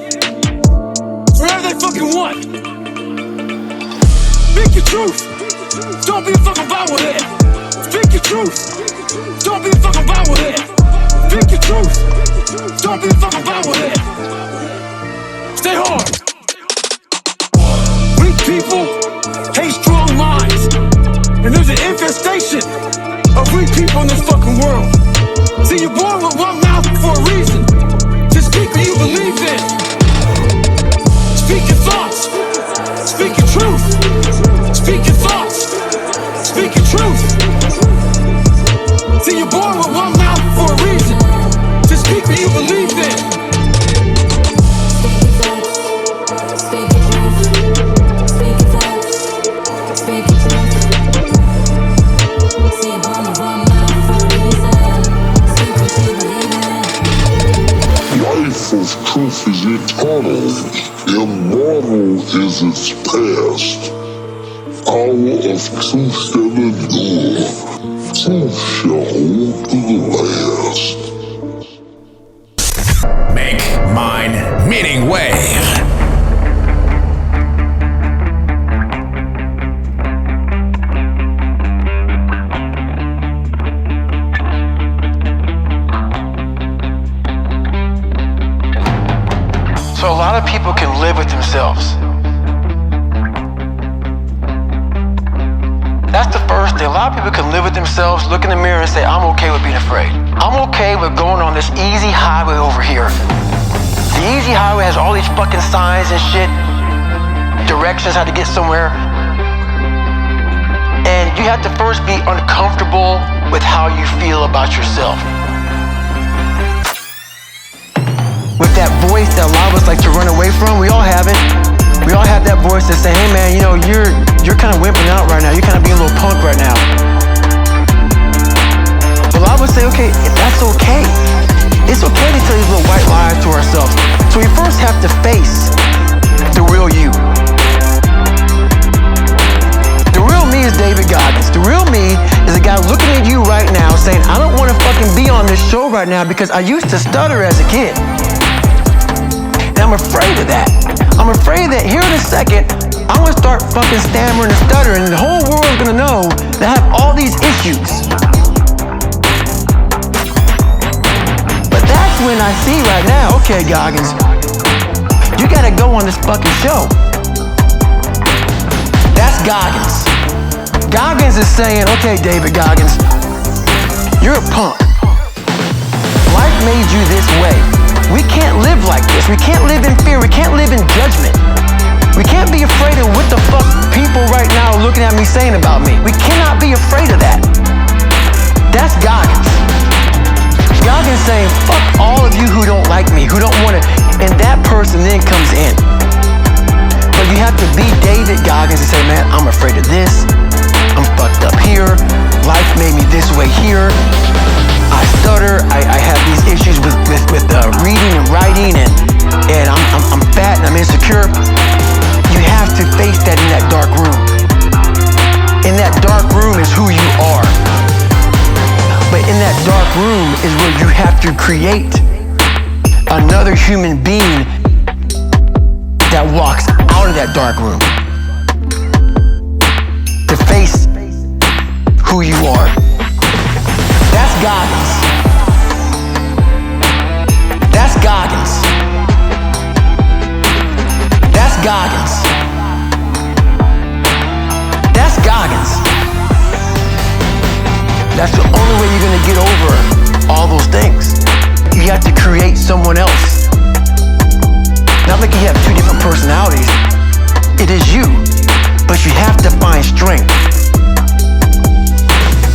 Whatever they fucking want. Speak your truth. Don't be a fucking bobblehead. Speak your truth. Don't be a fucking bobblehead. Speak your truth. Don't be a fucking bobblehead. Stay hard. Weak people hate strong minds. And there's an infestation of weak people in this fucking world. See, you're born with one mouth for a reason. To speak what you believe in. Speak your thoughts. Speak your truth. Speak your thoughts. Speak your truth. See, you're born with one mouth for a reason. To speak what you believe in. Speak your truth. Speak your thoughts. Speak your truth. See, you're born with one mouth for a reason. Speak what you believe in. Life of truth is eternal. Immortal is its past. Power of truth shall endure. Truth shall hold to the last. Make mine meaning wave. So a lot of people can live with themselves. That's the first thing. A lot of people can live with themselves, look in the mirror and say, I'm okay with being afraid. I'm okay with going on this easy highway over here. The easy highway has all these fucking signs and shit, directions how to get somewhere. And you have to first be uncomfortable with how you feel about yourself. With that voice that a lot of us like to run away from, we all have it. We all have that voice that say, hey man, you know, you're kind of wimping out right now. You're kind of being a little punk right now. But a lot of us say, okay, that's okay. It's okay to tell these little white lies to ourselves. So we first have to face the real you. The real me is David Goggins. The real me is a guy looking at you right now saying, I don't want to fucking be on this show right now because I used to stutter as a kid. And I'm afraid of that. I'm afraid that here in a second, I'm gonna start fucking stammering and stuttering, and the whole world's gonna know that I have all these issues. But that's when I see right now, okay, Goggins, you gotta go on this fucking show. That's Goggins. Goggins is saying, okay, David Goggins, you're a punk. Life made you this way. We can't live like this. We can't live in fear. We can't live in judgment. We can't be afraid of what the fuck people right now are looking at me saying about me. We cannot be afraid of that. That's Goggins. Goggins saying, fuck all of you who don't like me, who don't want to, and that person then comes in. But you have to be David Goggins and say, man, I'm afraid of this. I'm fucked up here. Life made me this way here. I stutter. I have these issues with reading and writing, and I'm fat and I'm insecure. You have to face that in that dark room. In that dark room is who you are. But in that dark room is where you have to create another human being that walks out of that dark room to face who you are. That's Goggins. That's Goggins. That's Goggins. That's Goggins. That's the only way you're gonna get over all those things. You have to create someone else. Not like you have two different personalities. It is you, but you have to find strength.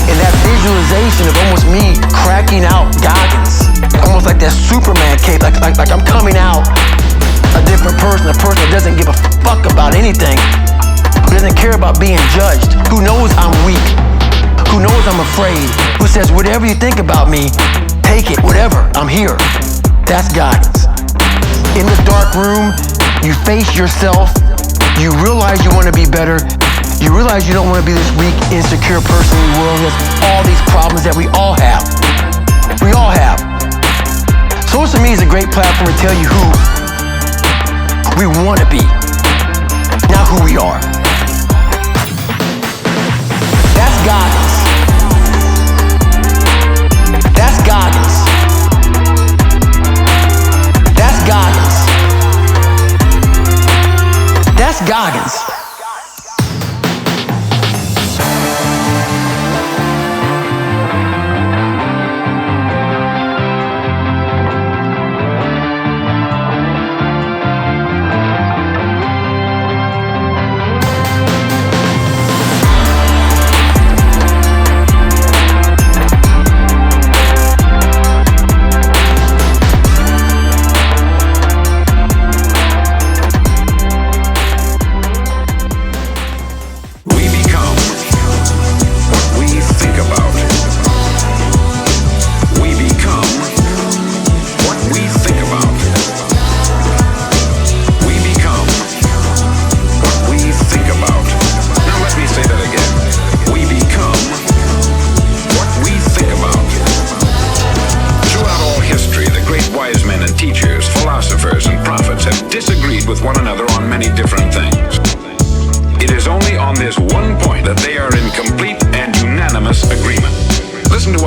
And that visualization of almost me cracking out Goggins, almost like that Superman cape, like I'm coming out a different person, a person that doesn't give a fuck about anything, who doesn't care about being judged, who knows I'm weak, who knows I'm afraid, who says whatever you think about me, take it, whatever, I'm here. That's Goggins. In the dark room, you face yourself, you realize you want to be better. You realize you don't want to be this weak, insecure person in the world who has all these problems that we all have. We all have. Social media is a great platform to tell you who we want to be, not who we are.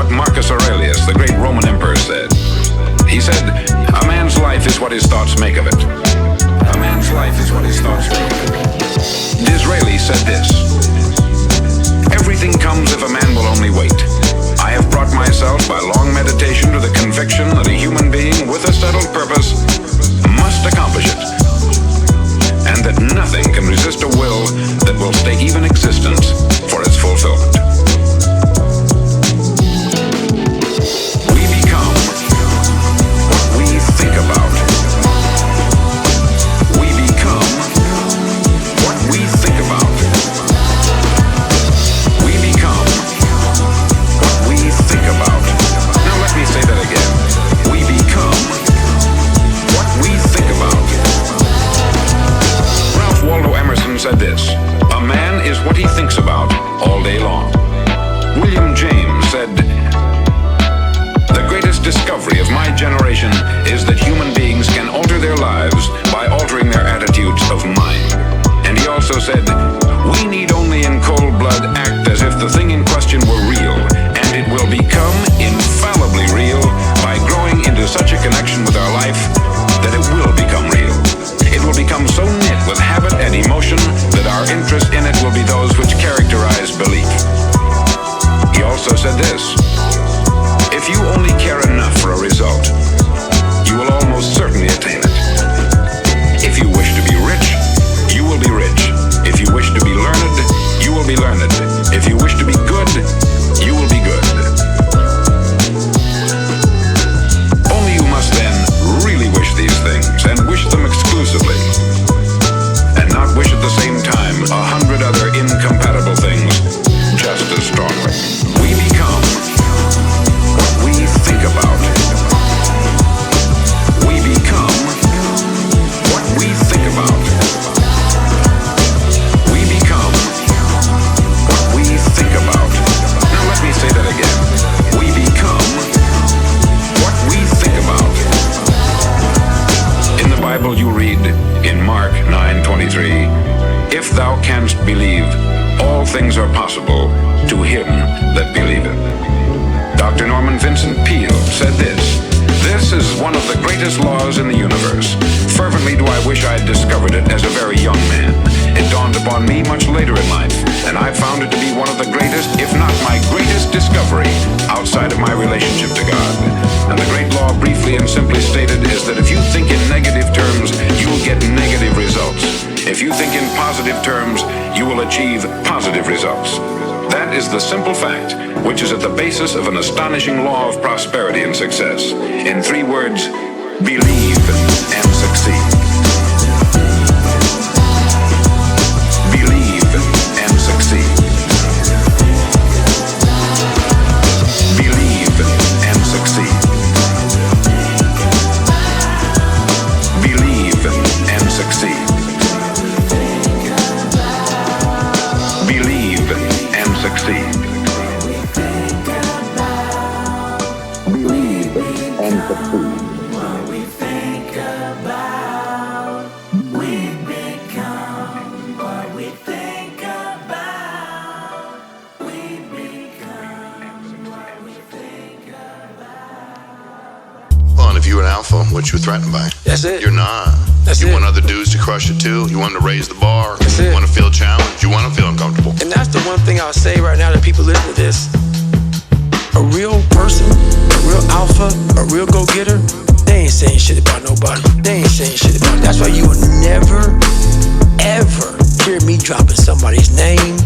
what Marcus Aurelius, the great Roman emperor, said. He said, "A man's life is what his thoughts make of it." A man's life is what his thoughts make of it. Disraeli said this: "Everything comes if a man will only wait. I have brought myself by long meditation to the conviction that a human being with a settled purpose must accomplish it, and that nothing can resist a will that will stake even existence for its fulfillment." We become what we think about. We become what we think about. We become what we think about. Now let me say that again. We become what we think about. Ralph Waldo Emerson said this: "A man is what he thinks about all day long." William James said, "The greatest discovery of my generation is that human beings can alter their lives by altering their attitudes of mind." And he also said, "We need only in cold blood act as if the thing in question were real, and it will become infallibly real by growing into such a connection with our life that it will become real. It will become so knit with habit and emotion that our interest in it will be those which characterize belief." He also said this: "If you only care enough for a result, you will almost certainly attain it. If you wish to be rich, you will be rich. If you wish to be learned, you will be learned. If you wish to be good, you will be good. Only you must then really wish these things, and wish them exclusively, and not wish at the same time 100 other incompatible things just as strongly." We become what we think about. We become what we think about. We become what we think about. Now let me say that again. We become what we think about. In the Bible you read in Mark 9:23, "If thou canst believe, all things are possible to him that believeth." Dr. Norman Vincent Peale said this: "This is one of the greatest laws in the universe. Fervently do I wish I had discovered it as a very young man. It dawned upon me much later in life, and I found it to be one of the greatest, if not my greatest discovery outside of my relationship to God. And the great law, briefly and simply stated, is that if you think in negative terms, you will get negative results. If you think in positive terms, you will achieve positive results. That is the simple fact, which is at the basis of an astonishing law of prosperity and success. In 3 words, believe and succeed. Believe and succeed. Believe and succeed. Believe and succeed. Believe and succeed. Believe and succeed. If you were an alpha, what you were threatened by? That's it. You're not. You want other dudes to crush it too. You want them to raise the bar. That's you it. want to feel challenged. You want to feel uncomfortable. And that's the one thing I'll say right now to people listening to this. A real person, a real alpha, a real go-getter, they ain't saying shit about nobody. They ain't saying shit about it. That's why you will never, ever hear me dropping somebody's name,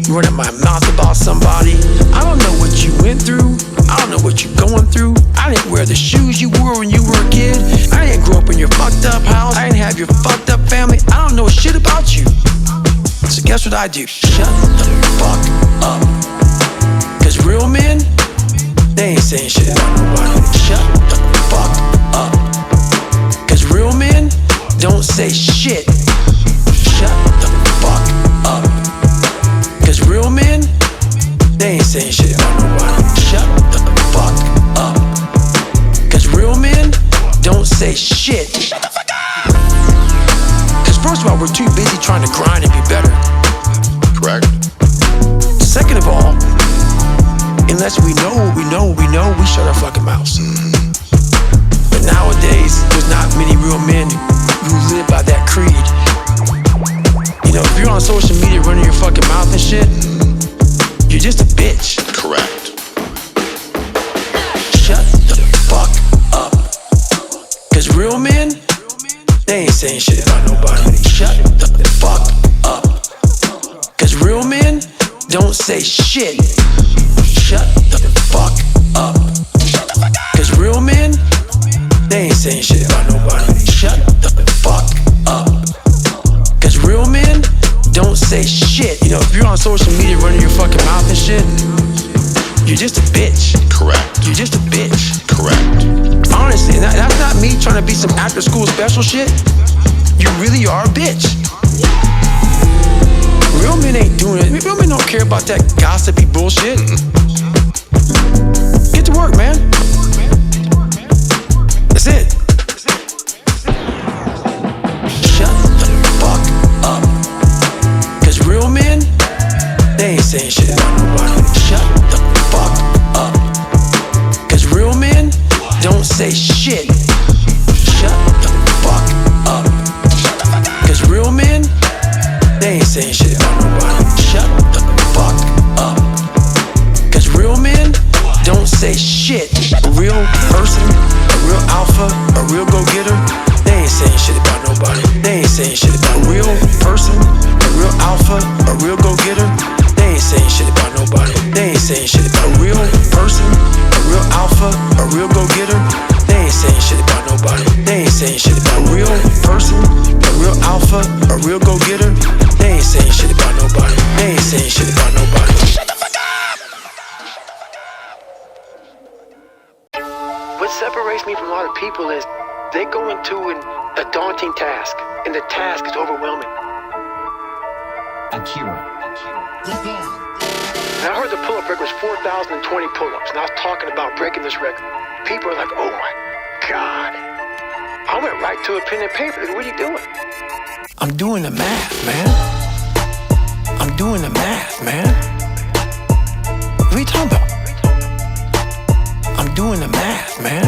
running my mouth about somebody. I don't know what you went through. I don't know what you're going through. I didn't wear the shoes you wore when you were a kid. I didn't grow up in your fucked up house. I didn't have your fucked up family. I don't know shit about you. So guess what I do? Shut the fuck up. Cause real men, they ain't saying shit about nobody. Shut the fuck up. Cause real men don't say shit. Shut the fuck up. Cause real men, they ain't saying shit about nobody. Shut the fuck up. Cause real men don't say shit. Shut the fuck up. Cause first of all, we're too busy trying to grind and be better. Correct. Second of all, unless past, we know what we know, we shut our fucking mouths. But nowadays, there's not many real men who live by that creed. You know, if you're on social media running your fucking mouth and shit, you're just a bitch. Correct. Shut the fuck up. Cause real men, they ain't saying shit about nobody. Shut the fuck up. Cause real men don't say shit. Shut the fuck up. Cause real men, they ain't saying shit about nobody. Shut the fuck up. Cause real men don't say shit. You know, if you're on social media running your fucking mouth and shit, you're just a bitch. Correct. You're just a bitch. Correct. Honestly, and that's not me trying to be some after school special shit. You really are a bitch. Real men ain't doing it. Real men don't care about that gossipy bullshit. Get to work, man. That's it. Shut the fuck up. Cause real men, they ain't saying shit about nobody. Shut the fuck up. Cause real men don't say shit. Shut the fuck up. Cause real men, they ain't saying shit about nobody. Shut the fuck up. Cause real men don't say shit. A real person, a real alpha, a real go-getter, they ain't saying shit about nobody. They ain't saying shit about a real person, a real alpha, a real go-getter, they ain't saying shit about nobody. They ain't saying shit about a real person, a real alpha, a real go-getter, they ain't saying shit about nobody. They ain't saying shit about a real person, a real alpha, a real go-getter, they ain't saying shit about nobody. They ain't saying shit about nobody. Shut the fuck up! What separates me from a lot of people is they go into a daunting task, and the task is overwhelming. Akira. And I heard the pull-up record was 4,020 pull-ups, and I was talking about breaking this record. People are like, oh my God. I went right to a pen and paper. Like, what are you doing? I'm doing the math, man. I'm doing the math, man. What are you talking about? I'm doing the math, man.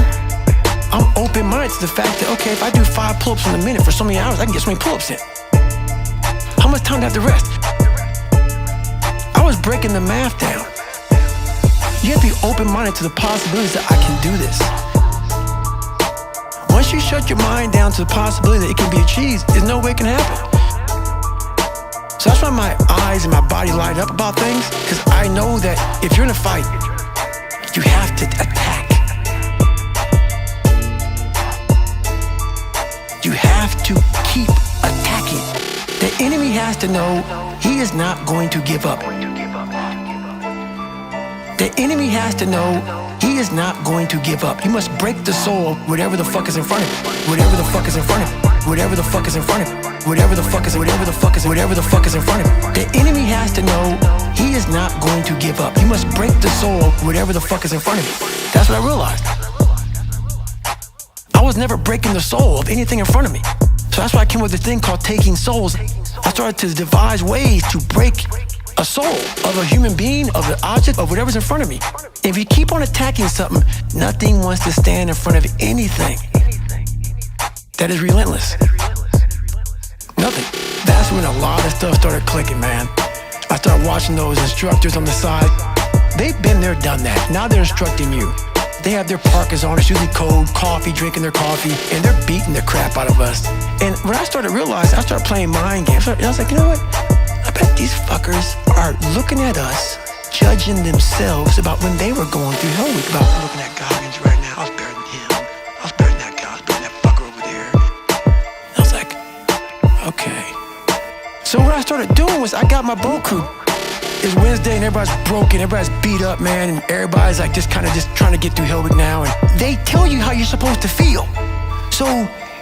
I'm open-minded to the fact that, okay, if I do 5 pull-ups in a minute for so many hours, I can get so many pull-ups in. How much time do I have to rest? I was breaking the math down. You have to be open-minded to the possibilities that I can do this. Once you shut your mind down to the possibility that it can be achieved, there's no way it can happen. So that's why my eyes and my body light up about things, because I know that if you're in a fight, you have to attack. You have to keep attacking. The enemy has to know he is not going to give up. The enemy has to know he is not going to give up. You must break the soul of whatever the fuck is in front of him. Whatever the fuck is in front of him. Whatever the fuck is in front of him. Whatever the fuck is in front of him. The enemy has to know he is not going to give up. You must break the soul of whatever the fuck is in front of him. That's what I realized. I was never breaking the soul of anything in front of me. So that's why I came with this thing called taking souls. I started to devise ways to break a soul of a human being, of the object, of whatever's in front of me. If you keep on attacking something, nothing wants to stand in front of anything that is relentless. Nothing. That's when a lot of stuff started clicking, man. I started watching those instructors on the side. They've been there, done that. Now they're instructing you. They have their parkas on, it's usually cold, coffee, drinking their coffee, and they're beating the crap out of us. And when I started realizing, I started playing mind games. And I was like, you know what? I bet these fuckers are looking at us, judging themselves about when they were going through hell week. About looking at Goggins right now. I was better than him. I was better than that guy. I was better than that fucker over there. And I was like, okay. So what I started doing was I got my boat crew. It's Wednesday and everybody's broken, everybody's beat up, man, and everybody's like just kind of just trying to get through hell week now. And they tell you how you're supposed to feel. So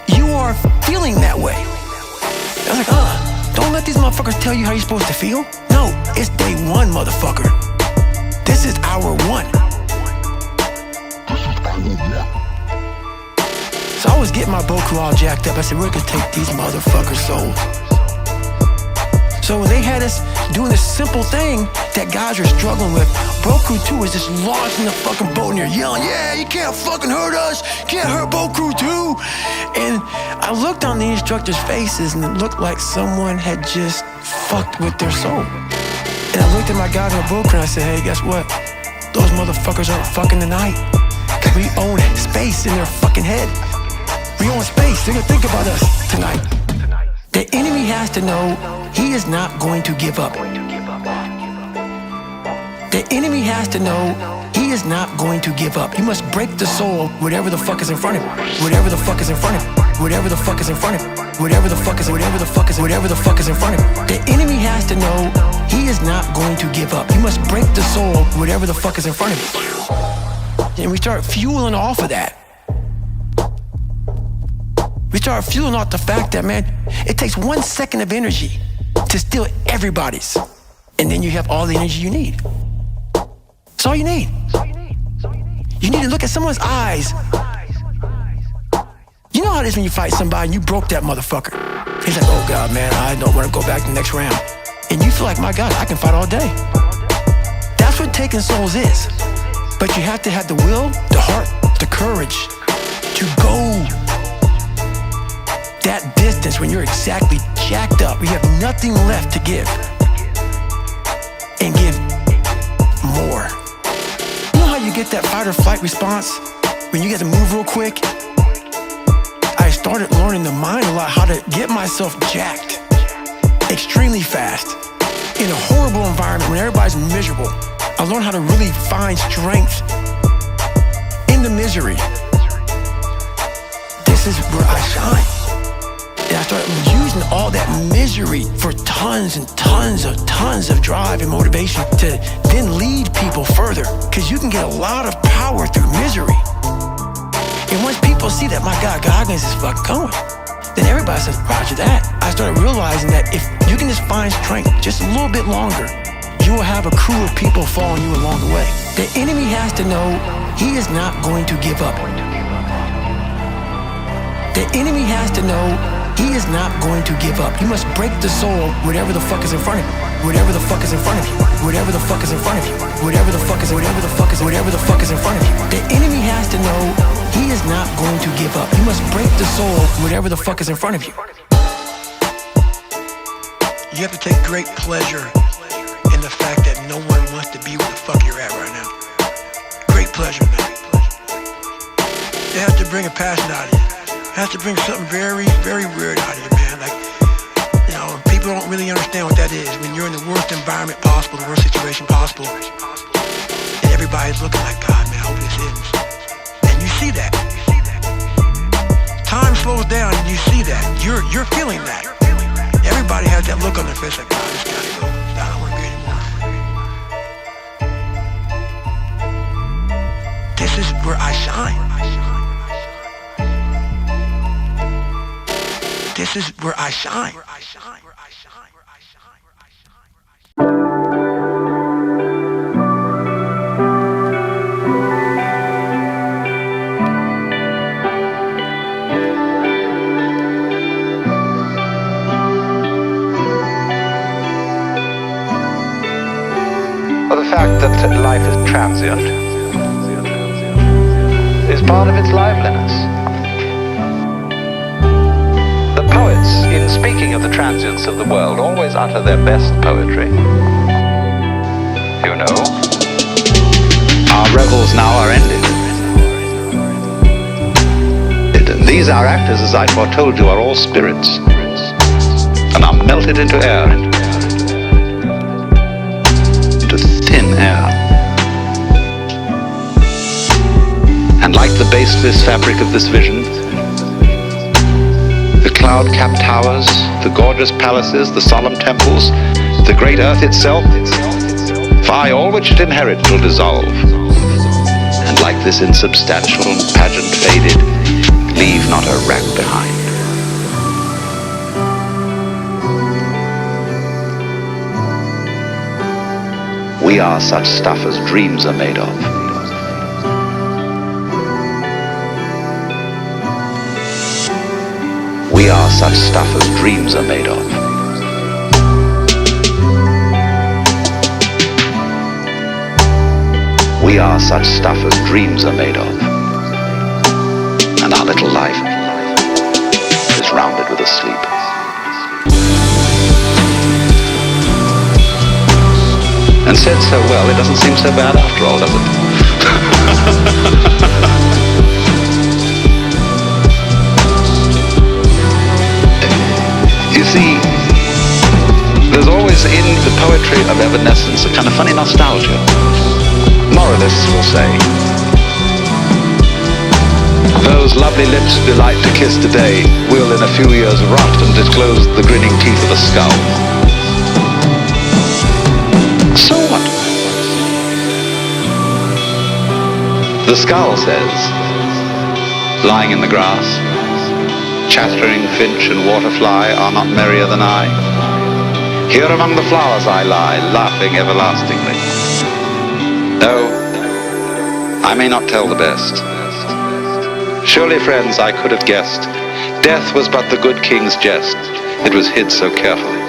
you are feeling that way. I was like, don't let these motherfuckers tell you how you're supposed to feel. No, it's day one, motherfucker. This is hour one. So I was getting my boat crew all jacked up. I said, we're gonna take these motherfuckers' souls. So when they had us doing this simple thing that guys are struggling with, Bro Crew 2 was just launching the fucking boat and you're yelling, yeah, you can't fucking hurt us, can't hurt Bro Crew 2. And I looked on the instructors' faces and it looked like someone had just fucked with their soul. And I looked at my guys in the boat crew and I said, hey, guess what? Those motherfuckers aren't fucking tonight. Cause we own space in their fucking head. We own space, they're gonna think about us tonight. The enemy has to know he is not going to give up. The enemy has to know he is not going to give up. You must break the soul of whatever the fuck is in front of you. Whatever the fuck is in front of you. Whatever the fuck is in front of you. Whatever the fuck is in front of you. The enemy has to know he is not going to give up. You must break the soul of whatever the fuck is in front of you. And we start fueling off of that. We start fueling off the fact that, man, it takes 1 second of energy to steal everybody's. And then you have all the energy you need. That's all you need. You need to look at someone's eyes. You know how it is when you fight somebody and you broke that motherfucker. He's like, oh God, man, I don't want to go back to the next round. And you feel like, my God, I can fight all day. That's what taking souls is. But you have to have the will, the heart, the courage to go that distance when you're exactly jacked up. You have nothing left to give. And give more. You know how you get that fight or flight response when you get to move real quick? I started learning the mind a lot, how to get myself jacked extremely fast in a horrible environment when everybody's miserable. I learned how to really find strength in the misery. This is where I shine. And I started using all that misery for tons and tons of drive and motivation to then lead people further. Because you can get a lot of power through misery. And once people see that, my God, Goggins is fucking going, then everybody says, roger that. I started realizing that if you can just find strength just a little bit longer, you will have a crew of people following you along the way. The enemy has to know he is not going to give up. The enemy has to know he is not going to give up. You must break the soul of whatever the fuck is in front of you. Whatever the fuck is in front of you. Whatever the fuck is in front of you. Whatever the fuck is in front of you. The enemy has to know he is not going to give up. You must break the soul of whatever the fuck is in front of you. You have to take great pleasure in the fact that no one wants to be where the fuck you're at right now. Great pleasure, man. It has to bring a passion out of you. It has to bring something very, very weird out of you, man. Like, you know, people don't really understand what that is. When you're in the worst environment possible, the worst situation possible, and everybody's looking like, God, man, I hope this ends. And you see that. Time slows down and you see that. You're feeling that. Everybody has that look on their face like, God, this gotta go. I don't want to be anymore. This is where I shine. This is where I shine. Well, the fact that life is transient is part of its liveliness. The poets, in speaking of the transience of the world, always utter their best poetry. You know, our revels now are ended. These our actors, as I foretold you, are all spirits, and are melted into air, into thin air. And like the baseless fabric of this vision, the cloud-capped towers, the gorgeous palaces, the solemn temples, the great earth itself, fie, all which it inherits will dissolve, and like this insubstantial pageant faded, leave not a rack behind. We are such stuff as dreams are made of. We are such stuff as dreams are made of. we are such stuff as dreams are made of. And our little life is rounded with a sleep. And said so well, it doesn't seem so bad after all, does it? You see, there's always in the poetry of evanescence a kind of funny nostalgia. Moralists will say, those lovely lips delight to kiss today will in a few years rot and disclose the grinning teeth of a skull. So what? The skull says, lying in the grass, chattering finch and waterfly are not merrier than I. Here among the flowers I lie, laughing everlastingly. No, I may not tell the best. Surely, friends, I could have guessed. Death was but the good king's jest. It was hid so carefully.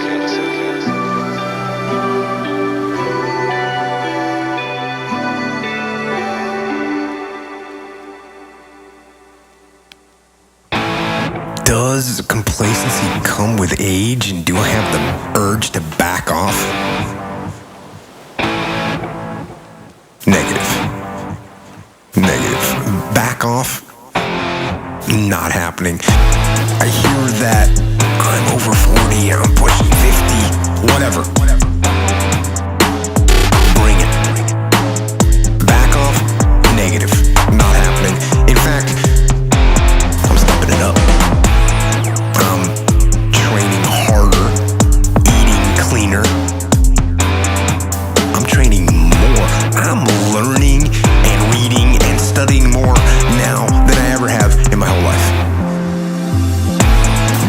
Does complacency come with age, and do I have the urge to back off? Negative. Back off? Not happening. I hear that I'm over 40, I'm pushing 50, whatever. Bring it. Back off? Negative. Not happening. In fact, I'm stepping it up. I'm training harder, eating cleaner. I'm training more. I'm learning and reading and studying more now than I ever have in my whole life.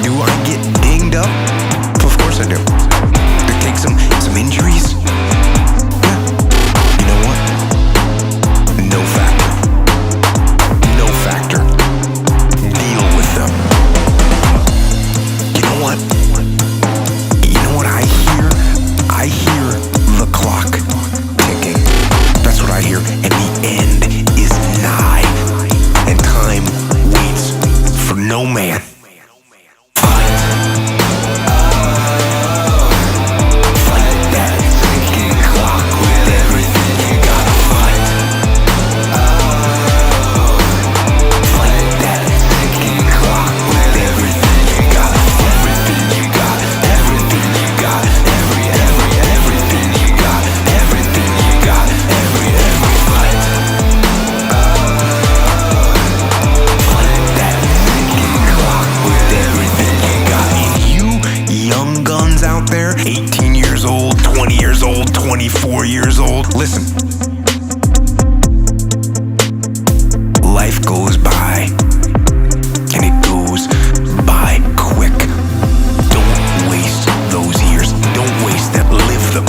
Do I get dinged up? Of course I do. It takes some injuries. Yeah. You know what? No factor. No factor. Deal with them. You know what? You know what I hear? I hear the clock ticking. That's what I hear. And the end is nigh. And time waits for no man. Out there, 18 years old, 20 years old, 24 years old. Listen, life goes by, and it goes by quick. Don't waste those years. Don't waste them. Live them.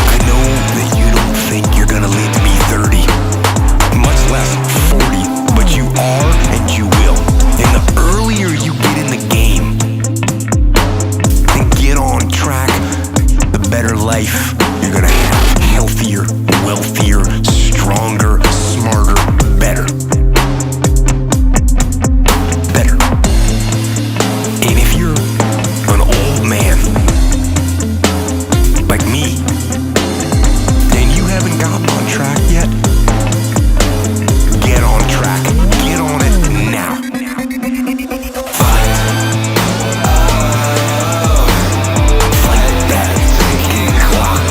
I know that you don't think you're gonna live to be 30, much less 40, but you are and you will. And the earlier you get in the game and get on track, the better life you're gonna have. Healthier, wealthier, stronger, smarter, better. Better. And if you're an old man like me, and you haven't gotten on track yet, get on track. Get on it now. Clock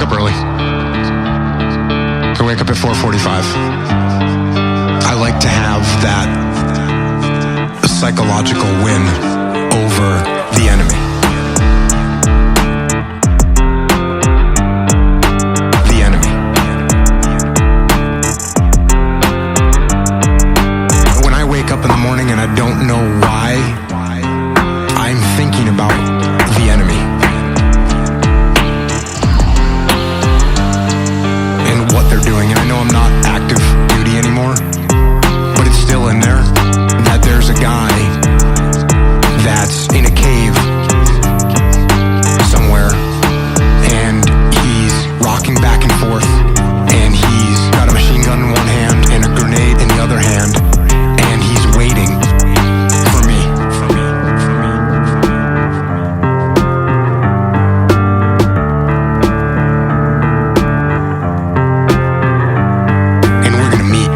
wake up early. I wake up at 4:45. I like to have that psychological win over the enemy. The enemy. When I wake up in the morning and I don't know why, I'm thinking about the enemy. And what they're doing. And I know I'm not active duty anymore, but it's still in there that there's a guy that's in a cave somewhere and he's rocking back and forth and he's got a machine gun in one hand and a grenade in the other hand and he's waiting for me. And we're gonna meet.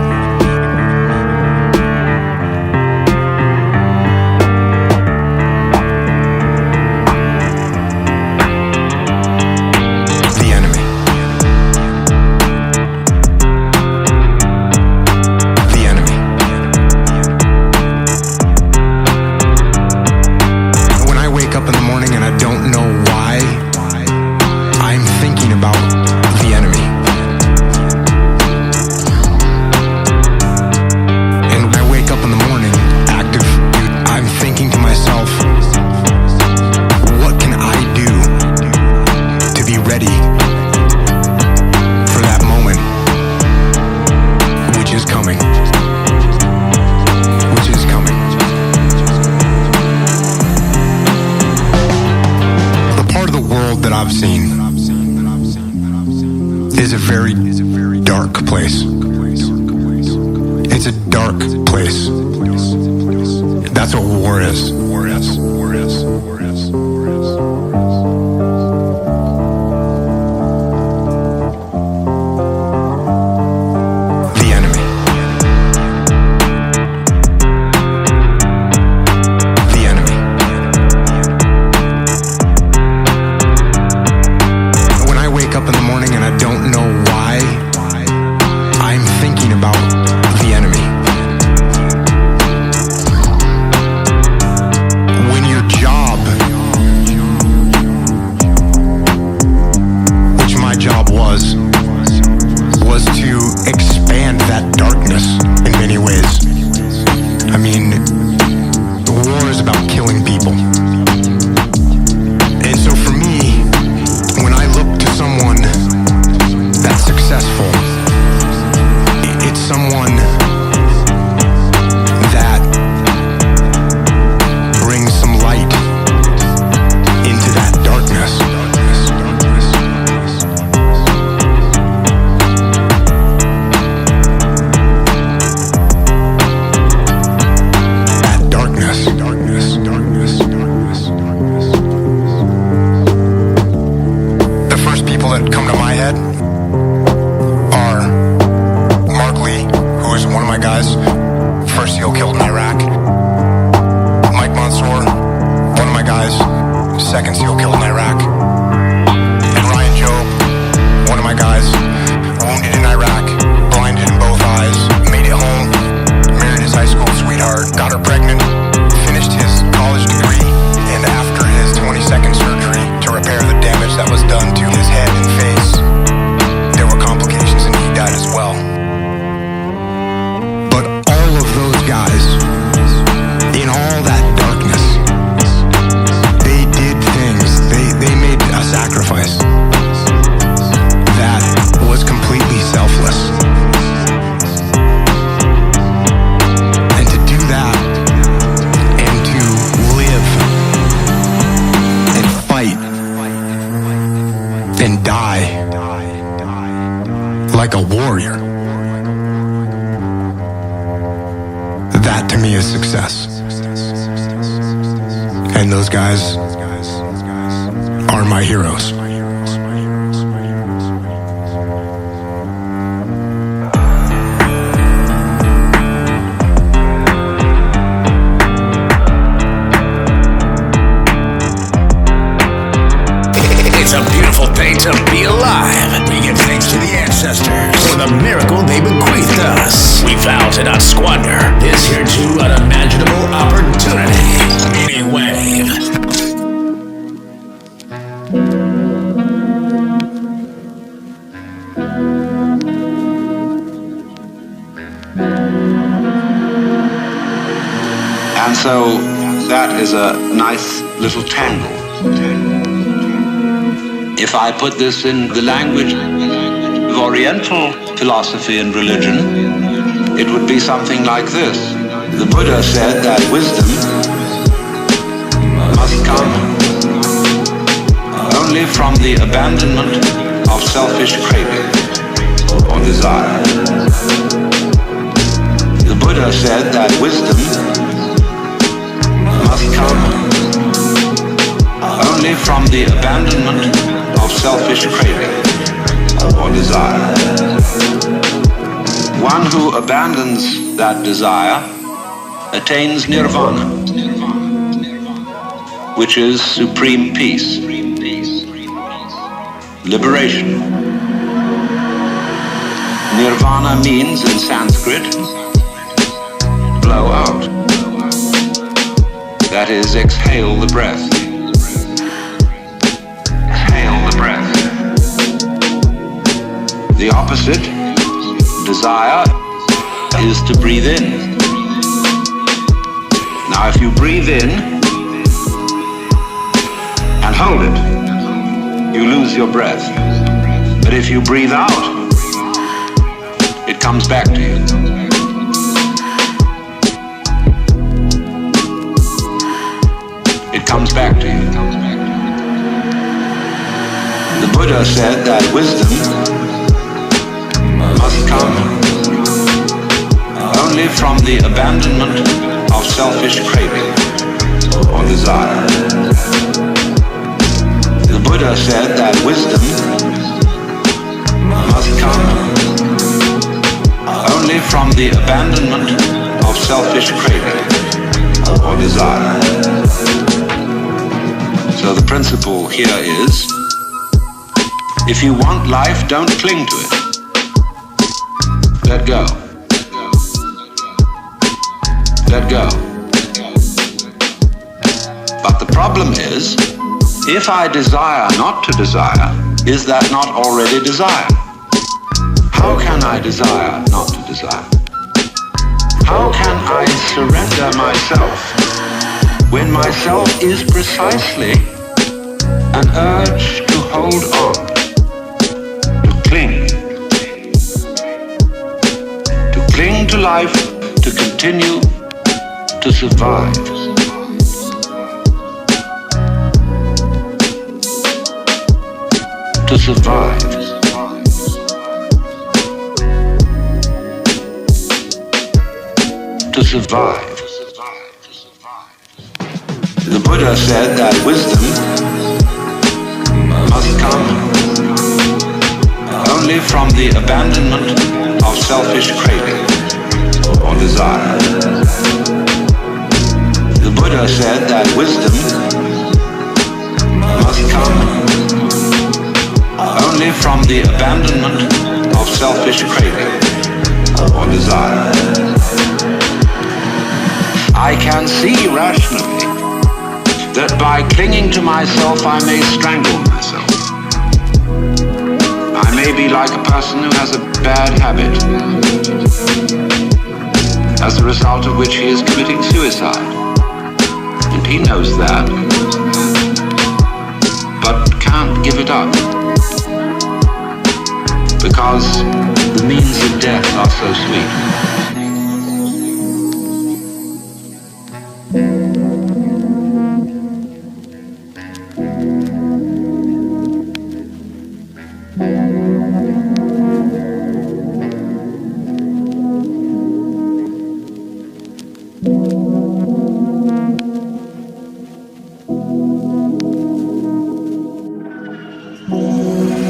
The enemy. The enemy. When I wake up in the morning and I don't know why, I'm thinking about the enemy. And when I wake up in the morning, active, I'm thinking to myself, what can I do to be ready for that moment, which is coming. Which is coming. The part of the world that I've seen is a very dark place. It's a dark place. That's what war is. War is. War is. War is. The enemy. The enemy. When I wake up in the morning and I don't know why, I'm thinking about the enemy. When your job, which my job was to expand that darkness in many ways. I mean, war is about killing people. And so for me, when I look to someone that's successful, it's someone that brings some light into that darkness. That darkness. Darkness. Darkness. Darkness. The first people that come to my head are Mark Lee, who is one of my guys, first SEAL killed in Iraq. Mike Mansour, one of my guys, second SEAL killed in Iraq. And Ryan Job, one of my guys, wounded in Iraq, blinded in both eyes, made it home, married his high school sweetheart, got her pregnant, finished his college degree, and after his 22nd surgery to repair the damage that was done to his head and face, there were complications and he died as well. But all of those guys, in all that darkness, they did things, they made a sacrifice that was completely selfless. And to do that, and to live, and fight, and die like a warrior, that to me is success. And those guys are my heroes. It's a beautiful day to be alive. people they bequeathed us. We vow to not squander this hereto unimaginable opportunity. Meaning Wave. And so that is a nice little tangle. If I put this in the language of Oriental philosophy and religion, it would be something like this. The Buddha said that wisdom must come only from the abandonment of selfish craving or desire. The Buddha said that wisdom must come only from the abandonment of selfish craving or desire. One who abandons that desire attains nirvana, which is supreme peace, liberation. Nirvana means in Sanskrit, blow out. That is, exhale the breath. Exhale the breath. The opposite, desire, is to breathe in. Now if you breathe in and hold it, you lose your breath. But if you breathe out, it comes back to you. It comes back to you. The Buddha said that wisdom must come only from the abandonment of selfish craving or desire. The Buddha said that wisdom must come only from the abandonment of selfish craving or desire. So the principle here is, if you want life, don't cling to it. Let go. Let go. But the problem is, if I desire not to desire, is that not already desire? How can I desire not to desire? How can I surrender myself when myself is precisely an urge to hold on, to cling to life, to continue to survive. To survive. To survive. The Buddha said that wisdom must come only from the abandonment of selfish craving or desire. The Buddha said that wisdom must come only from the abandonment of selfish craving or desire. I can see rationally that by clinging to myself I may strangle myself. I may be like a person who has a bad habit, as a result of which he is committing suicide. And he knows that, but can't give it up, because the means of death are so sweet.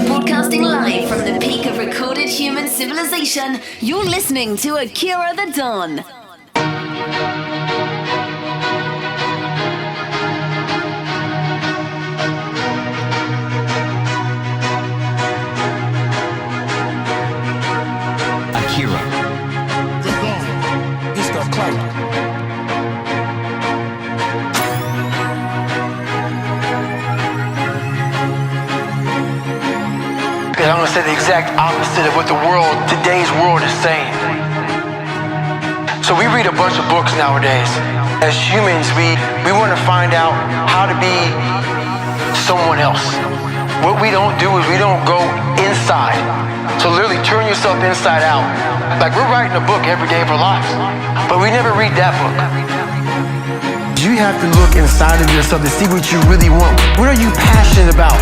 Broadcasting live from the peak of recorded human civilization, you're listening to Akira The Don. and I'm gonna say the exact opposite of what today's world is saying. So we read a bunch of books nowadays. As humans, we want to find out how to be someone else. What we don't do is we don't go inside. So literally turn yourself inside out. Like we're writing a book every day of our lives, but we never read that book. You have to look inside of yourself to see what you really want. What are you passionate about?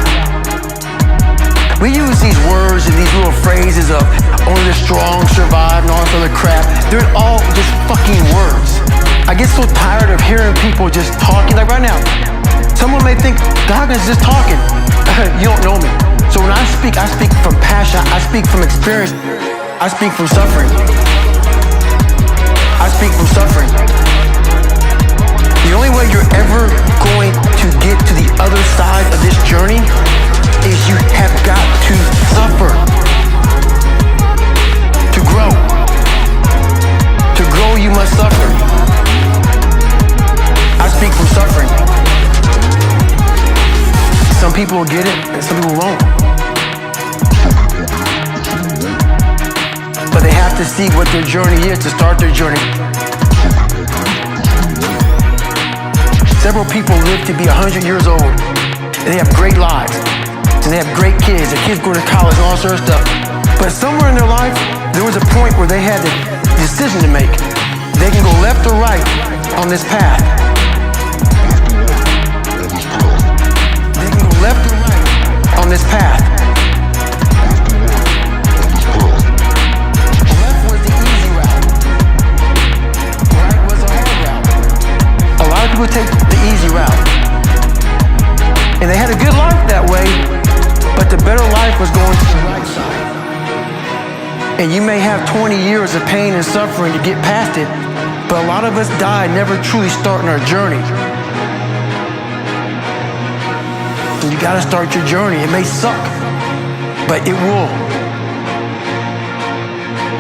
We use these words and these little phrases of only the strong survive and all this other crap. They're all just fucking words. I get so tired of hearing people just talking. Like right now, someone may think Goggins is just talking. You don't know me. So when I speak from passion. I speak from experience. I speak from suffering. I speak from suffering. The only way you're ever going to get to the other side of this journey is you have got to suffer. To grow. To grow, you must suffer. I speak from suffering. Some people will get it, and some people won't. But they have to see what their journey is to start their journey. Several people live to be 100 years old, and they have great lives, and they have great kids. Their kids go to college and all sorts of stuff. But somewhere in their life, there was a point where they had a decision to make. They can go left or right on this path. They can go left or right on this path. Left was the easy route. Right was the hard route. A lot of people take the easy route. And they had a good life that way, but the better life was going to the right side. And you may have 20 years of pain and suffering to get past it, but a lot of us die never truly starting our journey. And you gotta start your journey. It may suck, but it will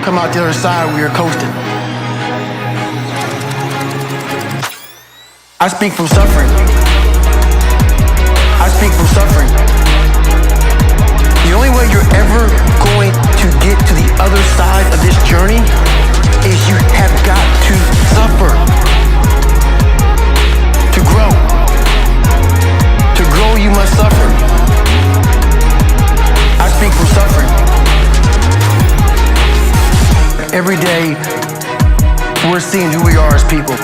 come out the other side where you're coasting. I speak from suffering. I speak from suffering. The only way you're ever going to get to the other side of this journey is you have got to suffer. To grow. To grow, you must suffer. I speak from suffering. Every day, we're seeing who we are as people.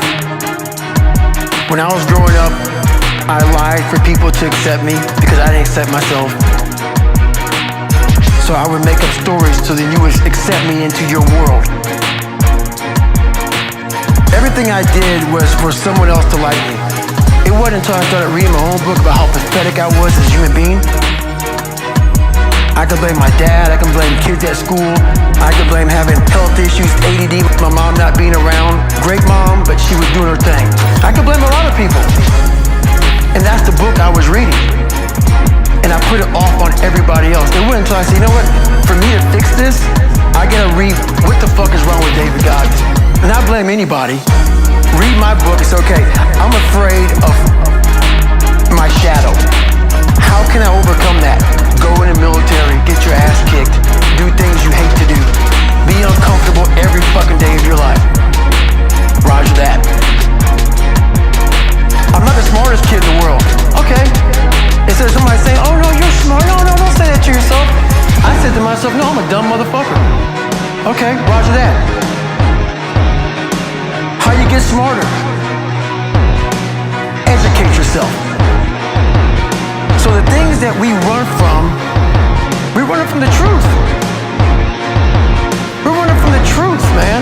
When I was growing up, I lied for people to accept me because I didn't accept myself. So I would make up stories so that you would accept me into your world. Everything I did was for someone else to like me. It wasn't until I started reading my own book about how pathetic I was as a human being. I could blame my dad, I can blame kids at school, I could blame having health issues, ADD, my mom not being around. Great mom, but she was doing her thing. I could blame a lot of people. And that's the book I was reading. And I put it off on everybody else. It wasn't until I said, you know what? For me to fix this, I gotta read what the fuck is wrong with David Goggins. And I blame anybody. Read my book, it's okay. I'm afraid of my shadow. How can I overcome that? Go in the military, get your ass kicked, do things you hate to do. Be uncomfortable every fucking day of your life. Roger that. I'm not the smartest kid in the world. Okay. Instead of somebody saying, oh no, you're smart. No, don't say that to yourself. I said to myself, no, I'm a dumb motherfucker. Okay, roger that. How you get smarter? Educate yourself. So the things that we run from, we're running from the truth. We're running from the truth, man.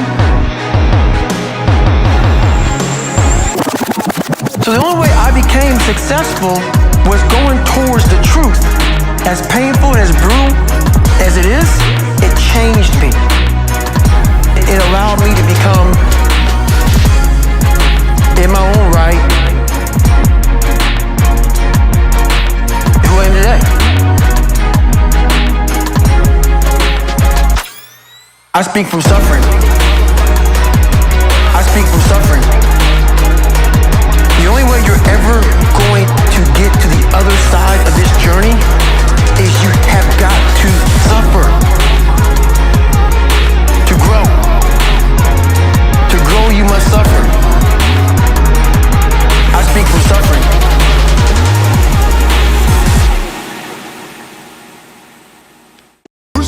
So the only way I became successful was going towards the truth. As painful and as brutal as it is, it changed me. It allowed me to become, in my own right, who I am today. I speak from suffering. I speak from suffering. The only way you're ever going to get to the other side of this journey is you have got to suffer.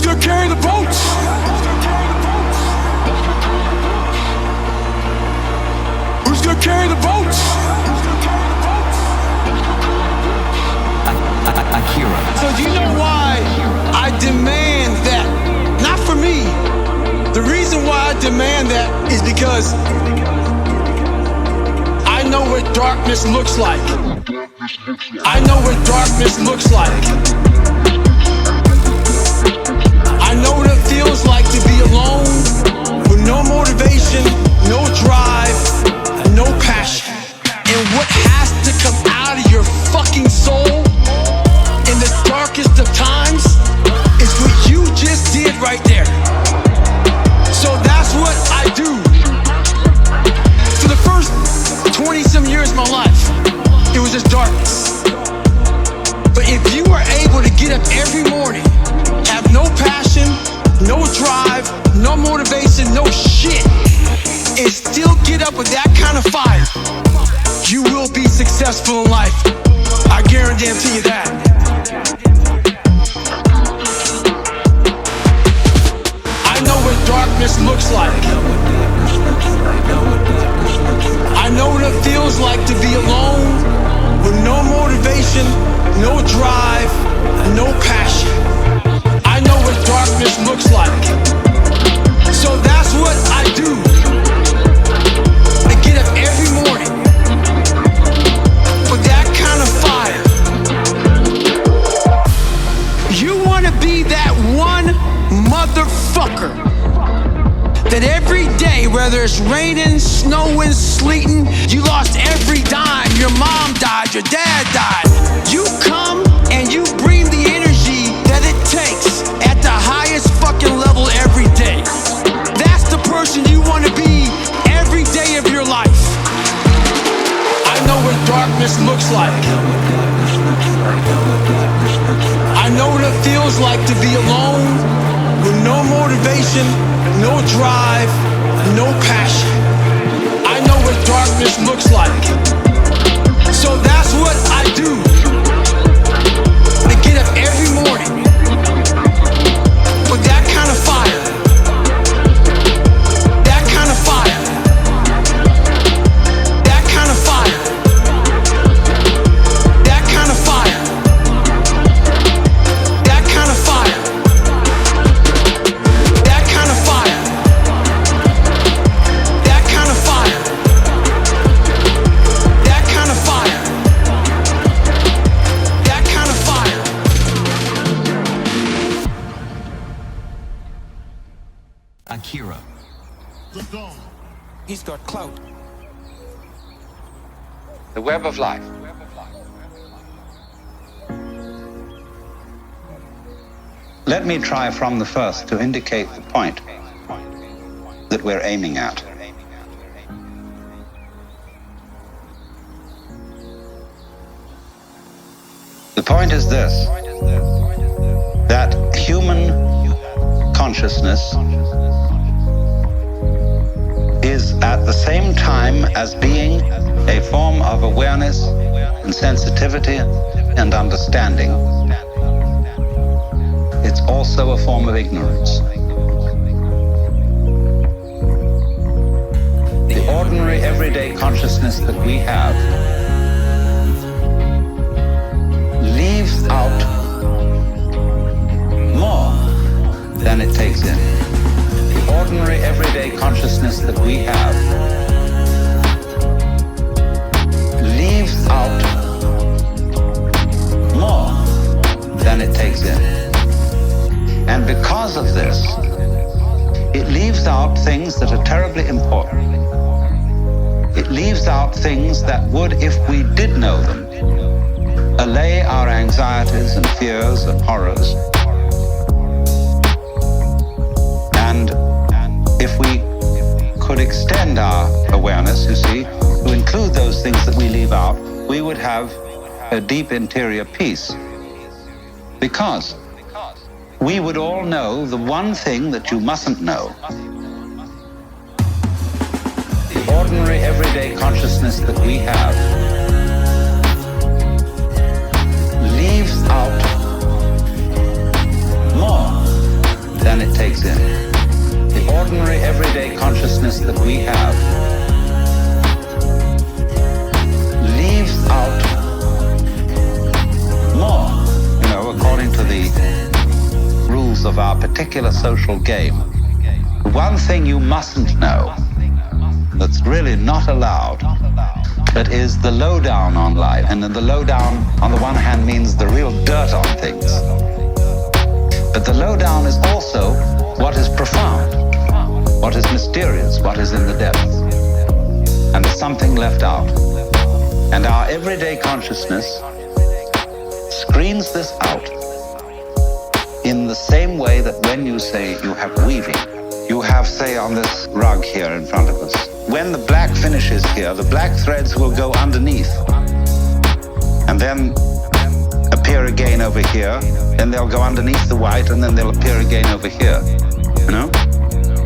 gonna carry the boats? Who's gonna carry the boats? Akira. So do you know why I demand that? Not for me. The reason why I demand that is because I know what darkness looks like. I know what darkness looks like. I know what it feels like to be alone with no motivation, no drive, no passion. And what has to come out of your fucking soul in the darkest of times is what you just did right there. So that's what I do. For the first 20-some years of my life, it was just darkness. But if you are able to get up every morning, have no passion, no drive, no motivation, no shit, and still get up with that kind of fire, you will be successful in life. I guarantee you that. I know what darkness looks like. I know what it feels like to be alone with no motivation, no drive, no passion. I know what darkness looks like. So that's what I do. I get up every morning with that kind of fire. You want to be that one motherfucker that every day, whether it's raining, snowing, sleeting, you lost every dime, your mom died, your dad died, you come and you bring the energy that it takes at the highest fucking level every day. That's the person you want to be every day of your life. I know what darkness looks like. I know what it feels like to be alone with no motivation, no drive, no passion. I know what darkness looks like. So that's what I do. I get up every morning with that kind of fire. That kind of fire. That kind of fire. That kind of fire. That kind of fire. That kind of fire. That kind of fire. That kind of fire. That kind of fire. Akira. He's got clout. The web of life. Let me try from the first to indicate the point that we're aiming at. The point is this, that human consciousness is at the same time as being a form of awareness and sensitivity and understanding. It's also a form of ignorance. The ordinary everyday consciousness that we have leaves out more than it takes in. The ordinary everyday consciousness that we have leaves out more than it takes in. And because of this, it leaves out things that are terribly important. It leaves out things that would, if we did know them, allay our anxieties and fears and horrors. And if we could extend our awareness, you see, to include those things that we leave out, we would have a deep interior peace. Because we would all know the one thing that you mustn't know. The ordinary everyday consciousness that we have leaves out more everyday consciousness that we have leaves out more, according to the rules of our particular social game. The one thing you mustn't know, that's really not allowed, that is the lowdown on life. And the lowdown, on the one hand, means the real dirt on things. But the lowdown is also what is profound, what is mysterious, what is in the depths. And there's something left out. And our everyday consciousness screens this out in the same way that when you say you have weaving, you have, say, on this rug here in front of us, when the black finishes here, the black threads will go underneath and then appear again over here, then they'll go underneath the white and then they'll appear again over here,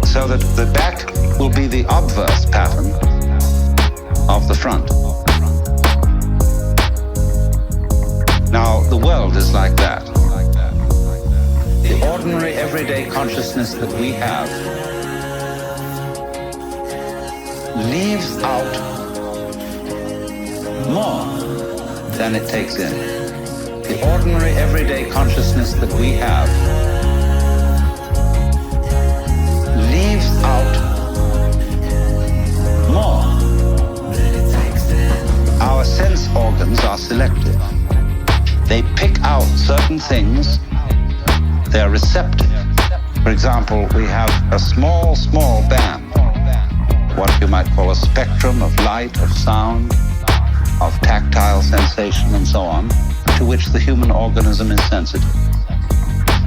so that the back will be the obverse pattern of the front. Now, the world is like that. The ordinary everyday consciousness that we have leaves out more than it takes in. The ordinary everyday consciousness that we have leaves out more than it takes in. Our sense organs are selective. They pick out certain things. They're receptive. For example, we have a small band, what you might call a spectrum of light, of sound, of tactile sensation, and so on, to which the human organism is sensitive.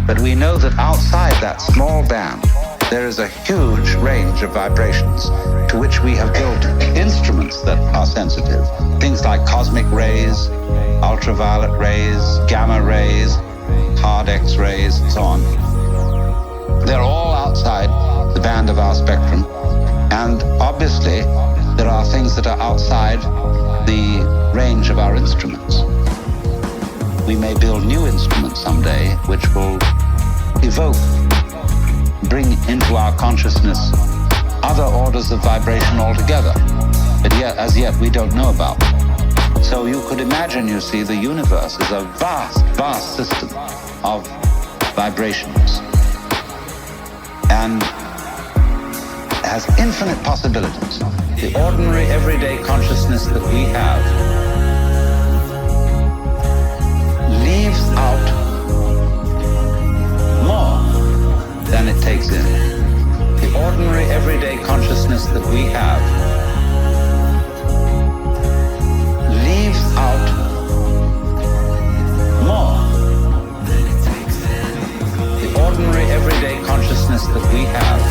But we know that outside that small band, there is a huge range of vibrations to which we have built instruments that are sensitive. Things like cosmic rays, ultraviolet rays, gamma rays, hard X-rays, and so on. They're all outside the band of our spectrum. And obviously, there are things that are outside the range of our instruments. We may build new instruments someday which will evoke, bring into our consciousness other orders of vibration altogether, but yet, as yet, we don't know about. So you could imagine, you see, the universe is a vast system of vibrations and has infinite possibilities. The ordinary everyday consciousness that we have leaves out more than it takes in. The ordinary everyday consciousness that we have leaves out more than it takes in. The ordinary everyday consciousness that we have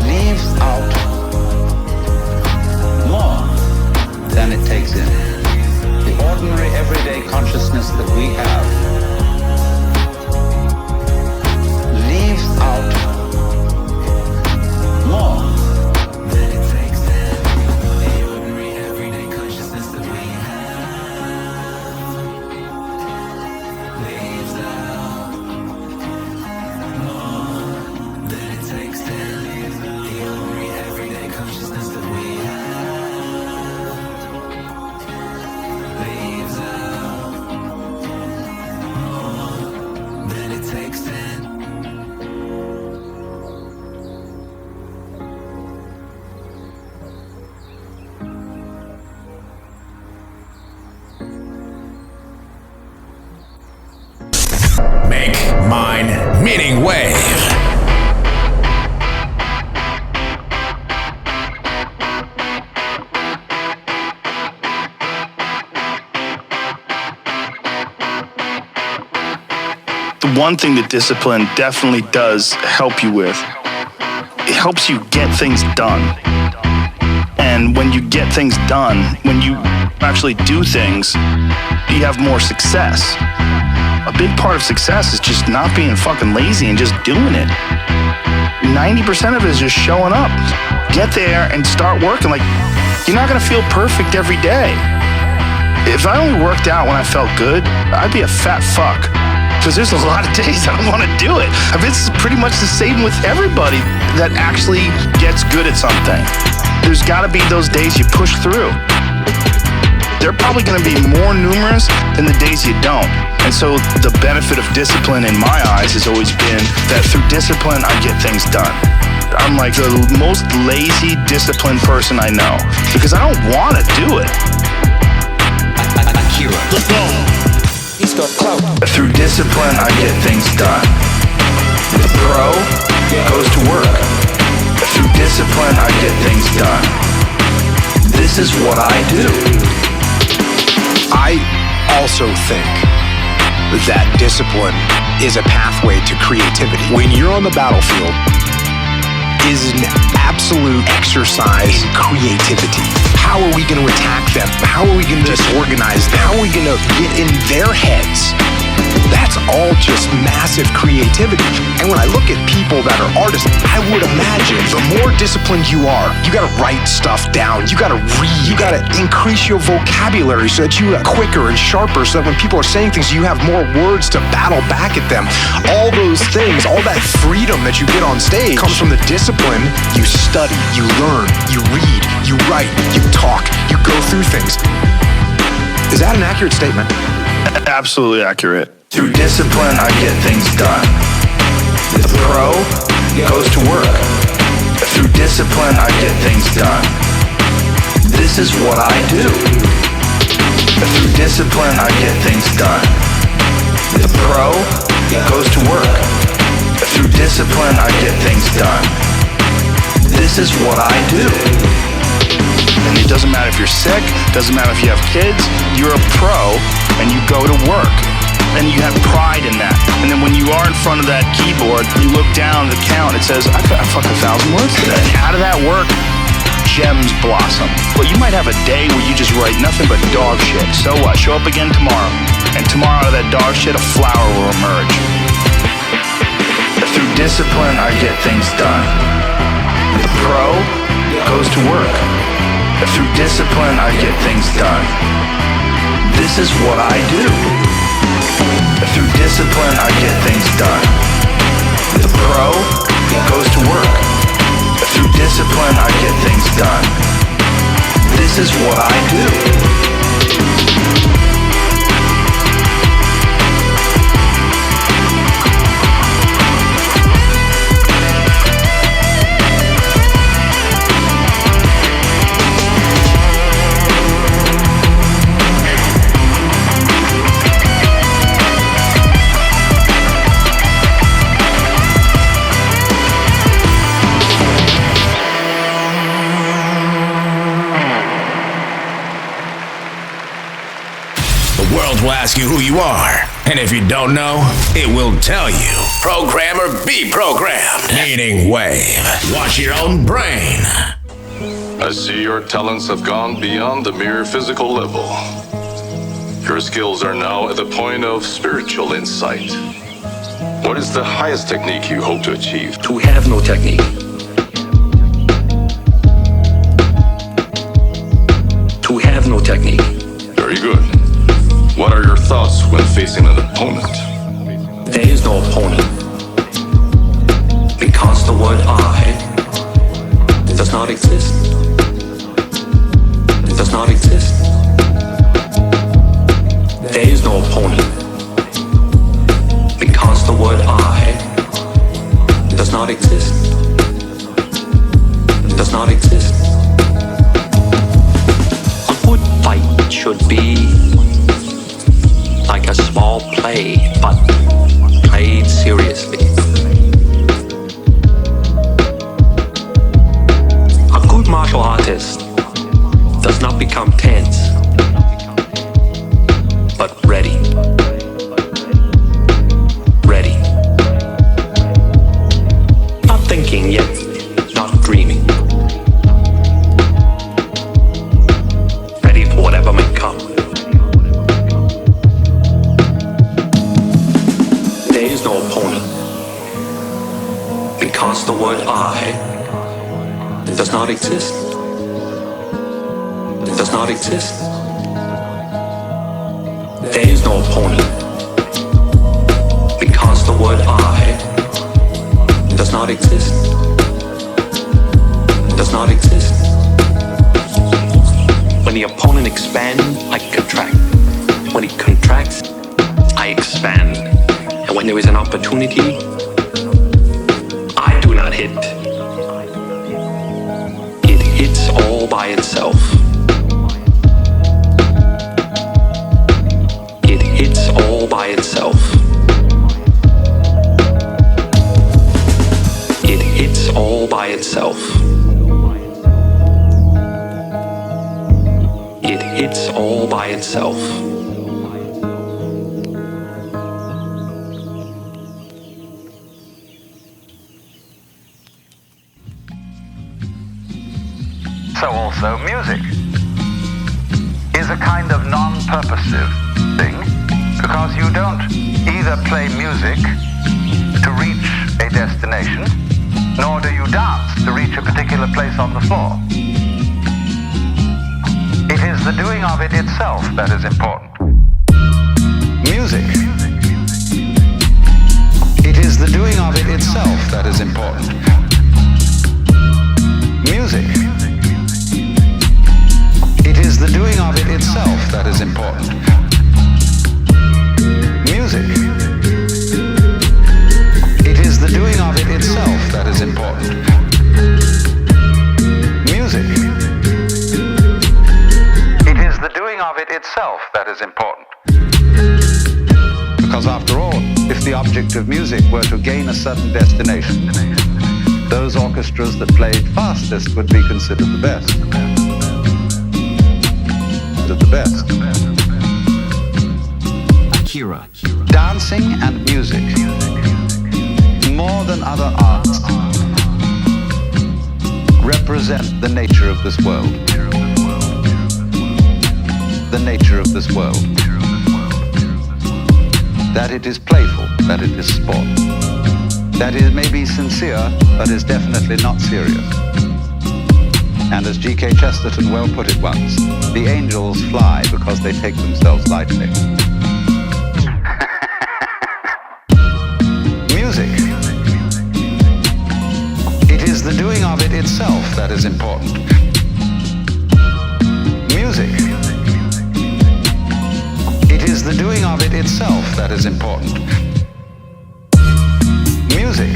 leaves out more than it takes in. The ordinary everyday consciousness that we have leaves out more than it takes in. The ordinary everyday consciousness that we have leaves out more than it takes in. The ordinary everyday consciousness that we leaves out more than it takes in. Make mine meaning wave. The one thing that discipline definitely does help you with, it helps you get things done. And when you get things done, when you actually do things, you have more success. A big part of success is just not being fucking lazy and just doing it. 90% of it is just showing up. Get there and start working. Like, you're not gonna feel perfect every day. If I only worked out when I felt good, I'd be a fat fuck. Because there's a lot of days I don't want to do it. I mean, it's pretty much the same with everybody that actually gets good at something. There's got to be those days you push through. They're probably going to be more numerous than the days you don't. And so the benefit of discipline in my eyes has always been that through discipline, I get things done. I'm like the most lazy, disciplined person I know because I don't want to do it. Akira. Let's go. He's got clout. Through discipline, I get things done. The pro goes to work. Through discipline, I get things done. This is what I do. I also think that discipline is a pathway to creativity. When you're on the battlefield, is an absolute exercise in creativity. How are we going to attack them? How are we going to disorganize them? How are we going to get in their heads? That's all just massive creativity. And when I look at people that are artists, I would imagine the more disciplined you are, you got to write stuff down. You got to read. You got to increase your vocabulary so that you are quicker and sharper so that when people are saying things, you have more words to battle back at them. All those things, all that freedom that you get on stage comes from the discipline. You study, you learn, you read, you write, you talk, you go through things. Is that an accurate statement? Absolutely accurate. Through discipline, I get things done. The pro goes to work. Through discipline, I get things done. This is what I do. Through discipline, I get things done. The pro goes to work. Through discipline, I get things done. This is what I do. And it doesn't matter if you're sick, doesn't matter if you have kids, you're a pro and you go to work. And you have pride in that. And then when you are in front of that keyboard, you look down at the count, it says, I fucked 1,000 words today. Out of that work, gems blossom. But you might have a day where you just write nothing but dog shit. So what? Show up again tomorrow. And tomorrow out of that dog shit, a flower will emerge. Through discipline, I get things done. The pro goes to work. Through discipline, I get things done. This is what I do. Through discipline, I get things done. The pro goes to work. Through discipline, I get things done. This is what I do. Will ask you who you are, and if you don't know, it will tell you. Program or be programmed. Meaning Wave. Watch your own brain. I see your talents have gone beyond the mere physical level. Your skills are now at the point of spiritual insight. What is the highest technique you hope to achieve? To have no technique. To have no technique. Very good. What are your thoughts when facing an opponent? There is no opponent. Because the word I does not exist. It does not exist. There is no opponent. Because the word I does not exist. It does not exist. A good fight should be like a small play, but played seriously. A good martial artist does not become tense, but ready. Ready. Not thinking yet, not dreaming. Ready for whatever may come. There is no opponent. Because the word I does not exist. It does not exist. There is no opponent. not exist. Does not exist. When the opponent expands, I contract. When it contracts, I expand. And when there is an opportunity, I do not hit. It hits all by itself. It hits all by itself. It hits all by itself. It hits all by itself. So also music is a kind of non-purposive thing, because you don't either play music to reach a destination, nor do you dance to reach a particular place on the floor. It is the doing of it itself that is important. Music. It is the doing of it itself that is important. Music. It is the doing of it itself that is important. Music. It is the doing of it itself that is important. Music. It is the doing of it itself that is important. Because after all, if the object of music were to gain a certain destination, those orchestras that played fastest would be considered the best. The best. Akira. Dancing and music, more than other arts, represent the nature of this world. The nature of this world. That it is playful, that it is sport. That it may be sincere, but is definitely not serious. And as G.K. Chesterton well put it once, the angels fly because they take themselves lightly. Music. It is the doing of it itself that is important. Music. It is the doing of it itself that is important. Music.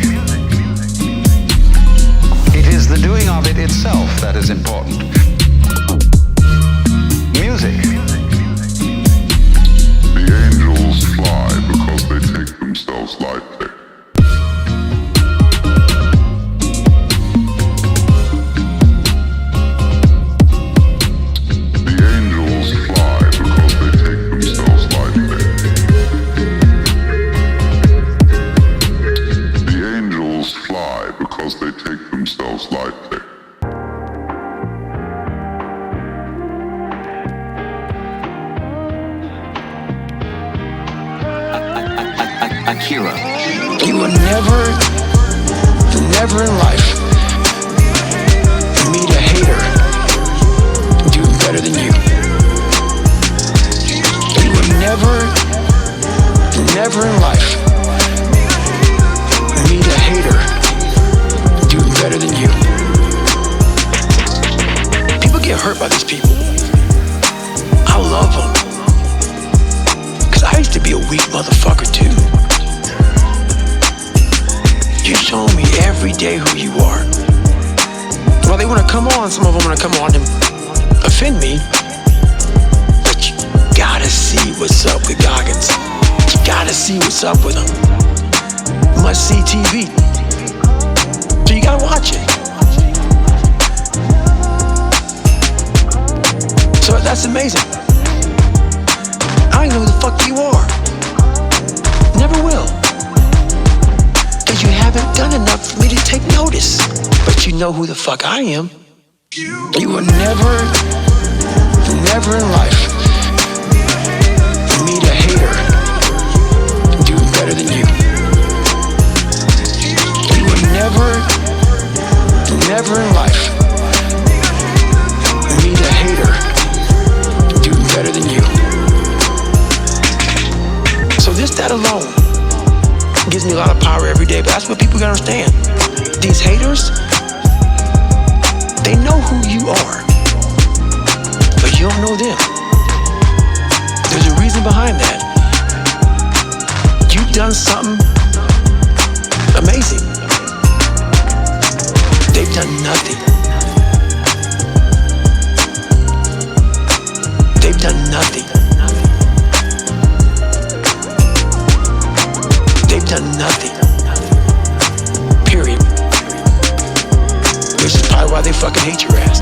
It is the doing of it itself that is important. Music. The angels fly because they take themselves lightly. The angels fly because they take themselves lightly. The angels fly because they take themselves lightly. Akira. You will never in life meet a hater doing better than you. You will never in life meet a hater doing better than you. People get hurt by these people. I love them. Because I used to be a weak motherfucker too. You show me every day who you are. Well, they want to come on. Some of them want to come on and offend me. But you gotta see what's up with Goggins. You gotta see what's up with him. Must see TV. So you gotta watch it. So that's amazing. I don't know who the fuck you are. Never will. You haven't done enough for me to take notice. But you know who the fuck I am. You will never in life meet a hater doing better than you. You will never in life meet a hater doing better than you. So that alone gives me a lot of power every day, but that's what people gotta understand. these haters, they know who you are, but you don't know them. There's a reason behind that. You've done something amazing. They've done nothing. They've done nothing. They've done nothing. Period. Which is probably why they fucking hate your ass.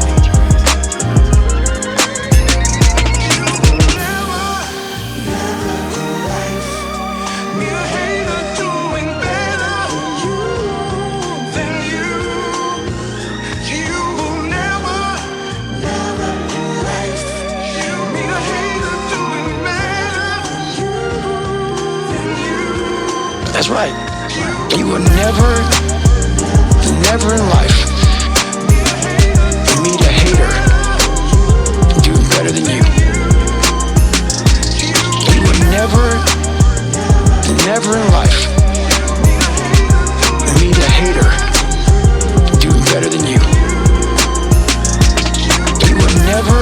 That's right. You will never in life meet a hater doing better than you. You will never in life meet a hater doing better than you. You will never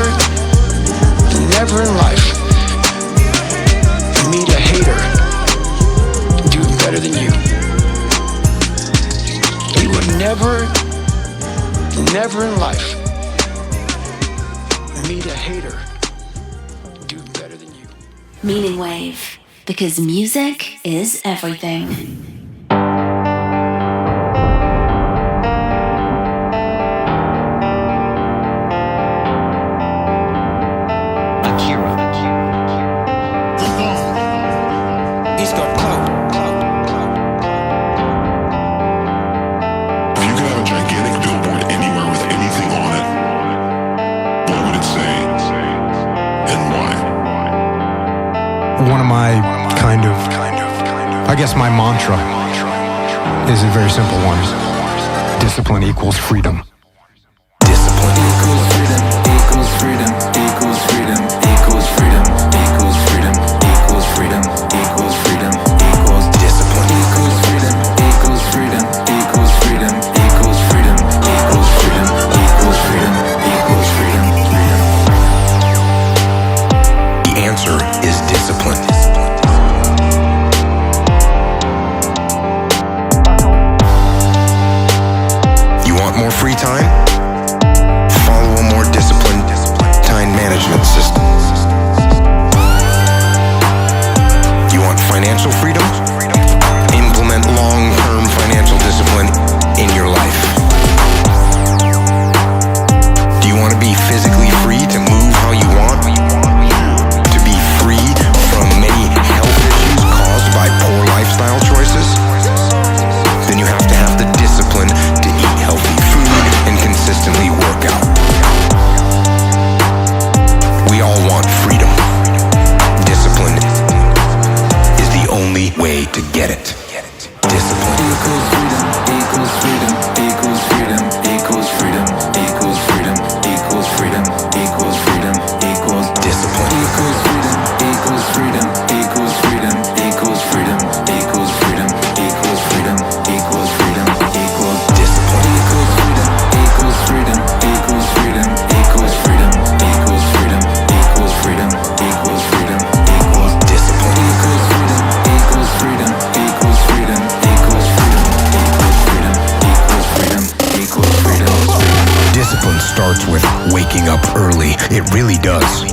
in life meet a hater doing better than you. You will never in life meet a hater doing better than you. Meaning Wave, because music is everything. Akira. He's got clout. If you could have a gigantic billboard anywhere with anything on it, what would it say? And why? One of my I guess my mantra is a very simple one. Discipline equals freedom. Discipline equals freedom, equals freedom, equals freedom, equals freedom, equals freedom, equals freedom, equals freedom, equals discipline equals freedom, equals freedom, equals freedom, equals freedom, equals freedom, equals freedom, equals freedom, freedom. The answer is discipline. You want more free time? Follow a more disciplined time management system. You want financial freedom? Implement long-term financial discipline in your life. Do you want to be physically free to move how you want? To be free from many health issues caused by poor lifestyle choices? Then you have to have the discipline to eat healthy food and consistently work out. We all want freedom. Discipline is the only way to get it. Discipline equals freedom, equals freedom, equals freedom, equals freedom, equals freedom, equals freedom, equals freedom, equals discipline equals freedom, equals freedom, equals freedom, equals freedom, equals freedom, equals freedom, equals freedom, equals discipline equals freedom, equals freedom, equals freedom, equals freedom, equals freedom, equals freedom, equals freedom, equals discipline equals freedom, equals freedom, equals freedom, equals freedom, equals freedom, equals freedom, equals freedom. Discipline starts with waking up early. It really does.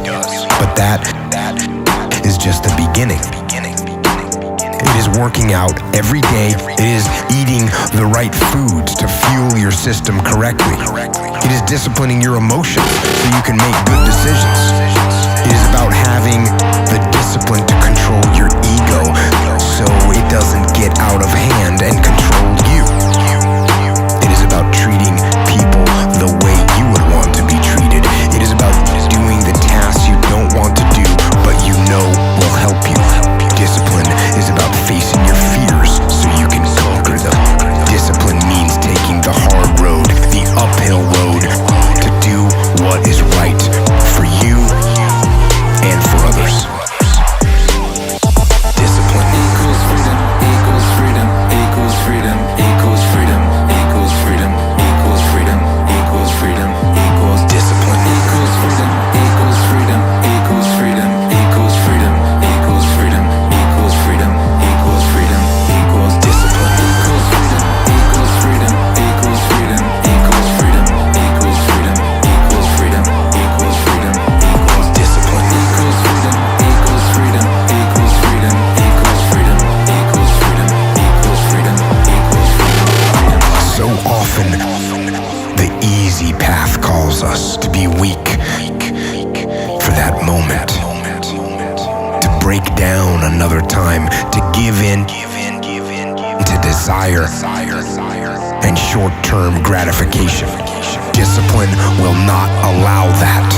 But that is just the beginning. It is working out every day. It is eating the right foods to fuel your system correctly. It is disciplining your emotions so you can make good decisions. It is about having the discipline to control your ego so it doesn't get out of hand and control you. It is about treating people the way you would want to be treated. It is about doing the tasks you don't want to do, but you know will help you. Discipline is about facing your fears so you can conquer them. Discipline means taking the hard road, the uphill road, to do what is right for you and for others. Discipline equals freedom, equals freedom, Often, the easy path calls us to be weak for that moment, to break down another time, to give in to desire and short-term gratification. Discipline will not allow that.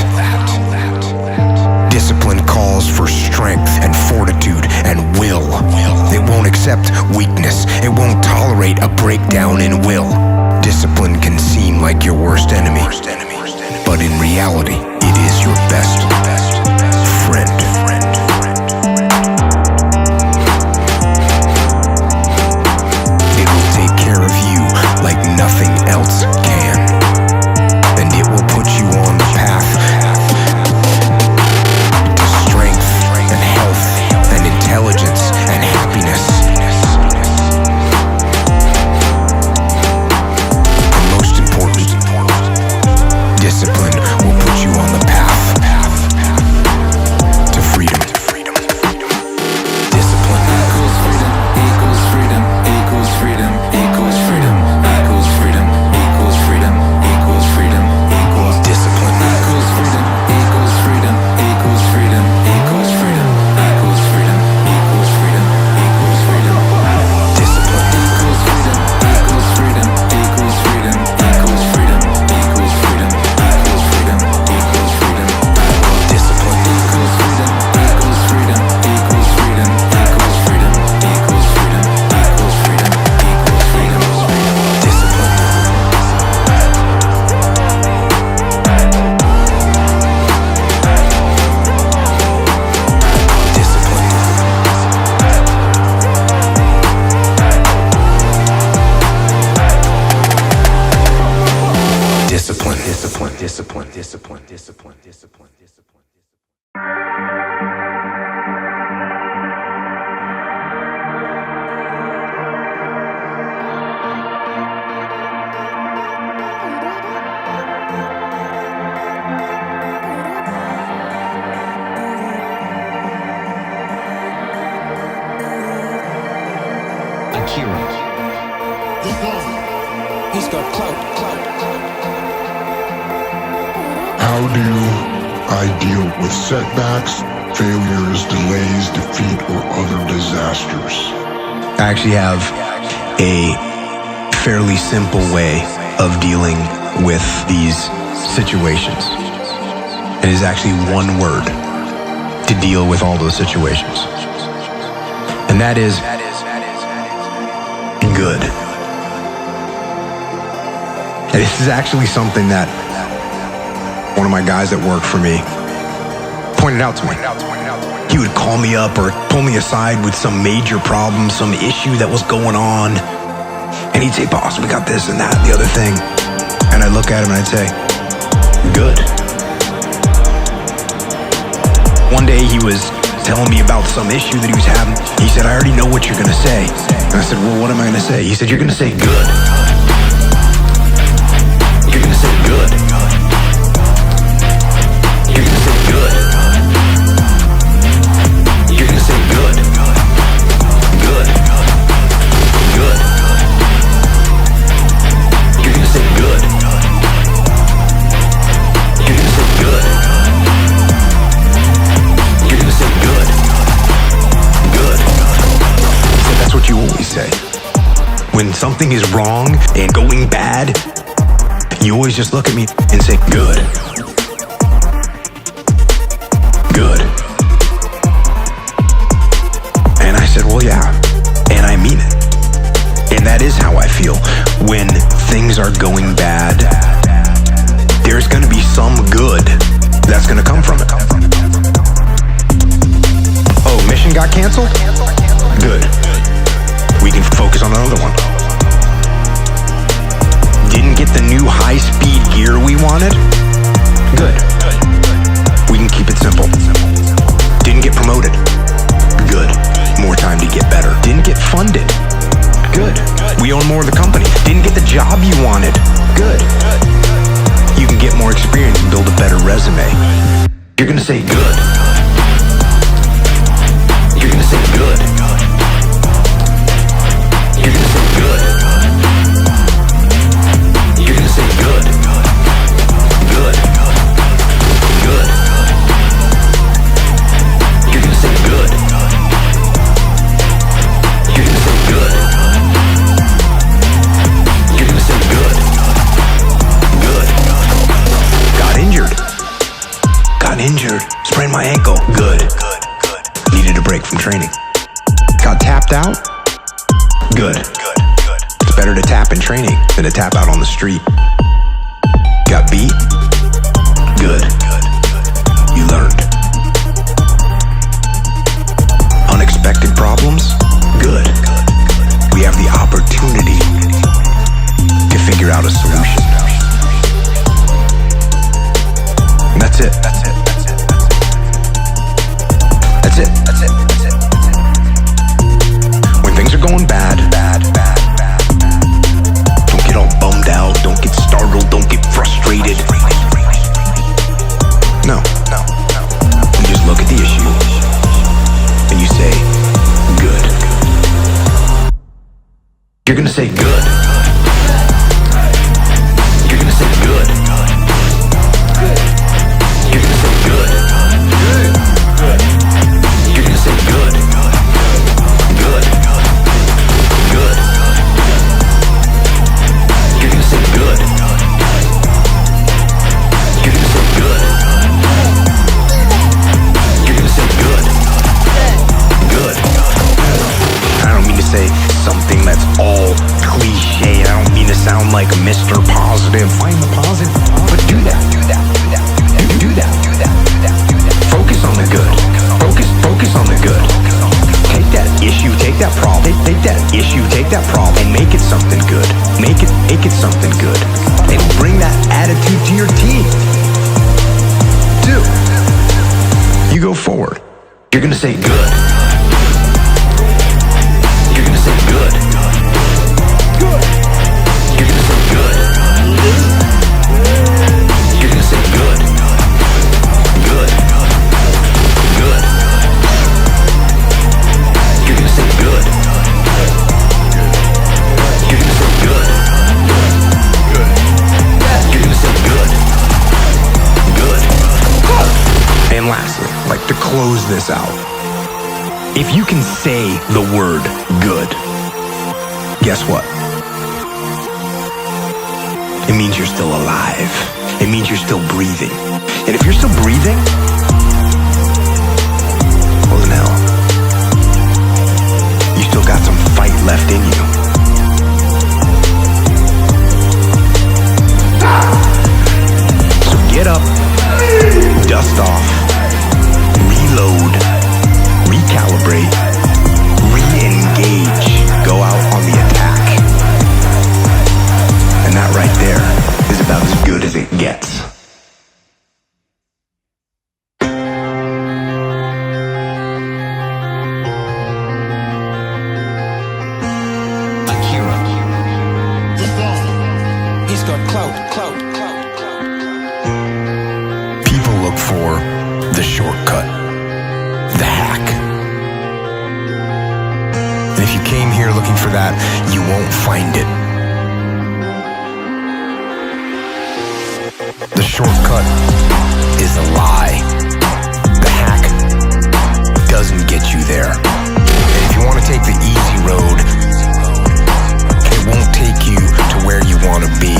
Discipline calls for strength and fortitude and will. It won't accept weakness. It won't tolerate a breakdown in will. Discipline can seem like your worst enemy, but in reality, it is your best friend. It will take care of you like nothing else can, and it will put you on the path to strength and health and intelligence and happiness. And most important, discipline will put you on the path to freedom. Discipline equals freedom, equals freedom, equals freedom, equals freedom, equals freedom, equals freedom, equals freedom, equals discipline equals freedom, equals freedom, equals freedom, equals freedom, equals freedom, equals freedom, equals freedom. Discipline equals freedom, equals freedom, equals freedom, equals freedom, equals freedom, equals freedom, equals freedom. Discipline equals freedom, equals freedom, equals freedom, equals freedom, equals freedom, equals freedom, equals freedom. Discipline. Discipline, discipline, discipline, discipline, discipline, discipline, discipline. Akira. He's got clout. How do I deal with setbacks, failures, delays, defeat, or other disasters? I actually have a fairly simple way of dealing with these situations. It is actually one word to deal with all those situations. And that is good. And this is actually something that one of my guys that worked for me pointed out to me. He would call me up or pull me aside with some major problem, some issue that was going on. And he'd say, "Boss, we got this and that, the other thing." And I'd look at him and I'd say, "Good." One day he was telling me about some issue that he was having. He said, "I already know what you're going to say." And I said, "Well, what am I going to say?" He said, "You're going to say good. You're going to say good. You're going to say good. You're going to say good. Good. Good. You're going to say good. You're going to say good. You're going to say good. Good." So that's what you always say. When something is wrong and going bad, you always just look at me and say, "Good. Good." And I said, "Well, yeah." And I mean it. And that is how I feel. When things are going bad, there's going to be some good that's going to come from it. Oh, mission got canceled? Good. We can focus on another one. Didn't get the new high-speed gear we wanted? Good. We can keep it simple. Didn't get promoted? Good. More time to get better. Didn't get funded? Good. We own more of the company. Didn't get the job you wanted? Good. You can get more experience and build a better resume. You're gonna say good. You're gonna say good. You're gonna say good. Good. It's better to tap in training than to tap out on the street. Got beat? Good. You learned. Unexpected problems? Good. We have the opportunity to figure out a solution. And that's it. When things are going bad, don't get all bummed out, don't get startled, don't get frustrated. No. You just look at the issue and you say, good. You're gonna say good. You're gonna say good. You're gonna say good. You're gonna say good. Good. You're gonna say good. You're gonna say good. You're gonna say good. Good. I don't mean to say something that's all cliche. I don't mean to sound like Mr. Positive. Find the positive, but do that. Focus on the good. Focus on the good. Take that issue, take that problem, take that issue, take that problem, and make it something good. Make it something good. And bring that attitude to your team. You go forward. You're gonna say good. You're gonna say good. Good. You're gonna say good. You're gonna say good. Good. Good. You're gonna say good. You're gonna say good. Good. You're gonna say good. Good. And lastly, like to close this out. If you can say the word good, guess what? It means you're still alive. It means you're still breathing. And if you're still breathing, well then hell, you still got some fight left in you. So get up, dust off, reload, recalibrate, re-engage, go out on the attack. And that right there is about as good as it gets. Akira. He's got clout. People look for the shortcut, the hack. And if you came here looking for that, you won't find it. The shortcut is a lie. The hack doesn't get you there. And if you want to take the easy road, it won't take you to where you want to be.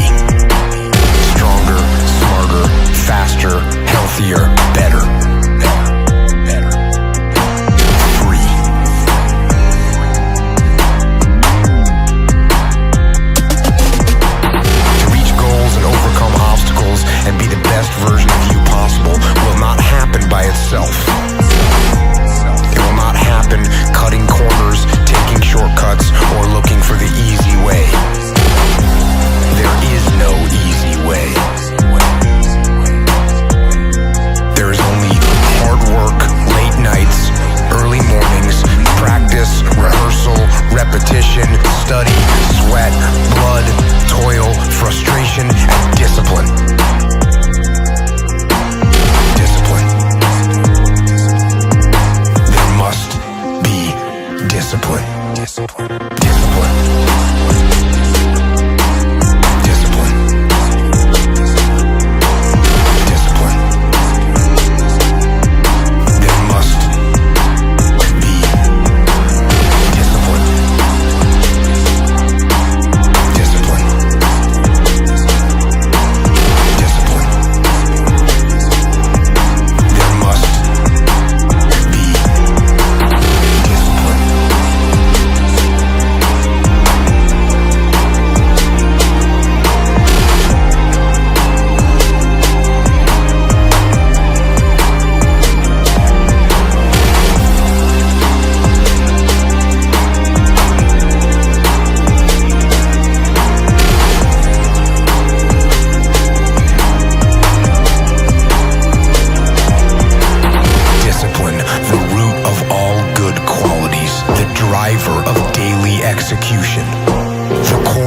Stronger, smarter, faster, healthier, better. Free. To reach goals and overcome obstacles and be the best version of you possible will not happen by itself. It will not happen cutting corners, taking shortcuts,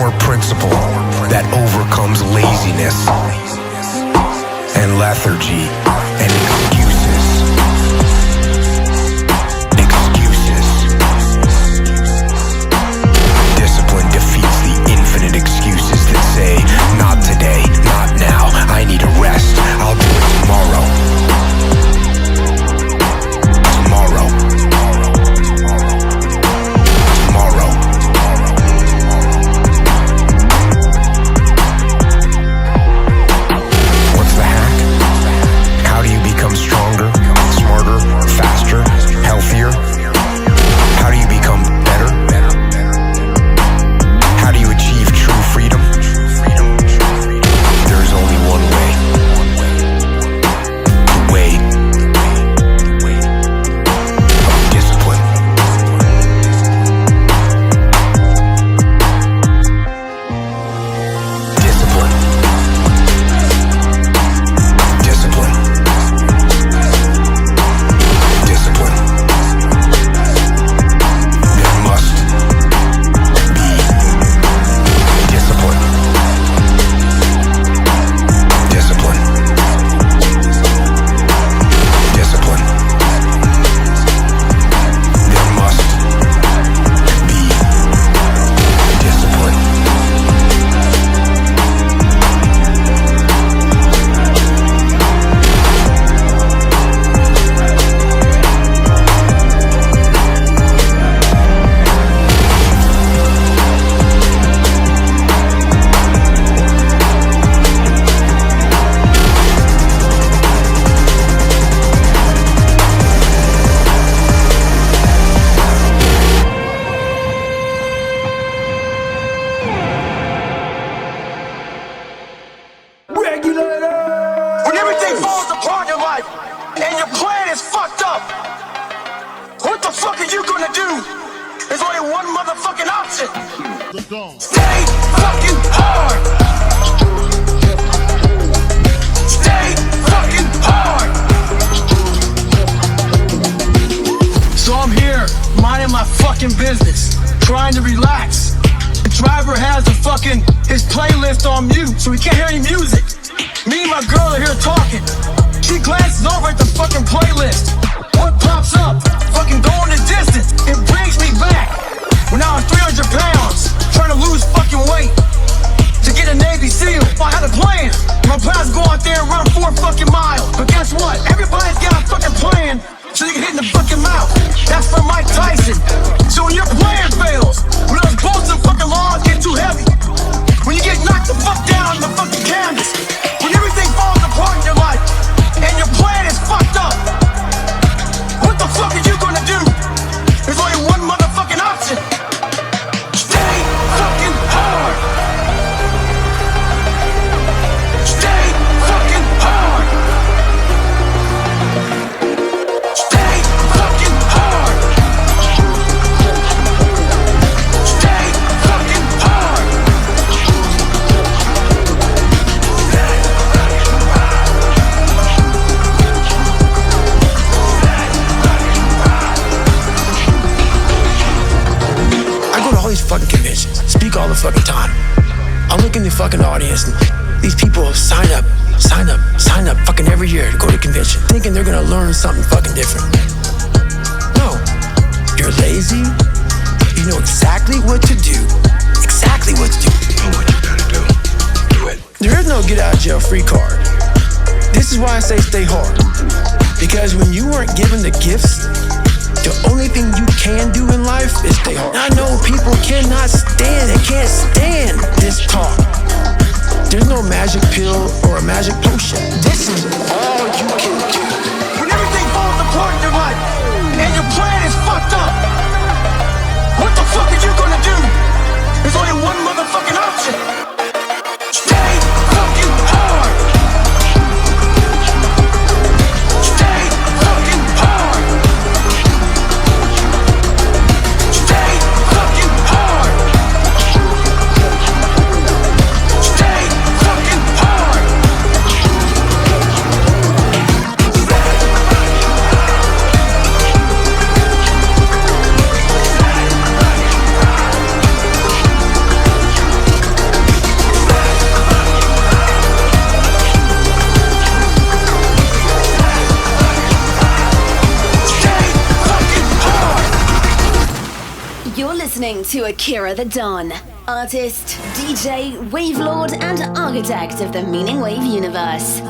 power principle that overcomes laziness and lethargy and excuses. Discipline defeats the infinite excuses that say, not today, not now, I need a rest, I'll do it tomorrow. Tomorrow. Tomorrow. What's the hack? How do you become stronger, smarter, faster, healthier? How do you become better? How do you achieve true freedom? There's only one way. The way of discipline. Discipline. Discipline. Discipline. There must be discipline. Discipline. Discipline. There must be discipline. When everything falls apart in life and your plan is fucked up, what the fuck are you gonna do? There's only one motherfucking option. Stay fucking hard. Stay fucking hard. So I'm here, minding my fucking business, trying to relax. The driver has his playlist on mute, so he can't hear any music. Me and my girl are here talking. She glances over at the fucking playlist. What pops up? Fucking going the distance. It brings me back when I was 300 pounds, trying to lose fucking weight to get a Navy SEAL. I had a plan. My plan is to go out there and run 4 fucking miles. But guess what? Everybody's got a fucking plan so you can hit in the fucking mouth. That's from Mike Tyson. So when your plan fails, when those bolts and fucking laws get too heavy, when you get knocked the fuck down on the fucking canvas, when everything falls apart in your life and your plan is fucked up, what the fuck are you gonna do? There's only one motherfucking option. Stay fucking hard. Stay fucking hard. Stay fucking hard. Stay fucking hard. These fucking conventions, speak all the fucking time. I look in the fucking audience and these people sign up fucking every year to go to convention, thinking they're gonna learn something fucking different. No, you're lazy. You know exactly what to do. Exactly what to do. You know what you gotta do. Do it. There is no get out of jail free card. This is why I say stay hard. Because when you weren't given the gifts, the only thing you can do in life is stay hard. I know people cannot stand, they can't stand this talk. There's no magic pill or a magic potion. This is all you can do. When everything falls apart in your life and your plan is fucked up, what the fuck are you gonna do? There's only one motherfucking option. Stay fucking hard. Stay fucking hard. Stay fucking hard. Stay fucking hard. listening to Akira The Don, artist, DJ, wavelord, and architect of the Meaning Wave universe.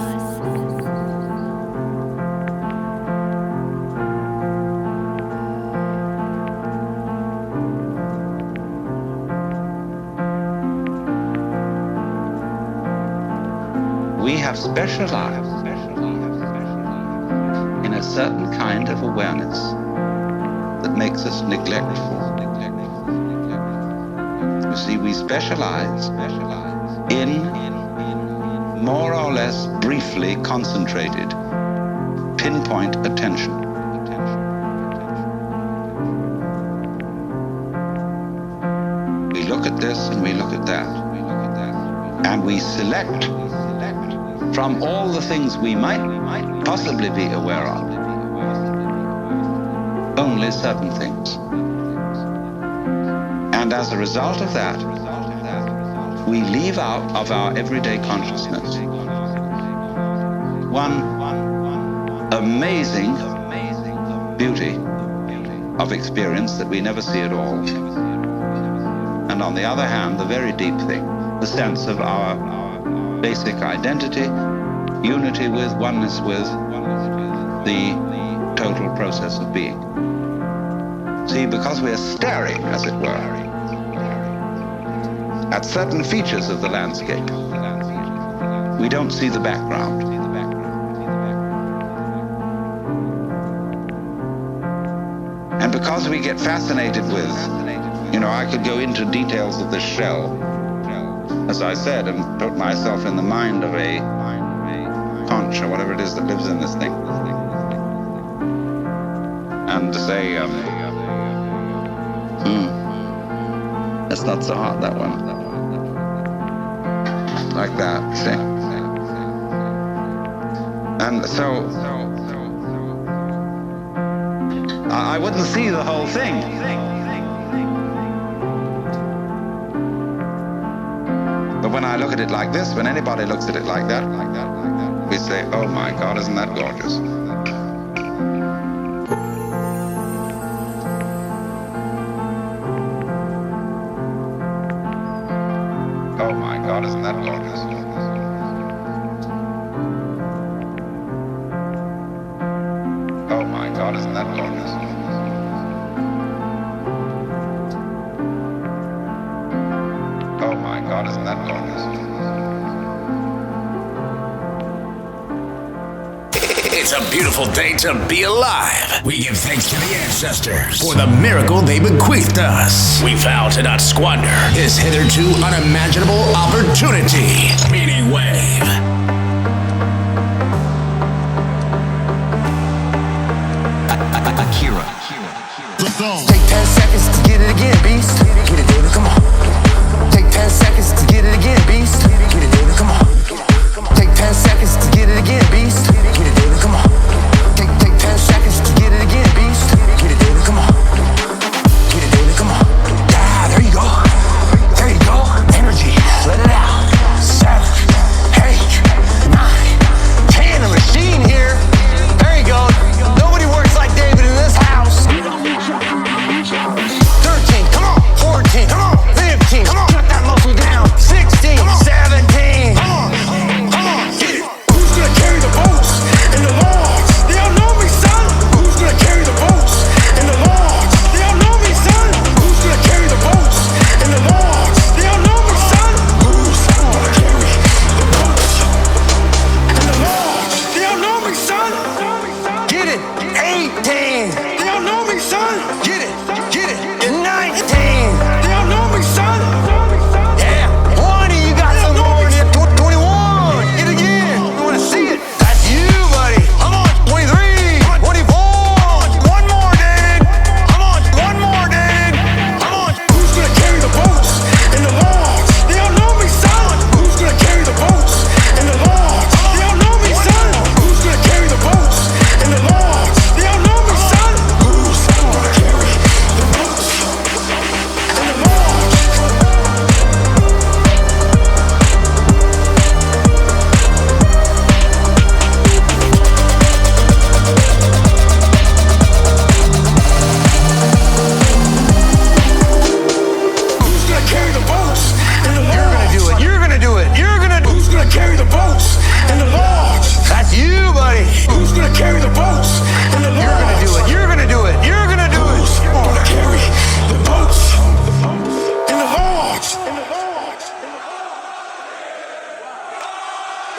We have specialized in a certain kind of awareness that makes us neglectful. You see, we specialize in more or less briefly concentrated, pinpoint attention. We look at this and we look at that, and we select from all the things we might possibly be aware of, only certain things. And as a result of that, we leave out of our everyday consciousness one amazing beauty of experience that we never see at all. And on the other hand, the very deep thing, the sense of our basic identity, unity with, oneness with the total process of being. See, because we are staring, as it were, at certain features of the landscape, we don't see the background. And because we get fascinated with, I could go into details of the shell, as I said, and put myself in the mind of a conch or whatever it is that lives in this thing, and to say, that's not so hot, that one. Like that, see? And so, I wouldn't see the whole thing. But when I look at it like this, when anybody looks at it like that, we say, oh my God, isn't that gorgeous? Oh my God, isn't that gorgeous? Oh my God, isn't that gorgeous? Oh my God, isn't that gorgeous? It's a beautiful day to be alive. We give thanks to the ancestors for the miracle they bequeathed us. We vow to not squander this hitherto unimaginable opportunity. Meaning Wave. Akira. Take 10 seconds to get it again, beast. Get it, David, come on. Take 10 seconds to get it again, beast. Get it, David, come on. Take 10 seconds to get it again, beast. Get it, David, come on. Take 10 seconds to get it again, beast. Get it, David, come on. Get it, David, come on. Ah, there you go. There you go. Energy. Let it out. 7, 8, 9, 10. A machine here. There you go. Nobody works like David in this house. 13, come on. gonna carry the boats and the logs? That's you, buddy. Who's gonna carry the boats and the logs? You're gonna do it. You're gonna do it. You're gonna do it. Who's gonna carry the boats and the logs?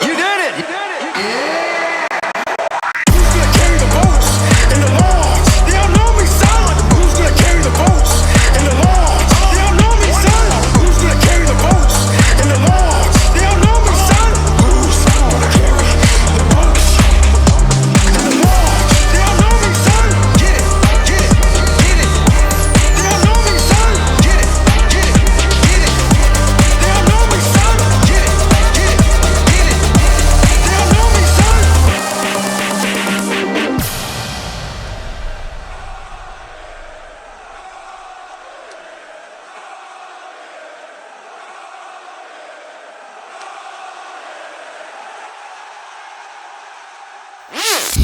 You did it. You did it. Who's gonna carry the boats and the logs? They don't know me, son. Who's gonna carry the boats and the logs? They don't know me, son. Who's gonna carry the boats and the logs? They don't know me, son. Who's gonna carry the boats and the logs? They don't know me, son. Get it, get it, get it. They don't know me, son. Get it, get it, get it. They don't know me, son. Get it, get it, get it. They don't know me, son.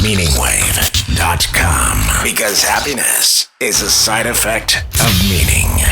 MEANINGWAVE.com. Because happiness is a side effect of meaning.